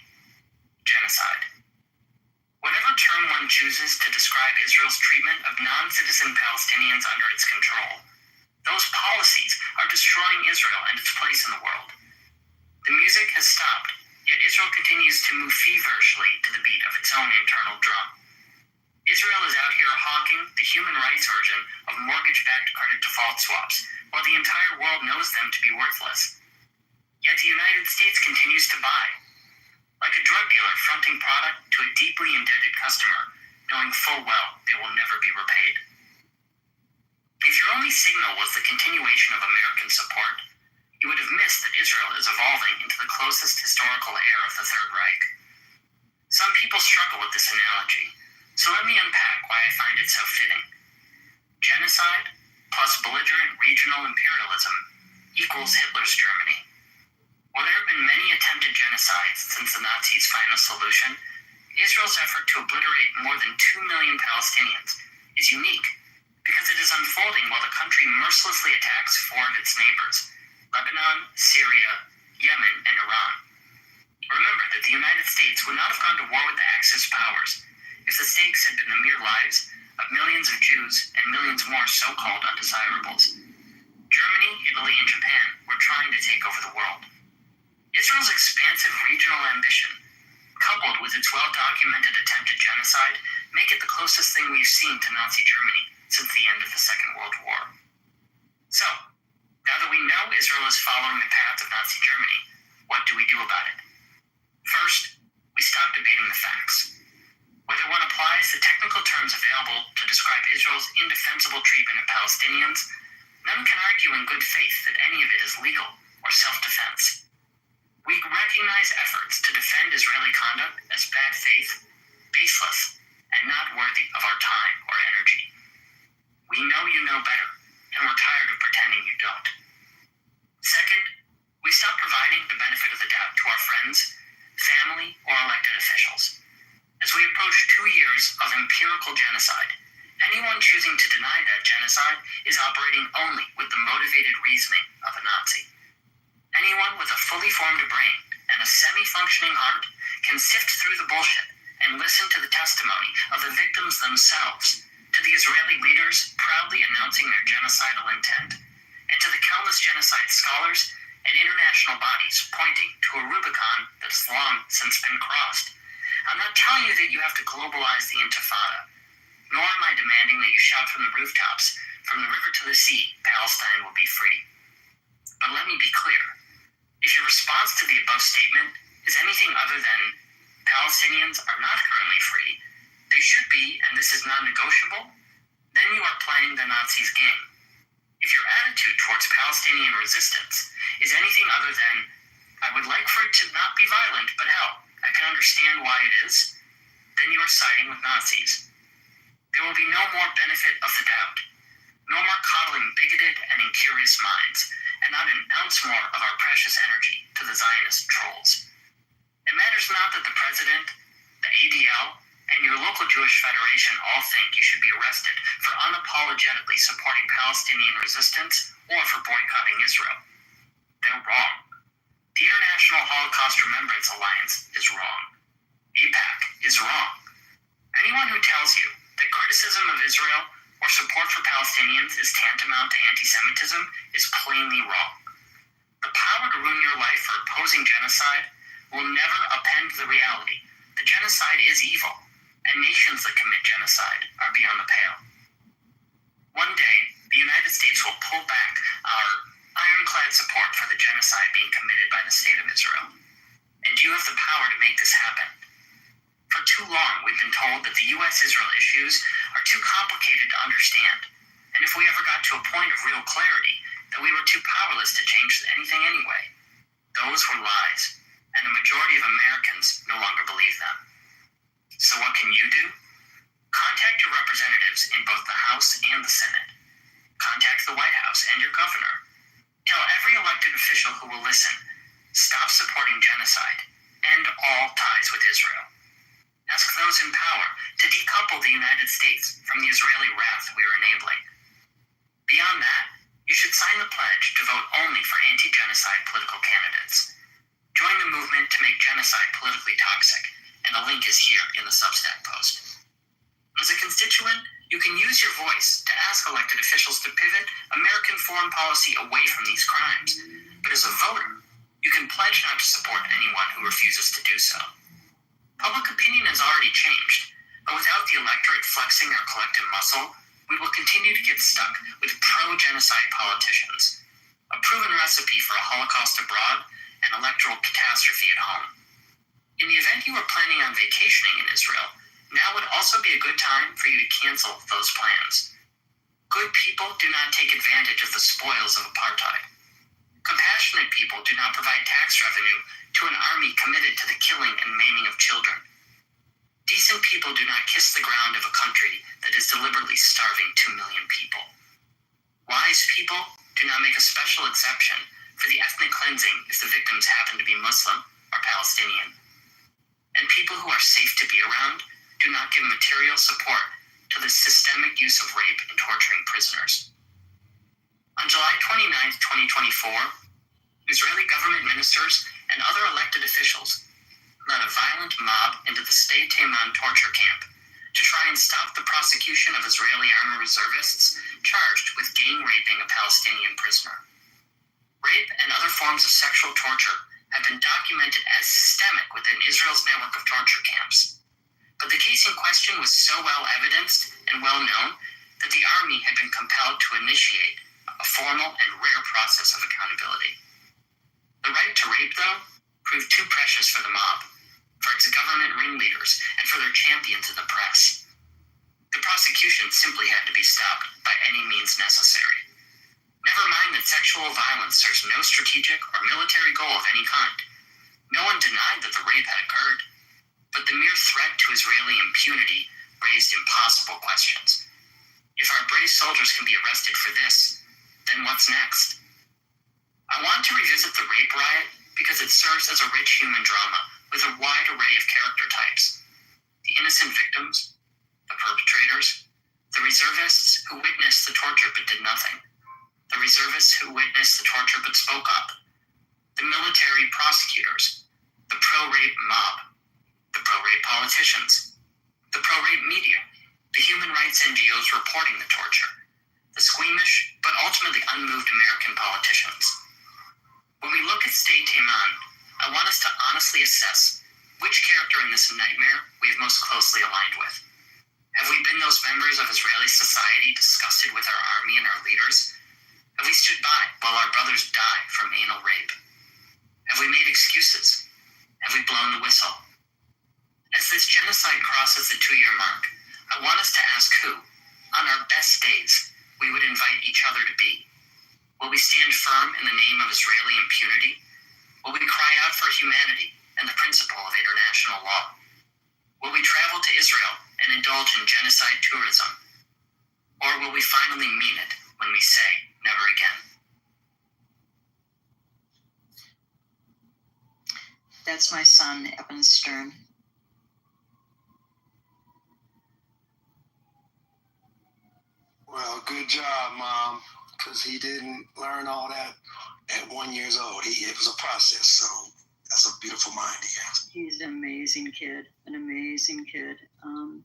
genocide. Whatever term one chooses to describe Israel's treatment of non-citizen Palestinians under its control, those policies are destroying Israel and its place in the world. The music has stopped, yet Israel continues to move feverishly to the beat of its own internal drum. Israel is out here hawking the human rights version of mortgage-backed credit default swaps, while the entire world knows them to be worthless. Yet the United States continues to buy, like a drug dealer fronting product to a deeply indebted customer, knowing full well they will never be repaid. If your only signal was the continuation of American support, you would have missed that Israel is evolving into the closest historical heir of the Third Reich. Some people struggle with this analogy, so let me unpack why I find it so fitting. Genocide plus belligerent regional imperialism equals Hitler's Germany. While there have been many attempted genocides since the Nazis' final solution, Israel's effort to obliterate more than 2 million Palestinians is unique because it is unfolding while the country mercilessly attacks four of its neighbors: Lebanon, Syria, Yemen, and Iran. Remember that the United States would not have gone to war with the Axis powers if the stakes had been the mere lives of millions of Jews and millions more so-called undesirables. Germany, Italy, and Japan were trying to take over the world. Israel's expansive regional ambition, coupled with its well-documented attempted genocide, make it the closest thing we've seen to Nazi Germany since the end of the Second World War. So, now that we know Israel is following the path of Nazi Germany, what do we do about it? First, we stop debating the facts. Whether one applies the technical terms available to describe Israel's indefensible treatment of Palestinians, none can argue in good faith that any of it is legal or self-defense. We recognize efforts to defend Israeli conduct as bad faith, baseless, and not worthy of our time or energy. We know you know better, and we're tired of pretending you don't. Second, we stop providing the benefit of the doubt to our friends, family, or elected officials. As we approach 2 years of empirical genocide, anyone choosing to deny that genocide is operating only with the motivated reasoning of a Nazi. Anyone with a fully formed brain and a semi-functioning heart can sift through the bullshit and listen to the testimony of the victims themselves, to the Israeli leaders proudly announcing their genocidal intent, and to the countless genocide scholars and international bodies pointing to a Rubicon that has long since been crossed. I'm not telling you that you have to globalize the Intifada, nor am I demanding that you shout from the rooftops, from the river to the sea, Palestine will be free. But let me be clear. If your response to the above statement is anything other than Palestinians are not currently free, they should be, and this is non-negotiable, then you are playing the Nazis' game. If your attitude towards Palestinian resistance is anything other than, I would like for it to not be violent, but hell, I can understand why it is, then you are siding with Nazis. There will be no more benefit of the doubt, no more coddling bigoted and incurious minds, and not an ounce more of our precious energy to the Zionist trolls. It matters not that the president, the ADL, and your local Jewish Federation all think you should be arrested for unapologetically supporting Palestinian resistance or for boycotting Israel. They're wrong. The International Holocaust Remembrance Alliance is wrong. AIPAC is wrong. Anyone who tells you that criticism of Israel or support for Palestinians is tantamount to anti-Semitism is plainly wrong. The power to ruin your life for opposing genocide will never append the reality that genocide is evil, and nations that commit genocide are beyond the pale. One day, the United States will pull back our ironclad support for the genocide being committed by the State of Israel. And you have the power to make this happen. For too long, we've been told that the U.S.-Israel issues are too complicated to understand, and if we ever got to a point of real clarity, that we were too powerless to change anything anyway. Those were lies, and the majority of Americans no longer believe them. So what can you do? Contact your representatives in both the House and the Senate. Contact the White House and your governor. Tell every elected official who will listen, stop supporting genocide, end all ties with Israel. Ask those in power to decouple the United States from the Israeli wrath we are enabling. Beyond that, you should sign the pledge to vote only for anti-genocide political candidates. Join the movement to make genocide politically toxic, and the link is here in the Substack post. As a constituent, you can use your voice to ask elected officials to pivot American foreign policy away from these crimes. But as a voter, you can pledge not to support anyone who refuses to do so. Public opinion has already changed, but without the electorate flexing their collective muscle, we will continue to get stuck with pro-genocide politicians, a proven recipe for a Holocaust abroad and electoral catastrophe at home. In the event you are planning on vacationing in Israel, now would also be a good time for you to cancel those plans. Good people do not take advantage of the spoils of apartheid. Compassionate people do not provide tax revenue to an army committed to the killing and maiming of children. Decent people do not kiss the ground of a country that is deliberately starving 2 million people. Wise people do not make a special exception for the ethnic cleansing if the victims happen to be Muslim or Palestinian. And people who are safe to be around do not give material support to the systemic use of rape in torturing prisoners. On July 29, 2024, Israeli government ministers and other elected officials led a violent mob into the Sde Teiman torture camp to try and stop the prosecution of Israeli army reservists charged with gang raping a Palestinian prisoner. Rape and other forms of sexual torture have been documented as systemic within Israel's network of torture camps. But the case in question was so well evidenced and well known that the army had been compelled to initiate a a formal and rare process of accountability. The right to rape, though, proved too precious for the mob, for its government ringleaders, and for their champions in the press. The prosecution simply had to be stopped by any means necessary. Never mind that sexual violence serves no strategic or military goal of any kind. No one denied that the rape had occurred, but the mere threat to Israeli impunity raised impossible questions. If our brave soldiers can be arrested for this, then what's next? I want to revisit the rape riot because it serves as a rich human drama with a wide array of character types. The innocent victims, the perpetrators, the reservists who witnessed the torture but did nothing, the reservists who witnessed the torture but spoke up, the military prosecutors, the pro-rape mob, the pro-rape politicians, the pro-rape media, the human rights NGOs reporting the torture, the squeamish but ultimately unmoved American politicians. When we look at Stay Teman, I want us to honestly assess which character in this nightmare we have most closely aligned with. Have we been those members of Israeli society disgusted with our army and our leaders? Have we stood by while our brothers die from anal rape? Have we made excuses? Have we blown the whistle? As this genocide crosses the 2-year mark, I want us to ask who, on our best days, we would invite each other to be. Will we stand firm in the name of Israeli impunity? Will we cry out for humanity and the principle of international law? Will we travel to Israel and indulge in genocide tourism? Or will we finally mean it when we say never again? That's my son, Evan Stern. Well, good job, Mom, because he didn't learn all that at 1 year old. It was a process, so that's a beautiful mind he has. He's an amazing kid,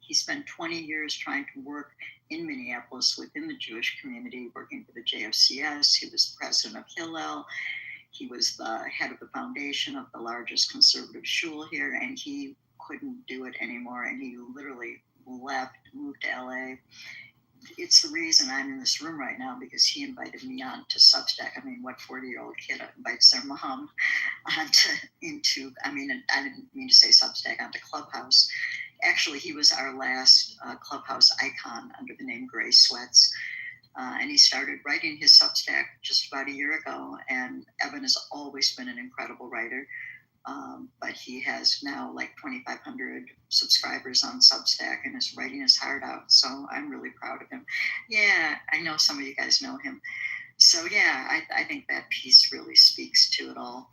He spent 20 years trying to work in Minneapolis within the Jewish community, working for the JFCS. He was president of Hillel. He was the head of the foundation of the largest conservative shul here, and he couldn't do it anymore, and he literally left, moved to LA. It's the reason I'm in this room right now, because he invited me on to Substack. I mean, what 40-year-old kid invites their mom I didn't mean to say Substack, onto Clubhouse. Actually, he was our last Clubhouse icon under the name Gray Sweats. And he started writing his Substack just about a year ago. And Evan has always been an incredible writer. But he has now like 2,500 subscribers on Substack and is writing his heart out. So I'm really proud of him. Yeah, I know some of you guys know him. So yeah, I think that piece really speaks to it all.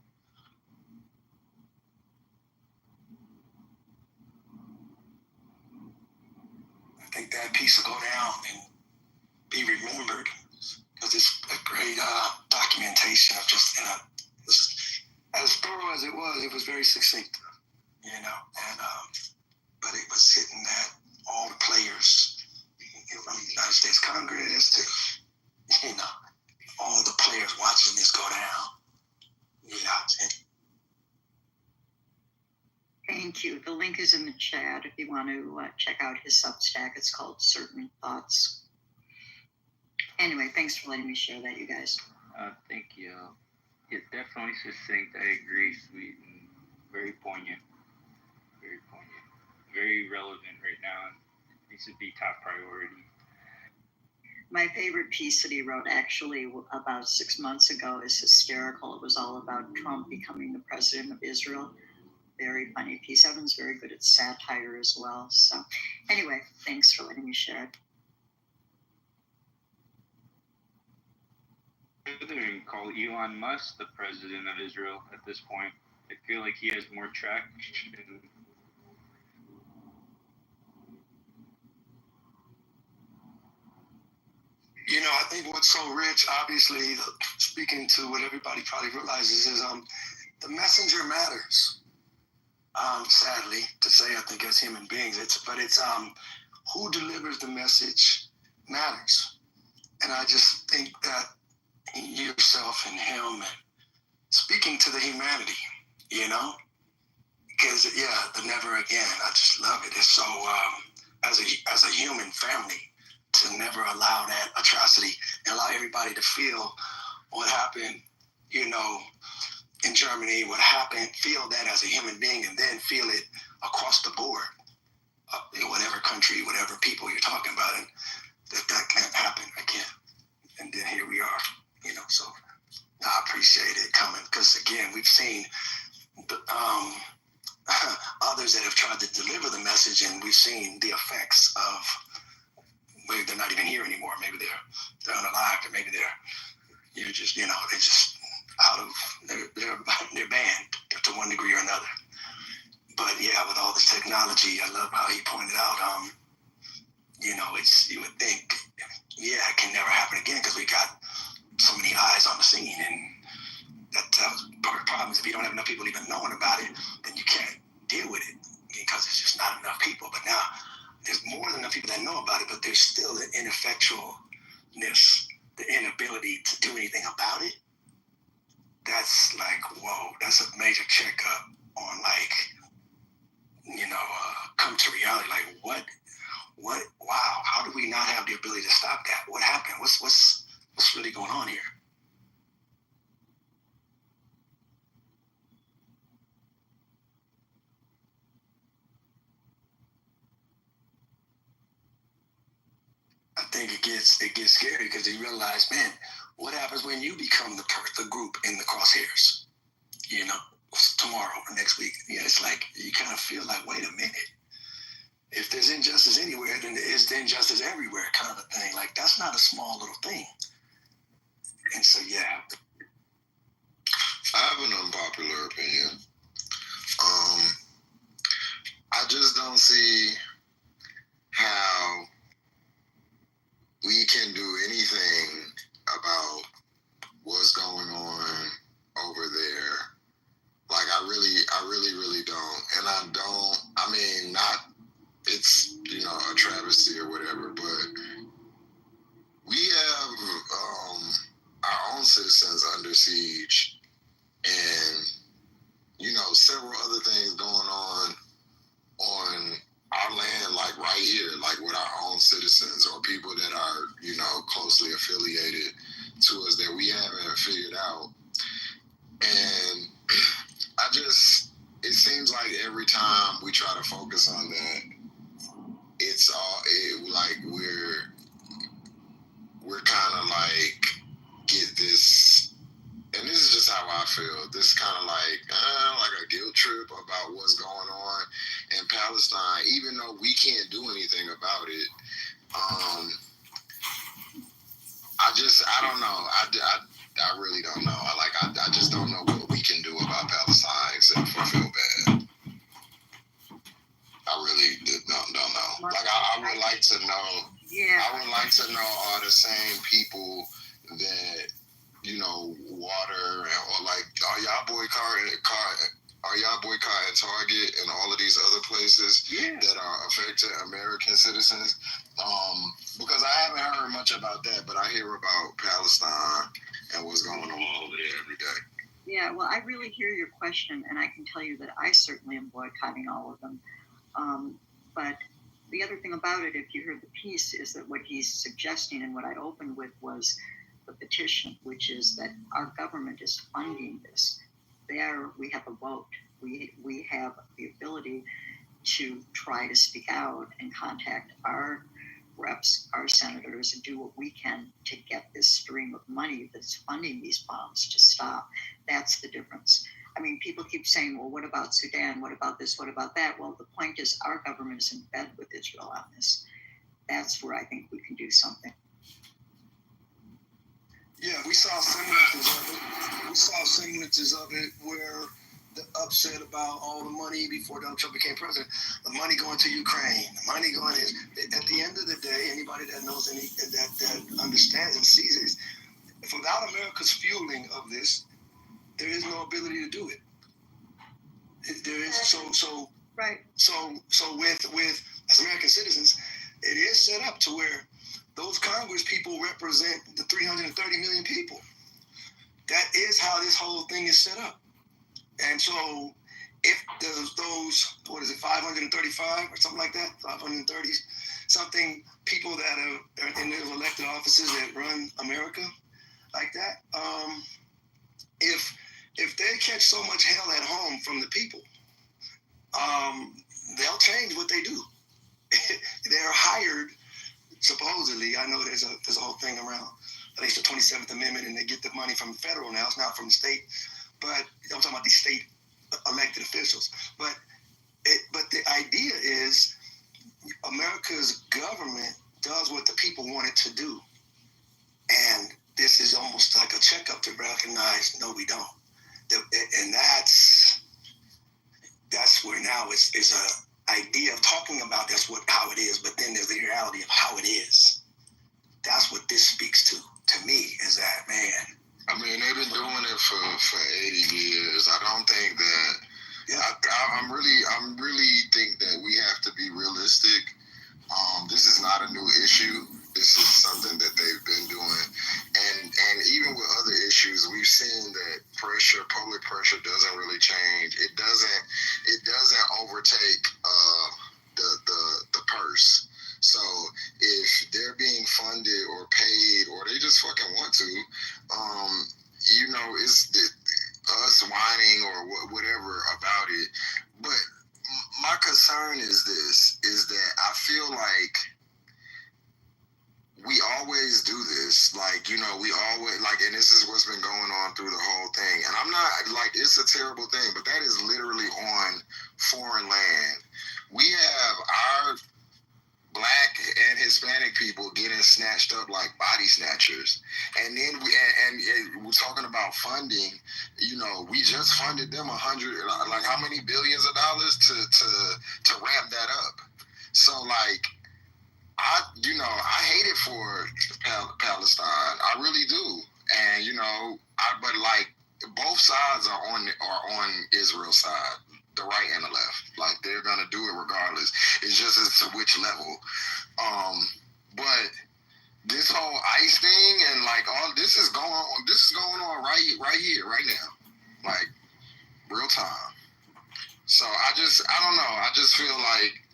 I think that piece will go down and be remembered because it's a great documentation of just, as thorough as it was very succinct, and but it was hitting that all the players from the United States Congress to, all the players watching this go down. Yeah. Thank you. The link is in the chat if you want to check out his Substack. It's called Certain Thoughts. Anyway, thanks for letting me share that, you guys. Thank you. It's definitely succinct. I agree, sweet, and very poignant. Very poignant. Very relevant right now. It needs to be top priority. My favorite piece that he wrote actually about 6 months ago is hysterical. It was all about Trump becoming the president of Israel. Very funny piece. Evan's very good at satire as well. So anyway, thanks for letting me share it. And call Elon Musk the president of Israel at this point. I feel like he has more traction. I think what's so rich, obviously, speaking to what everybody probably realizes is the messenger matters. Sadly to say, I think as human beings, it's who delivers the message matters. And I just think that yourself and him and speaking to the humanity, because the never again, I just love it. It's so as a human family, to never allow that atrocity and allow everybody to feel what happened, you know, in Germany, what happened, feel that as a human being, and then feel it across the board, in whatever country, whatever people you're talking about, and that can't happen again. And then here we are, you know, so I appreciate it coming, because again, we've seen others that have tried to deliver the message, and we've seen the effects of, maybe they're not even here anymore, maybe they're unalive, or maybe they're just, you know, they're just out of, they're banned to one degree or another. But yeah, with all this technology, I love how he pointed out, you know, you would think, yeah, it can never happen again, because we got so many eyes on the scene, and that's part of the problem is if you don't have enough people even knowing about it, then you can't deal with it, because there's just not enough people. But now there's more than enough people that know about it, but there's still an ineffectualness, the inability to do anything about it. That's like, whoa, that's a major checkup on, like, you know, come to reality, like what, wow, how do we not have the ability to stop that? What happened? What's really going on here? I think it gets scary, because they realize, man, what happens when you become the group in the crosshairs? You know, tomorrow or next week. Yeah, it's like you kind of feel like, wait a minute. If there's injustice anywhere, then there is injustice everywhere, kind of a thing. Like, that's not a small little thing. And so, yeah. I have an unpopular opinion. I just don't see how we can do anything about what's going on over there. Like, I really don't. And I mean, not, it's, you know, a travesty or whatever, but we have our own citizens under siege, and, you know, several other things going on our land, like right here, like with our own citizens or people that are, you know, closely affiliated to us that we haven't figured out. And it seems like every time we try to focus on that, like we're kind of like get this, and this is just how I feel, this kind of like a guilt trip about what's going on in Palestine, even though we can't do anything about it. I don't know. I really don't know. I just don't know what we can do about Palestine except for feel bad. I really don't know. Like, I would like to know. Yeah. I would like to know, are the same people that, you know, water, or like, are y'all boycotting Target and all of these other places that are affecting American citizens? Because I haven't heard much about that, but I hear about Palestine and what's going on over there every day. Yeah, well, I really hear your question, and I can tell you that I certainly am boycotting all of them. But the other thing about it, if you heard the piece, is that what he's suggesting and what I opened with was the petition, which is that our government is funding this. We have a vote. We have the ability to try to speak out and contact our reps, our senators, and do what we can to get this stream of money that's funding these bombs to stop. That's the difference. I mean, people keep saying, well, what about Sudan? What about this? What about that? Well, the point is our government is in bed with Israel on this. That's where I think we can do something. Yeah, we saw semblances of it where the upset about all the money before Donald Trump became president, the money going to Ukraine, the money going at the end of the day, anybody that knows that understands and sees it, without America's fueling of this, there is no ability to do it. There is right. So with as American citizens, it is set up to where those Congress people represent the 330 million people. That is how this whole thing is set up. And so if those 535 or something like that, 530 something, people that are in those elected offices that run America like that, if they catch so much hell at home from the people, they'll change what they do. They're hired, supposedly. I know there's a whole thing around at least the 27th Amendment, and they get the money from federal now. It's not from the state, but I'm talking about these state elected officials. But the idea is America's government does what the people want it to do, and this is almost like a checkup to recognize, no, we don't. And that's where now is a idea of talking about how it is, but then there's the reality of how it is. That's what this speaks to me, is that, man. I mean, they've been doing it for 80 years. I don't think that. Yeah, I'm really think that we have to be realistic. This is not a new issue. This is something that they've been doing, and even with other issues, we've seen that public pressure doesn't really change. It doesn't overtake the purse. So if they're being funded or paid, or they just fucking want to, it's us whining or whatever about it. But my concern is that I feel like we always do this. Like, we always, and this is what's been going on through the whole thing. And I'm not, it's a terrible thing, but that is literally on foreign land. We have our Black and Hispanic people getting snatched up like body snatchers, and then we're talking about funding. We just funded them how many billions of dollars to ramp that up. So I hate it for Palestine. I really do, and but both sides are on Israel's side. The right and the left, they're gonna do it regardless. It's just as to which level. But this whole ICE thing and all this is going on right here, right now, real time. So I don't know. I just feel like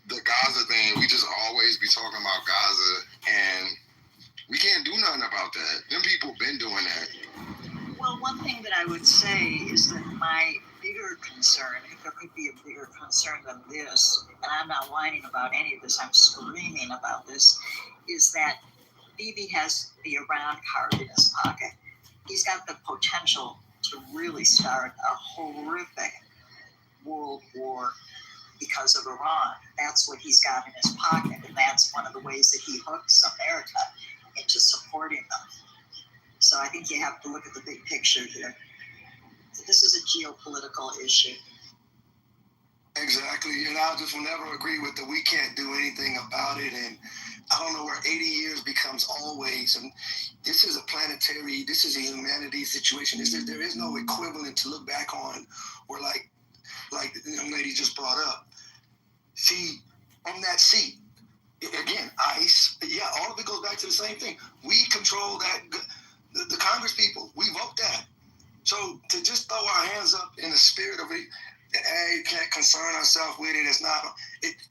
the Gaza thing, we just always be talking about Gaza, and we can't do nothing about that. Them people been doing that. Well, one thing that I would say is that my bigger concern, if there could be a bigger concern than this, and I'm not whining about any of this, I'm screaming about this, is that Bibi has the Iran card in his pocket. He's got the potential to really start a horrific world war because of Iran. That's what he's got in his pocket, and that's one of the ways that he hooks America into supporting them. So I think you have to look at the big picture here. This is a geopolitical issue. Exactly, and I just will never agree with that we can't do anything about it, and I don't know where 80 years becomes always, and this is a humanity situation. There is no equivalent to look back on, or like the young lady just brought up. See, on that seat, again, ICE, yeah, all of it goes back to the same thing. We control that, the Congress people, we vote that. So to just throw our hands up in the spirit of it, hey, can't concern ourselves with it.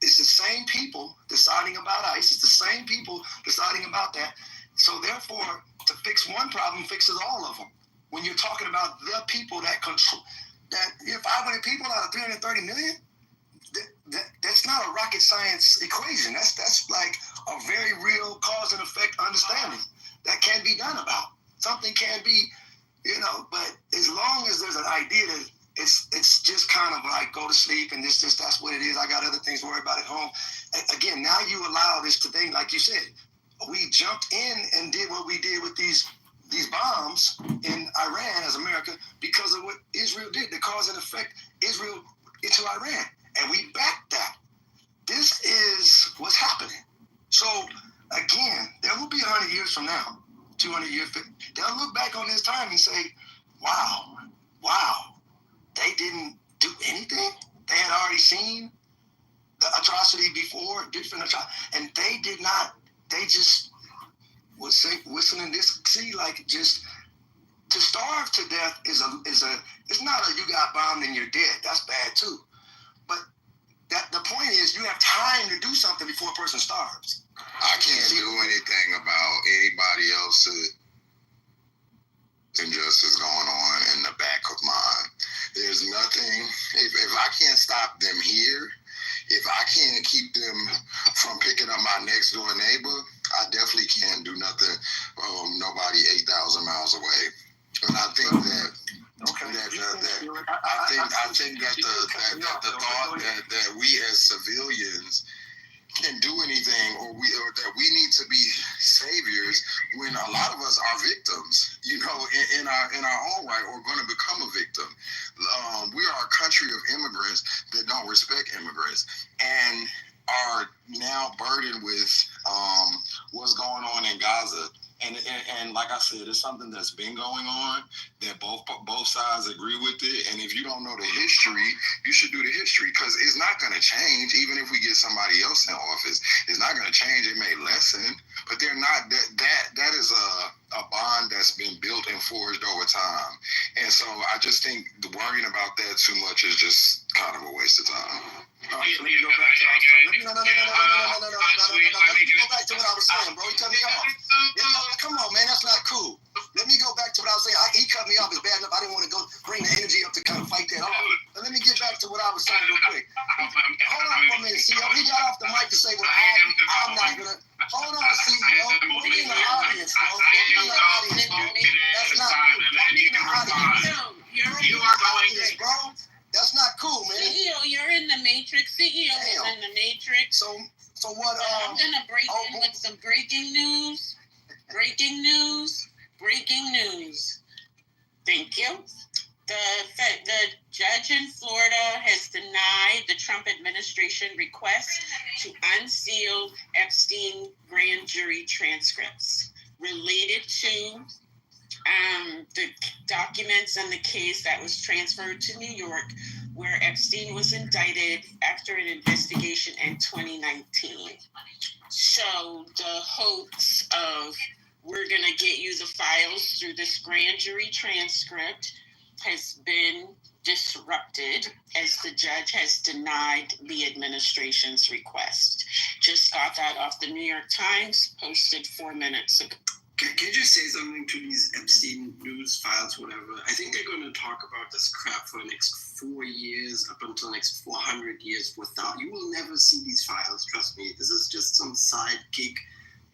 It's the same people deciding about ICE. It's the same people deciding about that. So therefore, to fix one problem fixes all of them. When you're talking about the people that control, that 500 people out of 330 million, that's not a rocket science equation. That's like a very real cause and effect understanding that can be done about. Something can be, but as long as there's an idea that it's just kind of like go to sleep and that's what it is. I got other things to worry about at home. Again, now you allow this to think, like you said, we jumped in and did what we did with these bombs in Iran as America because of what Israel did, the cause and effect Israel into Iran. And we backed that. This is what's happening. So again, there will be 100 years from now, 200 years, they'll look back on this time and say, wow, they didn't do anything. They had already seen the atrocity before, different atrocity, and they did not, they just was whistling this, just to starve to death is it's not a you got bombed and you're dead. That's bad too. But the point point is, you have time to do something before a person starves. I can't do anything about anybody else's injustice going on in the back of mine. There's nothing, if I can't stop them here, if I can't keep them from picking up my next door neighbor, I definitely can't do nothing. Nobody 8,000 miles away. And I think that I think that the thought that we as civilians can do anything, or that we need to be saviors, when a lot of us are victims, in our own right, or going to become a victim. We are a country of immigrants that don't respect immigrants, and are now burdened with what's going on in Gaza. And like I said, it's something that's been going on, that both sides agree with it. And if you don't know the history, you should do the history, because it's not going to change. Even if we get somebody else in office, it's not going to change. It may lessen, but they're not. That is a bond that's been built and forged over time. And so I just think worrying about that too much is just kind of a waste of time. Let me go back to what I was saying, bro. He cut me off. Come on, man, that's not cool. Let me go back to what I was saying. He cut me off. It's bad enough. I didn't want to go bring the energy up to kind of fight that off. But let me get back to what I was saying real quick. Hold on for a minute, CEO. He got off the mic to say, well, I'm not going to. Hold on, CEO. Put me in the audience, bro. Put me in the audience, bro. That's not cool. Put me in the audience. You are going to, bro. That's not cool, man. CEO, you're in the Matrix. CEO is in the Matrix. So what? I'm gonna break in with some breaking news. Breaking news. Thank you. The judge in Florida has denied the Trump administration request to unseal Epstein grand jury transcripts related to the documents and the case that was transferred to New York, where Epstein was indicted after an investigation in 2019. So the hoax of we're going to get you the files through this grand jury transcript has been disrupted, as the judge has denied the administration's request. Just got that off the New York Times, posted 4 minutes ago. Can you just say something to these Epstein news files, whatever? I think they're going to talk about this crap for the next 4 years, up until the next 400 years without. You will never see these files, trust me. This is just some side gig,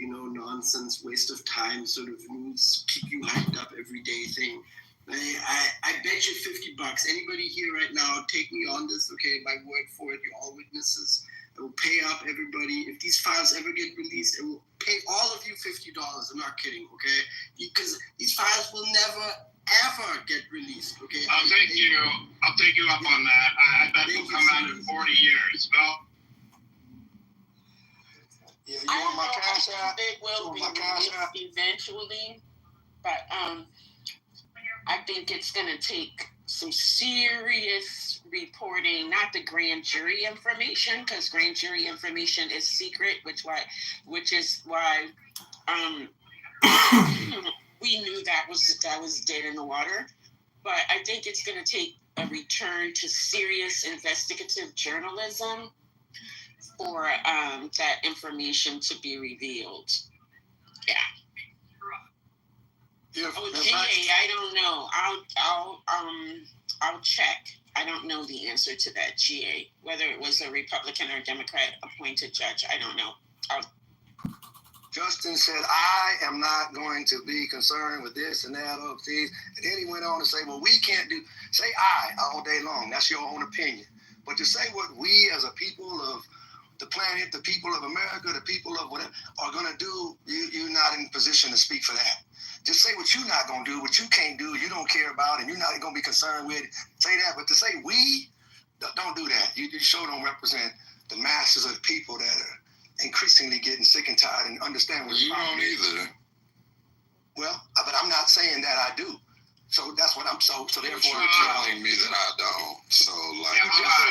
nonsense, waste of time, sort of news, keep you hyped up everyday thing. I bet you $50. Anybody here right now, take me on this, okay? My word for it, you're all witnesses. I will pay up everybody. If these files ever get released, I will pay all of you $50. I'm not kidding, okay? Because these files will never, ever get released, okay? I'll take you up on that. I bet they'll come out in 40 years. Well, yeah, you want my cash out? It will be released eventually, but I think it's going to take some serious reporting, not the grand jury information, because grand jury information is secret, which is why we knew that was dead in the water. But I think it's going to take a return to serious investigative journalism for that information to be revealed. Yeah. GA, I don't know. I'll check. I don't know the answer to that, GA. Whether it was a Republican or Democrat appointed judge, I don't know. Justin said, I am not going to be concerned with this and that of these. And then he went on to say, well, we can't do, say I all day long. That's your own opinion. But to say what we as a people of the planet, the people of America, the people of whatever are going to do, you're not in position to speak for that. Just say what you're not going to do, what you can't do, you don't care about, and you're not going to be concerned with. Say that. But to say we, don't do that. You sure don't represent the masses of the people that are increasingly getting sick and tired and understand what you don't either. Well, but I'm not saying that I do. So that's what I'm so therefore you're telling me that I don't. So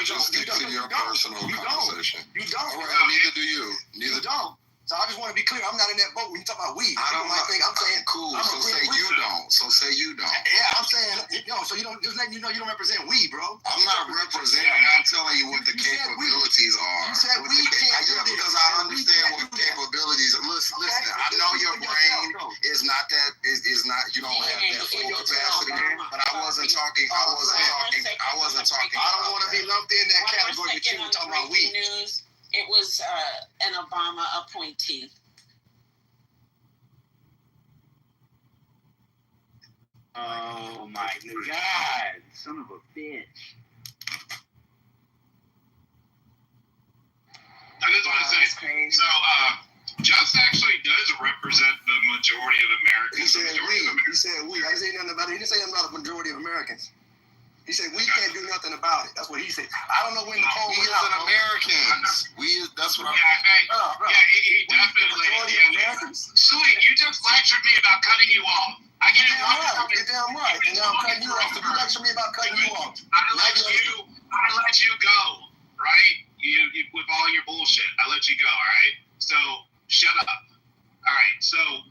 just stick to your personal conversation. You don't. All right, neither do you. You don't. So I just want to be clear. I'm not in that boat when you talk about we. I'm saying cool. So say you don't. Yeah, I'm saying, so you don't just letting you know you don't represent we, bro. I'm not representing. I'm telling you what the capabilities are. You said we can't do this. Because I understand what capabilities. Listen, I know your brain is not that. Is not. You don't have that full capacity. But I wasn't talking. I wasn't talking. I don't want to be lumped in that category that you were talking about we. News. It was an Obama appointee. Oh my God, son of a bitch. I just want to say, so Just actually does represent the majority of Americans. He said we. I didn't say nothing about it. He didn't say nothing about the majority of Americans. He said we can't do nothing about it. That's what he said. I don't know when the poll we went as out. Americans. That's what I'm he definitely. Sweet, you just lectured me about cutting you off. I get it wrong. You're damn right. And now I'm cutting you off. So you lecture me about cutting you off. I let you go, right? You with all your bullshit. I let you go, all right? So shut up. All right. So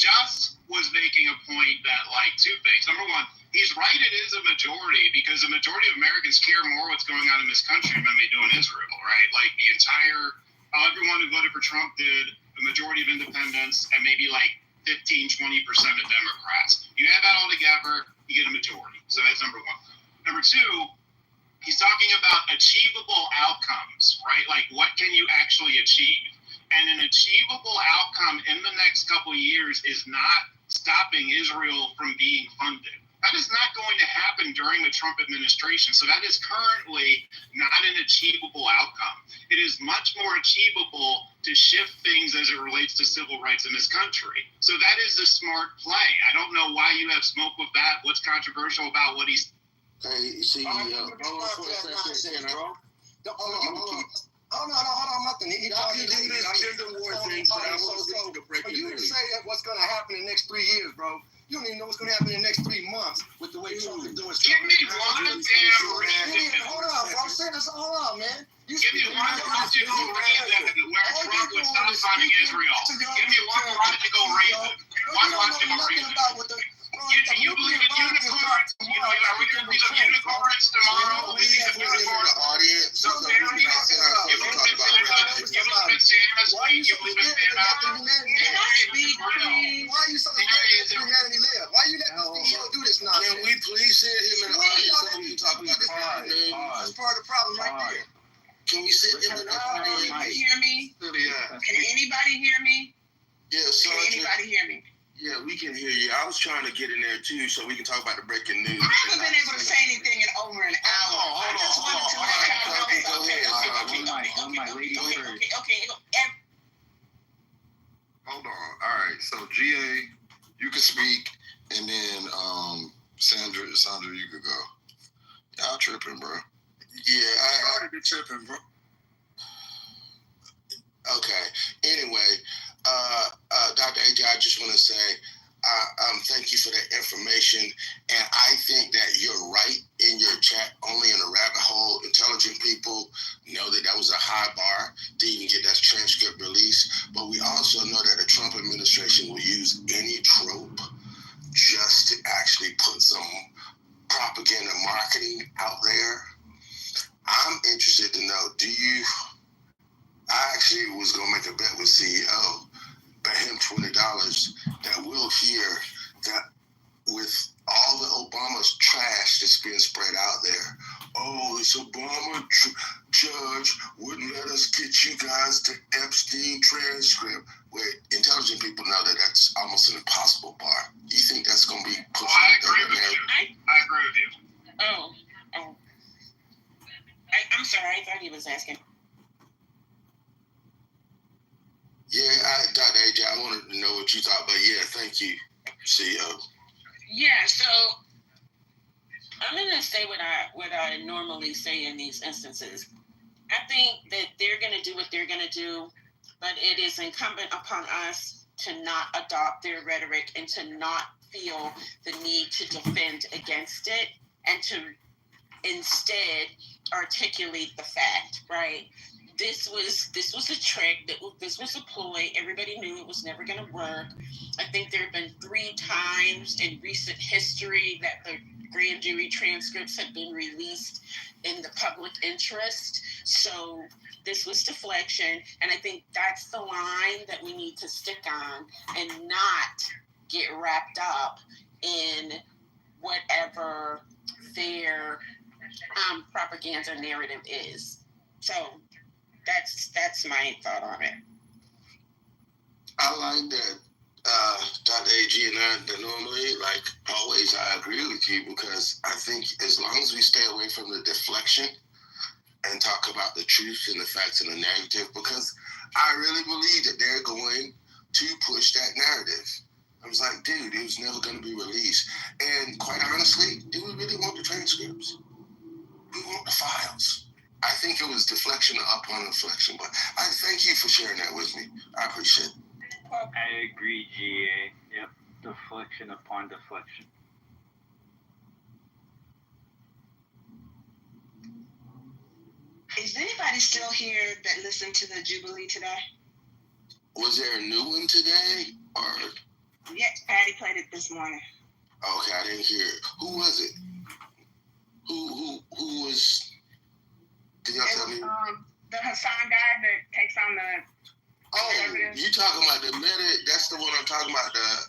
Just was making a point that, like, two things. Number one, he's right. It is a majority because the majority of Americans care more what's going on in this country than they do in Israel, right? Like the entire, everyone who voted for Trump did, the majority of independents, and maybe like 15, 20% of Democrats. You add that all together, you get a majority. So that's number one. Number two, he's talking about achievable outcomes, right? Like what can you actually achieve? And an achievable outcome in the next couple of years is not stopping Israel from being funded. That is not going to happen during the Trump administration. So that is currently not an achievable outcome. It is much more achievable to shift things as it relates to civil rights in this country. So that is a smart play. I don't know why you have smoke with that. What's controversial about what he's... Hey, see, Hold on, nothing. You say what's going to happen in the next 3 years, bro. You don't even know what's going to happen in the next 3 months with the way Trump is doing stuff. Give me one damn reason. Hold on, bro. I'm saying this. Hold on, man. Give me one logical reason where Trump would stop funding Israel. Give me one logical reason. One logical reason. You believe in unicorns? Are we going to be the unicorns tomorrow? We need the unicorns. Audience. Why are you so scared to humanity live? Why are you letting the CEO do this nonsense? Can we please sit him in the audience so we can talk about this? That's part of the problem right there. Can we sit him in the audience? Can you hear me? Yeah. Can anybody hear me? Yeah, Can anybody hear me? Yeah, we can hear you. I was trying to get in there too, so we can talk about the breaking news. I haven't been able to say anything in over an hour. Okay, go ahead. Okay. Hold on. All right. So GA, you can speak, and then Sandra, you could go. Y'all tripping, bro. Yeah, I already been tripping, bro. Okay. Anyway, Dr. AJ, I just want to say thank you for that information. And I think that you're right in your chat, only in a rabbit hole. Intelligent people know that was a high bar to even get that transcript released. But we also know that the Trump administration will use any trope just to actually put some propaganda marketing out there. I'm interested to know, I actually was going to make a bet with CEO, bet him $20 that we'll hear that with all the Obama's trash that's being spread out there. Oh, this Obama judge wouldn't let us get you guys the Epstein transcript. Where intelligent people know that that's almost an impossible bar. Do you think that's going to be pushed? I agree with you. Oh. I'm sorry. I thought he was asking. Yeah, Dr. AJ, I wanted to know what you thought, but yeah, thank you, CEO. Yeah, so I'm gonna say what I normally say in these instances. I think that they're gonna do what they're gonna do, but it is incumbent upon us to not adopt their rhetoric and to not feel the need to defend against it and to instead articulate the fact, right? This was a trick. This was a ploy. Everybody knew it was never going to work. I think there have been 3 times in recent history that the grand jury transcripts have been released in the public interest. So this was deflection, and I think that's the line that we need to stick on and not get wrapped up in whatever their propaganda narrative is. So that's my thought on it. I like that, Dr. AG, and that normally, like always, I agree with you, because I think as long as we stay away from the deflection and talk about the truth and the facts and the narrative, because I really believe that they're going to push that narrative. I was like, dude, it was never going to be released. And quite honestly, do we really want the transcripts? We want the files. I think it was deflection upon deflection, but I thank you for sharing that with me. I appreciate it. I agree, GA. Yep, deflection upon deflection. Is anybody still here that listened to the Jubilee today? Was there a new one today? Or Yes, Patty played it this morning. okay, I didn't hear it. Who was it? Who was? Can y'all tell me? The Hassan guy that takes on the. Oh, you talking about the minute? That's the one I'm talking about. That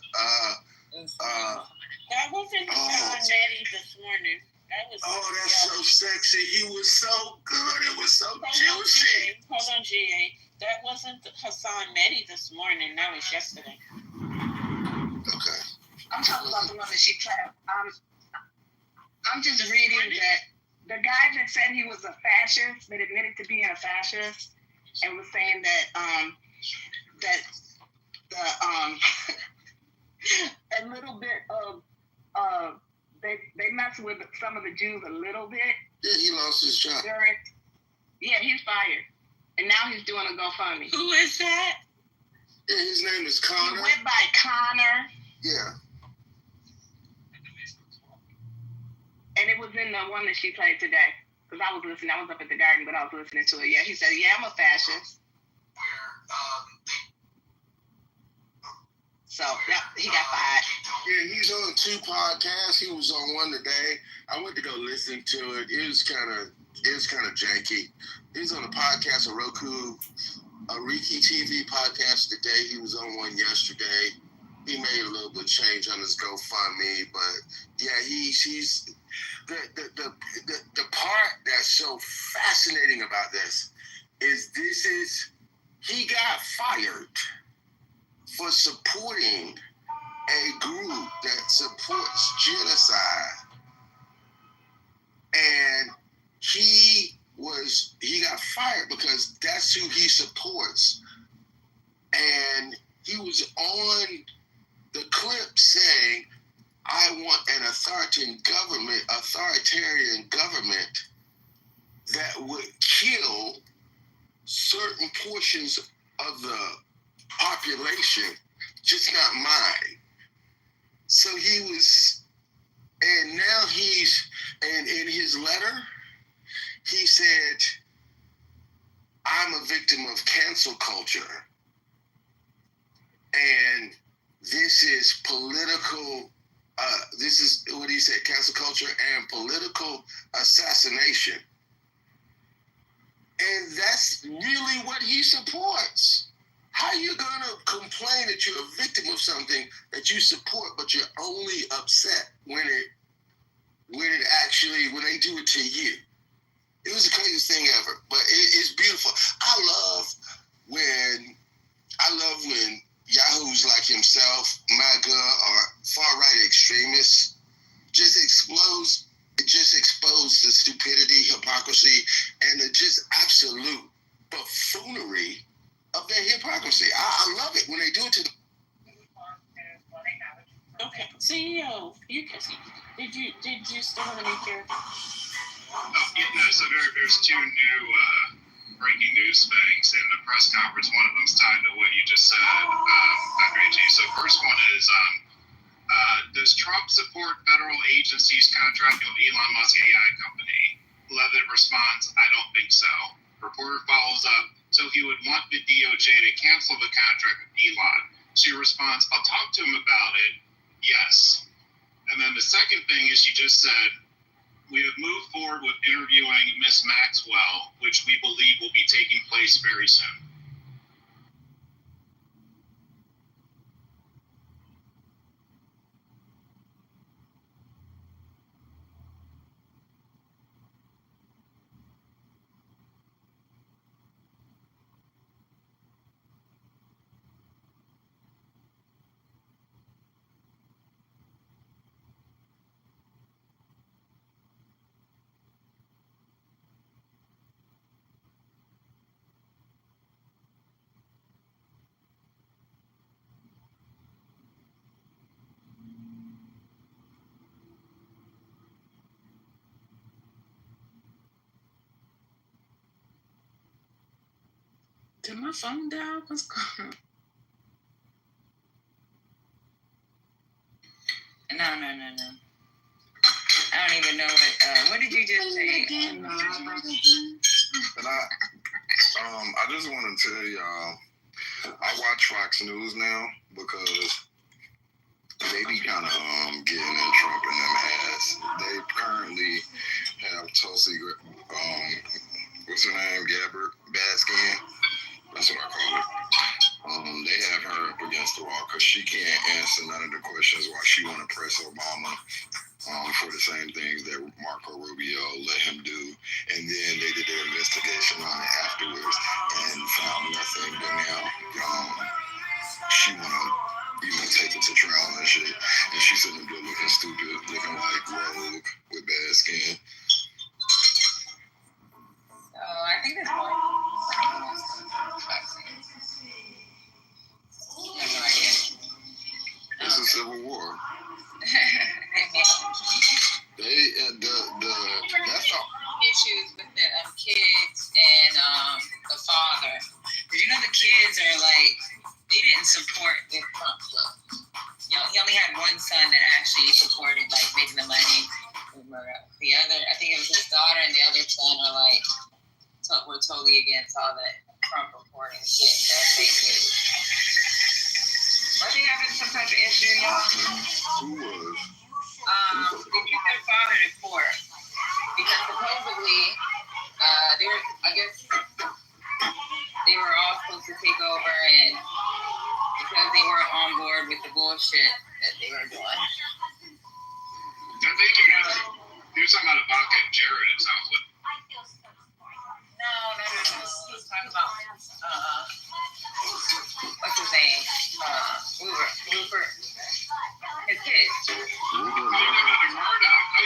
wasn't Hassan Mehdi this morning. That was. Oh, that's so sexy. He was so good. It was so juicy. Hold on, GA. That wasn't Hassan Mehdi this morning. That was yesterday. Okay. I'm talking about the one that she played. I'm just reading that the guy that said he was a fascist, that admitted to being a fascist, and was saying that a little bit of they mess with some of the Jews a little bit. Yeah, he lost his job. Yeah, he's fired, and now he's doing a GoFundMe. Who is that? Yeah, his name is Connor. He went by Connor. Yeah. And it was in the one that she played today. Because I was listening. I was up at the garden, but I was listening to it. Yeah, he said, yeah, I'm a fascist. So, yeah, he got fired. Yeah, he's on 2 podcasts. He was on one today. I went to go listen to it. It was kind of janky. He was on a podcast, a Riki TV podcast today. He was on one yesterday. He made a little bit of change on his GoFundMe, but yeah, he's the part that's so fascinating about this is he got fired for supporting a group that supports genocide, and he got fired because that's who he supports, and he was on the clip saying, I want an authoritarian government that would kill certain portions of the population, just not mine. So he was, and now and in his letter, he said, I'm a victim of cancel culture. And this is political, this is what he said, cancel culture and political assassination. And that's really what he supports. How are you going to complain that you're a victim of something that you support, but you're only upset when they do it to you? It was the craziest thing ever, but it's beautiful. I love when yahoos like himself, MAGA, or far-right extremists just expose the stupidity, hypocrisy, and the just absolute buffoonery of their hypocrisy. I love it when they do it to them. Okay, CEO, did you still have any character? So there's 2 new breaking news things in the press conference. One of them's tied to what you just said, Dr. AG. So first one is, does Trump support federal agencies contracting with Elon Musk AI company? Levitt responds, I don't think so. Reporter follows up, so he would want the DOJ to cancel the contract with Elon. She responds, I'll talk to him about it. Yes. And then the second thing is she just said, we have moved forward with interviewing Miss Maxwell, which we believe will be taking place very soon. Did my phone die? What's going on? No. I don't even know what did you just say? And I just want to tell y'all, I watch Fox News now because they be kind of getting in Trump and them ass. They currently have Tulsi, what's her name, Gabbard, Baskin. That's what I call her. They have her up against the wall because she can't answer none of the questions why she want to press Obama for the same things that Marco Rubio let him do. And then they did their investigation on it afterwards and found nothing. But now she want to, take it to trial and shit. And she's sitting there looking stupid, looking like Rogue with bad skin. I think it's more. It's a civil war. That's all. Issues with the kids and the father. You know, the kids are like, they didn't support the Trump look. He only had one son that actually supported, like, making the money. The other, I think it was his daughter and the other son are like, we're totally against all that Trump reporting shit and that fake news. Are they having some type of issue, y'all? Who was? They took their father to court because supposedly they were all supposed to take over, and because they weren't on board with the bullshit that they were doing. I think you're talking about Ivanka and Jared, it sounds like. No. He was talking about what's his name? Rupert. His kids. Are you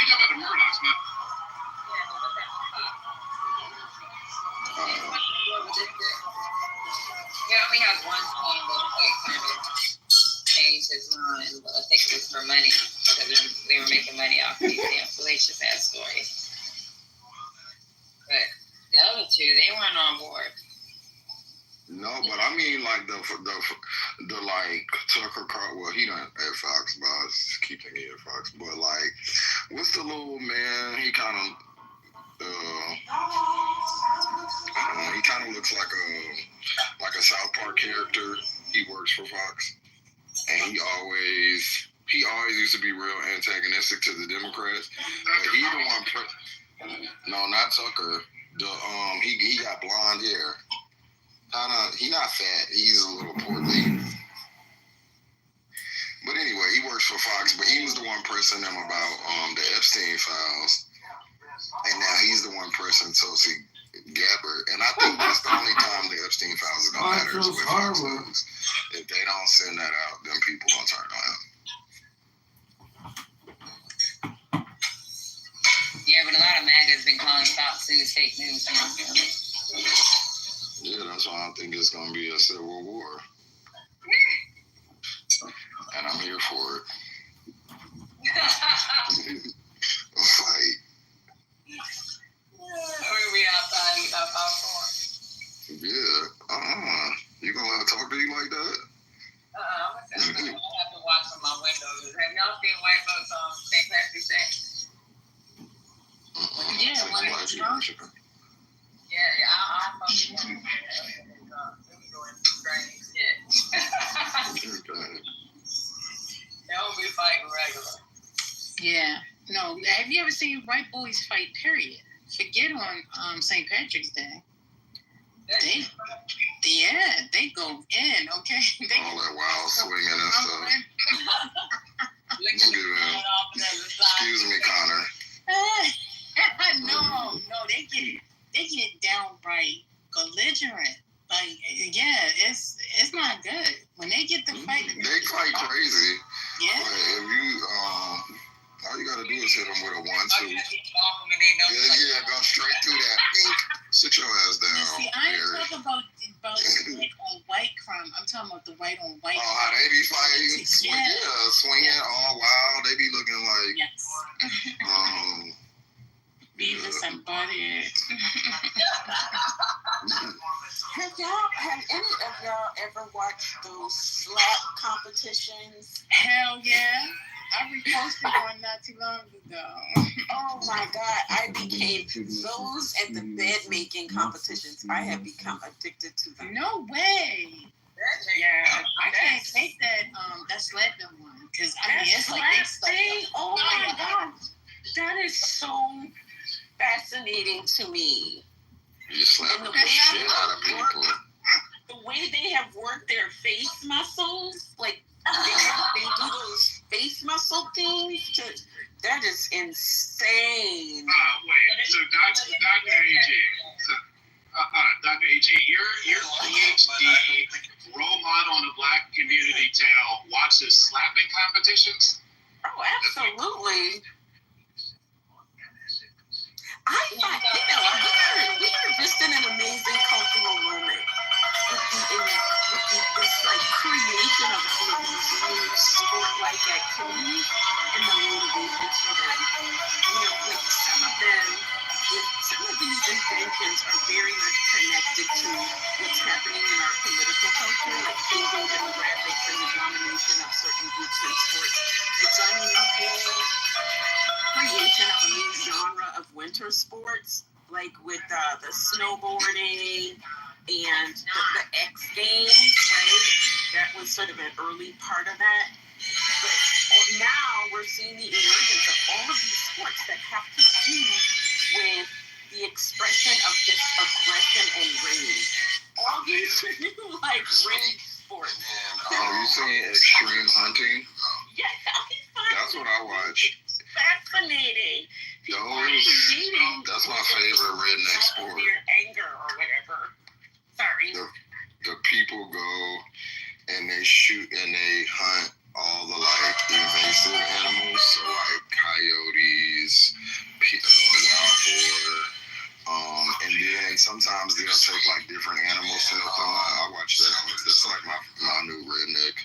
talking about the Murdochs, man? He only has one son that kind of changed his mind, but I think it was for money because they were making money off these damn salacious ass stories. But the other two, they weren't on board. No, but I mean, like, the like, Tucker Carlson, well, he not at Fox, but I keep thinking at Fox, but, like, what's the little man, he kind of, he kind of looks like a South Park character. He works for Fox, and he always used to be real antagonistic to the Democrats, but he the one, no, not Tucker, he got blonde hair. He not fat. He's a little portly. But anyway, he works for Fox. But he was the one pressing them about the Epstein files, and now he's the one pressing Tulsi Gabbard. And I think that's the only time the Epstein files is gonna matter is with Fox News. If they don't send that out, then people gonna turn on him. Yeah, but a lot of MAGA has been calling Fox News fake news. Yeah, that's why I think it's going to be a civil war. And I'm here for it. A fight. We're be outside eating our popcorn. Yeah. You going to let her talk to you like that? I'm going to have to watch from my windows. Have y'all seen white folks on St. Patrick's Day? Yeah, when it's drunk. Yeah, I'll fucking let me doing strange shit. They don't be fighting regular. never seen white boys fight, period. Forget on St. Patrick's Day. They go in, okay? All that wild swinging and stuff. Excuse me, Connor. No, they get downright belligerent. Like, yeah, it's not good when they get to fight. They fight crazy. Yeah. But if you all you gotta do is hit them with a 1-2. Yeah, go straight through that. Sit your ass down. See, I ain't talking about white on white crime. I'm talking about the white on white. Oh, how they be fighting? Yeah, swinging all wild. They be looking like Beavis and Butthead. Have any of y'all ever watched those slap competitions? Hell yeah. I reposted one not too long ago. Oh my God. I became those at the bed making competitions. I have become addicted to them. No way. Yeah, I can't take that slapping one. Because I mean, it's like they oh my God. That is so fascinating to me. You slap the shit out of people. The way they have worked their face muscles, like they do those face muscle things. That is insane. Wait, so Dr. AJ, Dr. AJ, your PhD role model in the black community watches slapping competitions? Oh, absolutely. I thought, we are just in an amazing cultural moment with this like creation of all of these new sport-like activities and the motivations for them. Like some of these inventions are very much connected to what's happening in our political culture, like changing demographics and the domination of certain groups in sports. It's the creation of a new genre of winter sports, like with the snowboarding and the X Games, right? That was sort of an early part of that. But now we're seeing the emergence of all of these sports that have to do with the expression of this aggression and rage. All these new, like, rage sports. You seen Extreme Hunting? Yes, that's what I watch. Fascinating. That's my favorite redneck sport. Your anger or whatever. Sorry. The people go and they shoot and they hunt all the like invasive animals, so like coyotes, wild boar, and then sometimes they'll take like different animals to the thing. I watch that. That's like my new redneck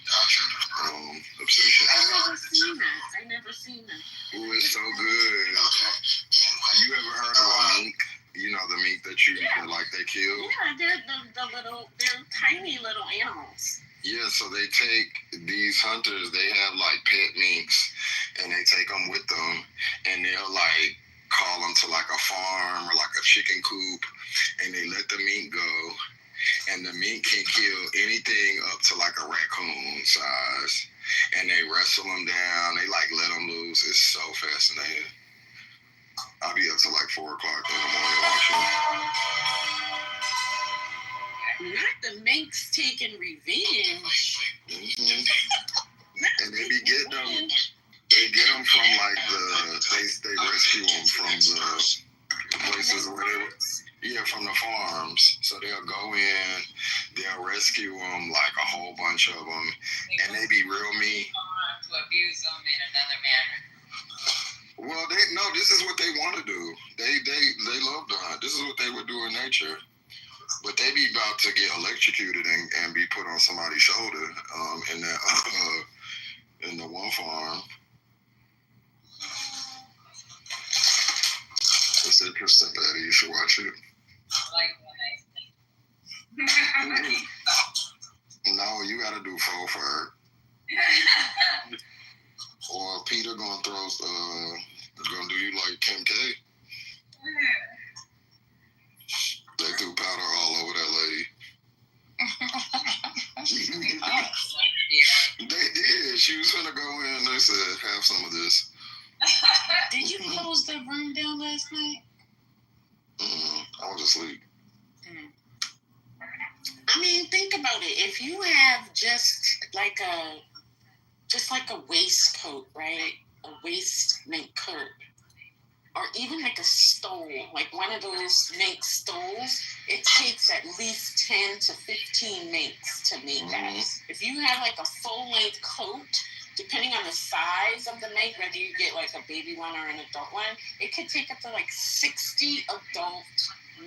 obsession. I've never seen that. Ooh, it's so good. You ever heard of a mink? You know the mink that they kill? Yeah, they're tiny little animals. Yeah, so they take these hunters, they have like pet minks, and they take them with them, and they'll like call them to like a farm or like a chicken coop, and they let the mink go, and the mink can kill anything up to like a raccoon size, and they wrestle them down, they like let them loose. It's so fascinating. I'll be up to like 4 o'clock in the morning watching. Not the minks taking revenge. And they be getting them. They get them from like they rescue them from the places where from the farms. So they'll go in, they'll rescue them, like a whole bunch of them, and they be real mean. To abuse them in another manner. Well, this is what they want to do. They love to hunt. This is what they would do in nature. But they be about to get electrocuted and be put on somebody's shoulder in the one farm. It's interesting, Patty. You should watch it. No, you got to do full fur. Or Peter gonna do you like Kim K? They threw powder all over that lady. They did. She was gonna go in and they said, have some of this. Did you close the room down last night? I was asleep. I mean, think about it. If you have just like a waistcoat, right? A waist mink coat. Or even like a stole, like one of those mink stoles, it takes at least 10 to 15 minks to make that. If you have like a full-length coat, depending on the size of the mink, whether you get like a baby one or an adult one, it could take up to like 60 adult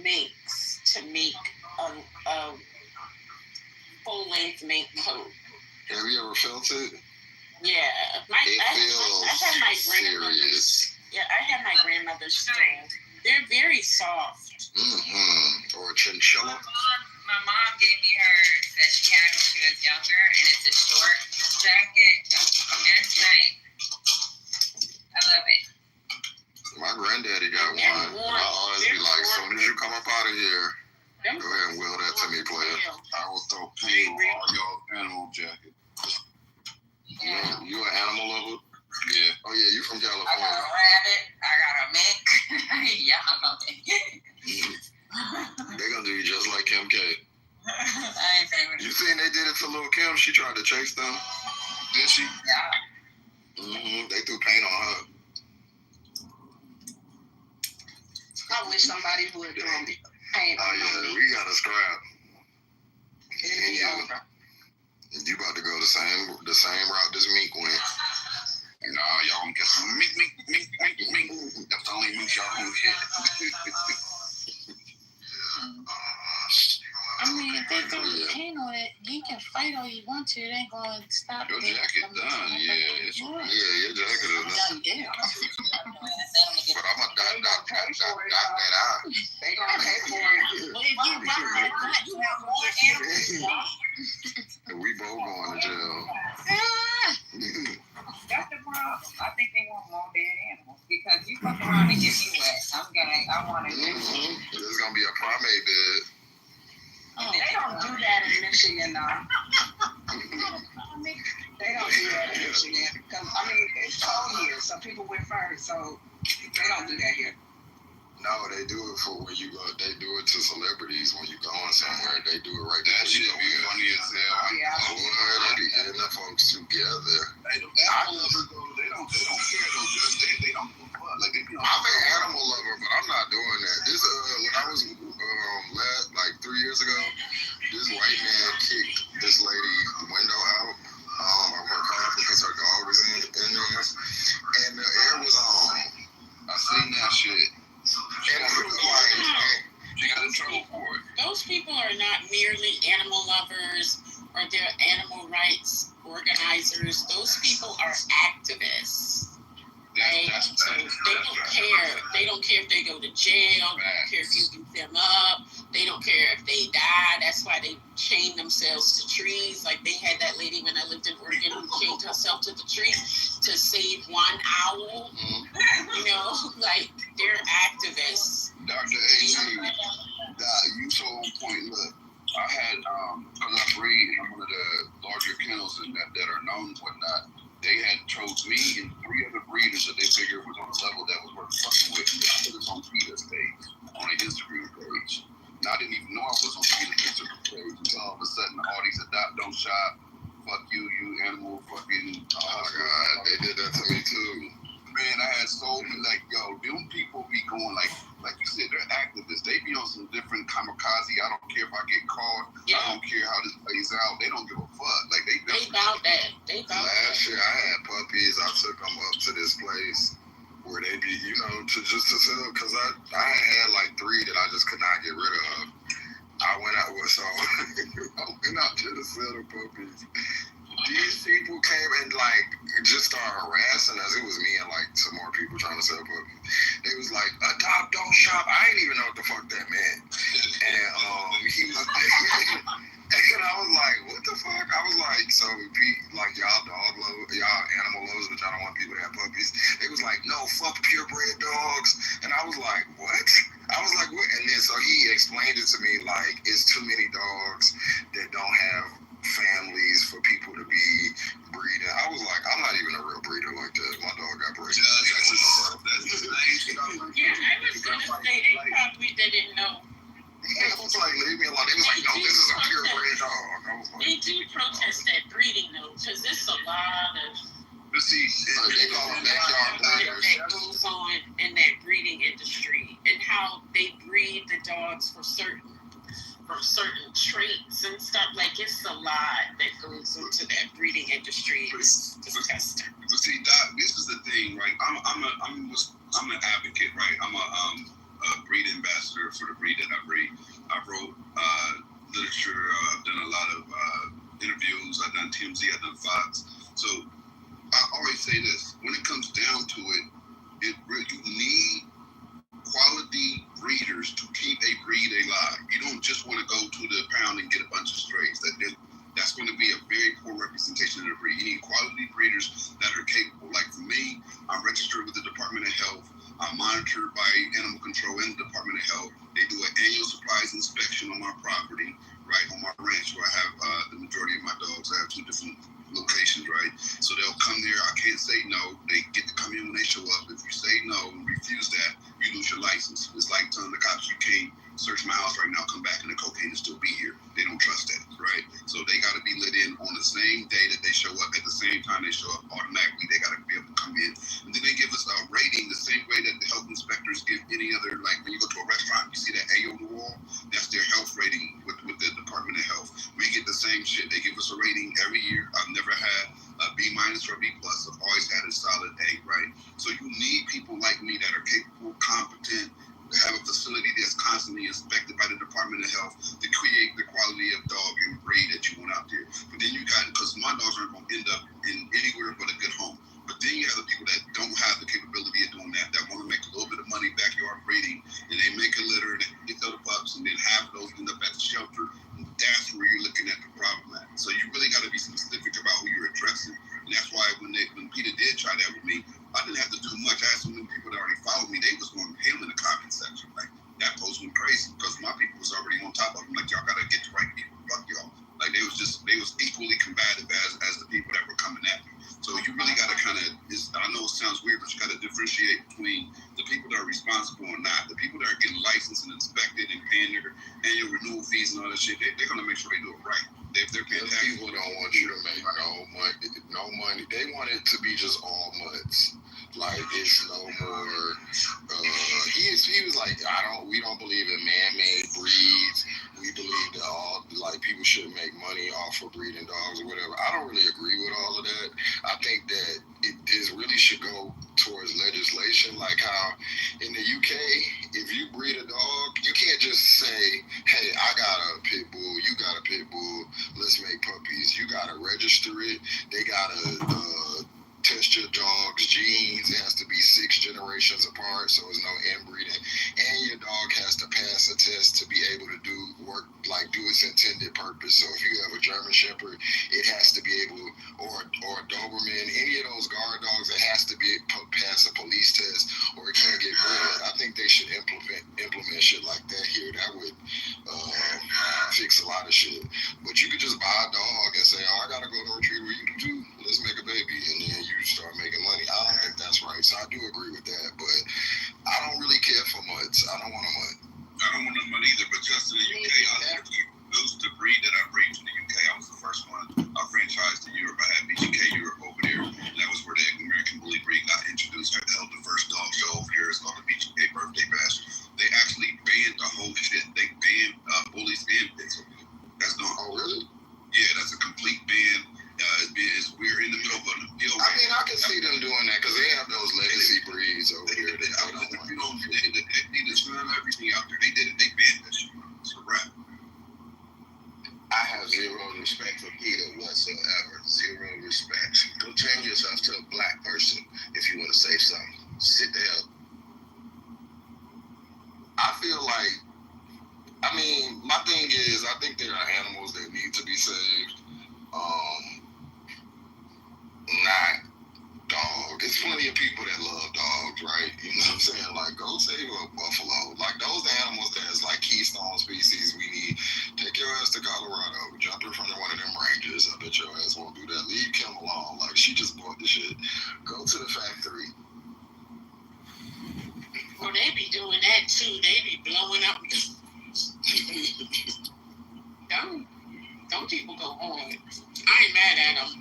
minks to make a full-length mink coat. Have you ever felt it? Yeah. I had my grandmother's. Yeah, I had my grandmother's stole. They're very soft. Or a chinchilla. My mom gave me hers that she had when she was younger, and it's a short jacket. That's nice. I love it. My granddaddy got one. And I always be like, as soon as you come up out of here, go ahead and wheel that to me, player. I will throw paint on all your animal jacket. Yeah. You an animal lover? Yeah. Oh yeah, you from California. I got a rabbit. I got a mink. Yeah. They gonna do you just like Kim K. I ain't saying You seen they did it to Lil' Kim? She tried to chase them. Did she? Yeah. They threw paint on her. I wish somebody would paint. Oh yeah, we got a scrap. You about to go the same route this mink went. Nah, y'all gonna get some mink. That's the only mink y'all gonna get. I mean, if they throw the paint on it, you can fight all you want to. It ain't gonna stop. Your jacket done, yeah. Your jacket is done. Yeah. But I'm gonna dot that out. They gonna pay for it. Well, if you rock like that, you have more animals. We both going to jail. That's the problem. I think they want more dead animals because you fuck around and get me wet. I want to. There's gonna be a primate bed. They don't do that in Michigan, though. They don't do that in Michigan. Because, I mean, it's cold here, so people wear fur, so they don't do that here. No, they do it for when you go. They do it to celebrities when you going somewhere. They do it right there. That shit be funny as hell. Boy, they be getting the folks together. Hey, the animal lovers though, they don't care though. Just they don't give a fuck. Like they be on. I'm an animal lover, but I'm not doing that. This when I was like 3 years ago, this white man kicked this lady window out of her car because her dog was in there, and the air was on. I seen that shit. And it was like, she got in trouble for it. Those people are not merely animal lovers or they're animal rights organizers. Those people are activists. Right? So they don't care. They don't care if they go to jail. They don't care if you beat them up. They don't care if they die. That's why they chain themselves to trees. Like they had that lady when I lived in Oregon who chained herself to the tree to save one owl. You know, like they're activists. Dr. A.G., you so on point. Look, I had, because I breed in one of the larger kennels that are known and whatnot, they had chose me and 3 other breeders that they figured was on a level that was worth fucking with. They put us on Peter's page, on an Instagram page. And I didn't even know I was on Peter's Instagram page until all of a sudden all these adopt, don't shop, fuck you animal, fucking. Oh my God, they did that to me too. Man, I had so many, like, yo, them people be going, like you said, they're activists. They be on some different kamikaze. I don't care if I get caught. Yeah. I don't care how this plays out. They don't give a fuck. Like, they bout that. Last year, I had puppies. I took them up to this place where they be, to sell, because I had like 3 that I just could not get rid of. I went out with I went out there to sell the puppies. These people came and just started harassing us. It was me and some more people trying to sell puppies. They was like, adopt, don't shop. I didn't even know what the fuck that meant. And he was and I was like, what the fuck? I was like, so y'all dog lovers, y'all animal lovers, but y'all don't want people to have puppies. They was like, no, fuck purebred dogs. And I was like, what? I was like, what? And then so he explained it to me like it's too many dogs that don't have families for people to be breeding. I was like, I'm not even a real breeder like that. My dog got breeding. That's Yeah, I was gonna say they probably didn't know. Yeah, I was like, leave me alone. They was like, no, this is a purebred dog. They do protest that breeding though, because it's a lot of they call them backyard breeders. that goes on in that breeding industry and how they breed the dogs for certain traits and stuff. Like it's a lot that goes into that breeding industry. It's disgusting. But see, Doc, this is the thing, right? I'm an advocate, right? I'm a breed ambassador for the breed that I breed. I wrote literature. I've done a lot of interviews. I've done TMZ. I've done Fox. So I always say this: when it comes down to it, you need quality breeders to keep a breed alive. You don't just want to go to the pound and get a bunch of strays. That's going to be a very poor representation of the breed. You need quality breeders that are capable. Like for me, I'm registered with the Department of Health. I'm monitored by Animal Control and the Department of Health. They do an annual supplies inspection on my property, right, on my ranch where I have the majority of my dogs. I have 2 different locations, right? So they'll come there. I can't say no. They get to come in when they show up. If you say no and refuse that, you lose your license. It's like telling the cops you can't search my house right now, come back and the cocaine will still be here. They don't trust that, right? So they got to be let in on the same day that they show up. At the same time they show up, automatically they got to be able to come in. And then they give us a rating the same way that the health inspectors give any other, like when you go to a restaurant, you see that A on the wall, that's their health rating with the Department of Health. We get the same shit. They give us a rating every year. I've never had a B- or B+. I've always had a solid A, right? So you need people like me that are capable, competent, have a facility that's constantly inspected by the Department of Health to create the quality of dog and breed that you want out there. But then you got, because my dogs aren't going to end up in anywhere but a good home. But then you have the people that don't have the capability of doing that want to make a little bit of money backyard breeding, and they make a litter, and they sell the pups, and then half of those end up at the shelter. And that's where you're looking at the problem at. So you really got to be specific about who you're addressing. And that's why when Peter did try that with me, I didn't have to do much. I had so many people that already followed me. They was going ham in the comment section. Like, that post went crazy because my people was already on top of them. Like, y'all got to get the right people. Fuck y'all. Like, they was equally combative as the people that were coming at me. So you really got to kind of, I know it sounds weird, but you got to differentiate between the people that are responsible or not. The people that are getting licensed and inspected and paying their annual renewal fees and all that shit, they're going to make sure they do it right. They're paying taxes. People don't want you to make no money. They want it to be just all mutts. Like it's no more. He was like, we don't believe in man-made breeds. We believe that all people should make money off of breeding dogs or whatever. I don't really agree with all of that. I think that it really should go towards legislation, like how in the UK, if you breed a dog, you can't just say, hey, I got a pit bull, you got a pit bull, let's make puppies. You gotta register it. They gotta test your dog's genes. It has to be 6 generations apart, so there's no inbreeding. And your dog has to pass a test to be able to do its intended purpose. So if you have a German Shepherd, it has to be able, or a Doberman, any of those guard dogs, it has to be pass a police test, or it can't get bred. I think they should implement shit like that here. That would fix a lot of shit. But you could just buy a dog and say, oh, I gotta go to a retriever. You do too. Let's make a baby, and then you start making money. I don't think that's right. So I do agree with that, but I don't really care for mutts. I don't want a mutt. I don't want a mutt either, but just in the UK, the breed that I breed in the UK, I was the first one. I franchised to Europe. I had BGK Europe over there, and that was where the American Bully breed got introduced. I held the first dog show over here. It's called the BGK Birthday Bash. They actually banned the whole shit. They banned bullies and pits. That's not. Oh, really? Yeah, that's a complete ban. We're in the middle of a deal. I mean, I can see them doing that because they have those legacy breeds over here. They just run everything out there. They did it. They banned that shit. It's a wrap. I have zero respect for Peter whatsoever. Zero respect. Go change yourself to a black person if you want to say something. Sit there. I feel like, my thing is, I think there are animals that need to be saved. Not dog. There's plenty of people that love dogs, right? You know what I'm saying? Like, go save a buffalo. Like, those animals that's like keystone species we need. Take your ass to Colorado. Jump in front of one of them rangers. I bet your ass won't do that. Leave Kim alone. Like, she just bought the shit. Go to the factory. too. They be blowing up. Don't people go home. I ain't mad at them.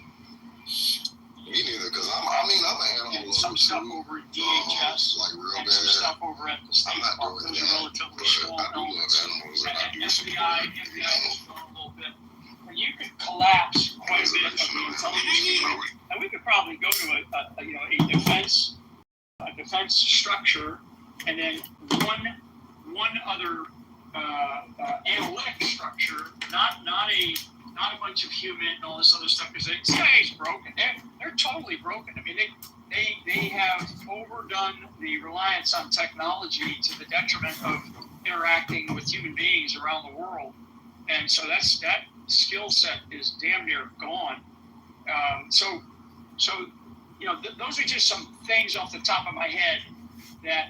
Me neither, because I'm an animal some stuff over at DHS, like real and bad. some stuff over at the State Department. Those are relatively small elements. And FBI is a little bit. And you could collapse quite a bit of the intelligence, and we could probably go to a defense structure, and then one other analytic structure, not a bunch of human and all this other stuff, because the CIA's broken. They're totally broken. I mean, they have overdone the reliance on technology to the detriment of interacting with human beings around the world, and so that skill set is damn near gone. So those are just some things off the top of my head that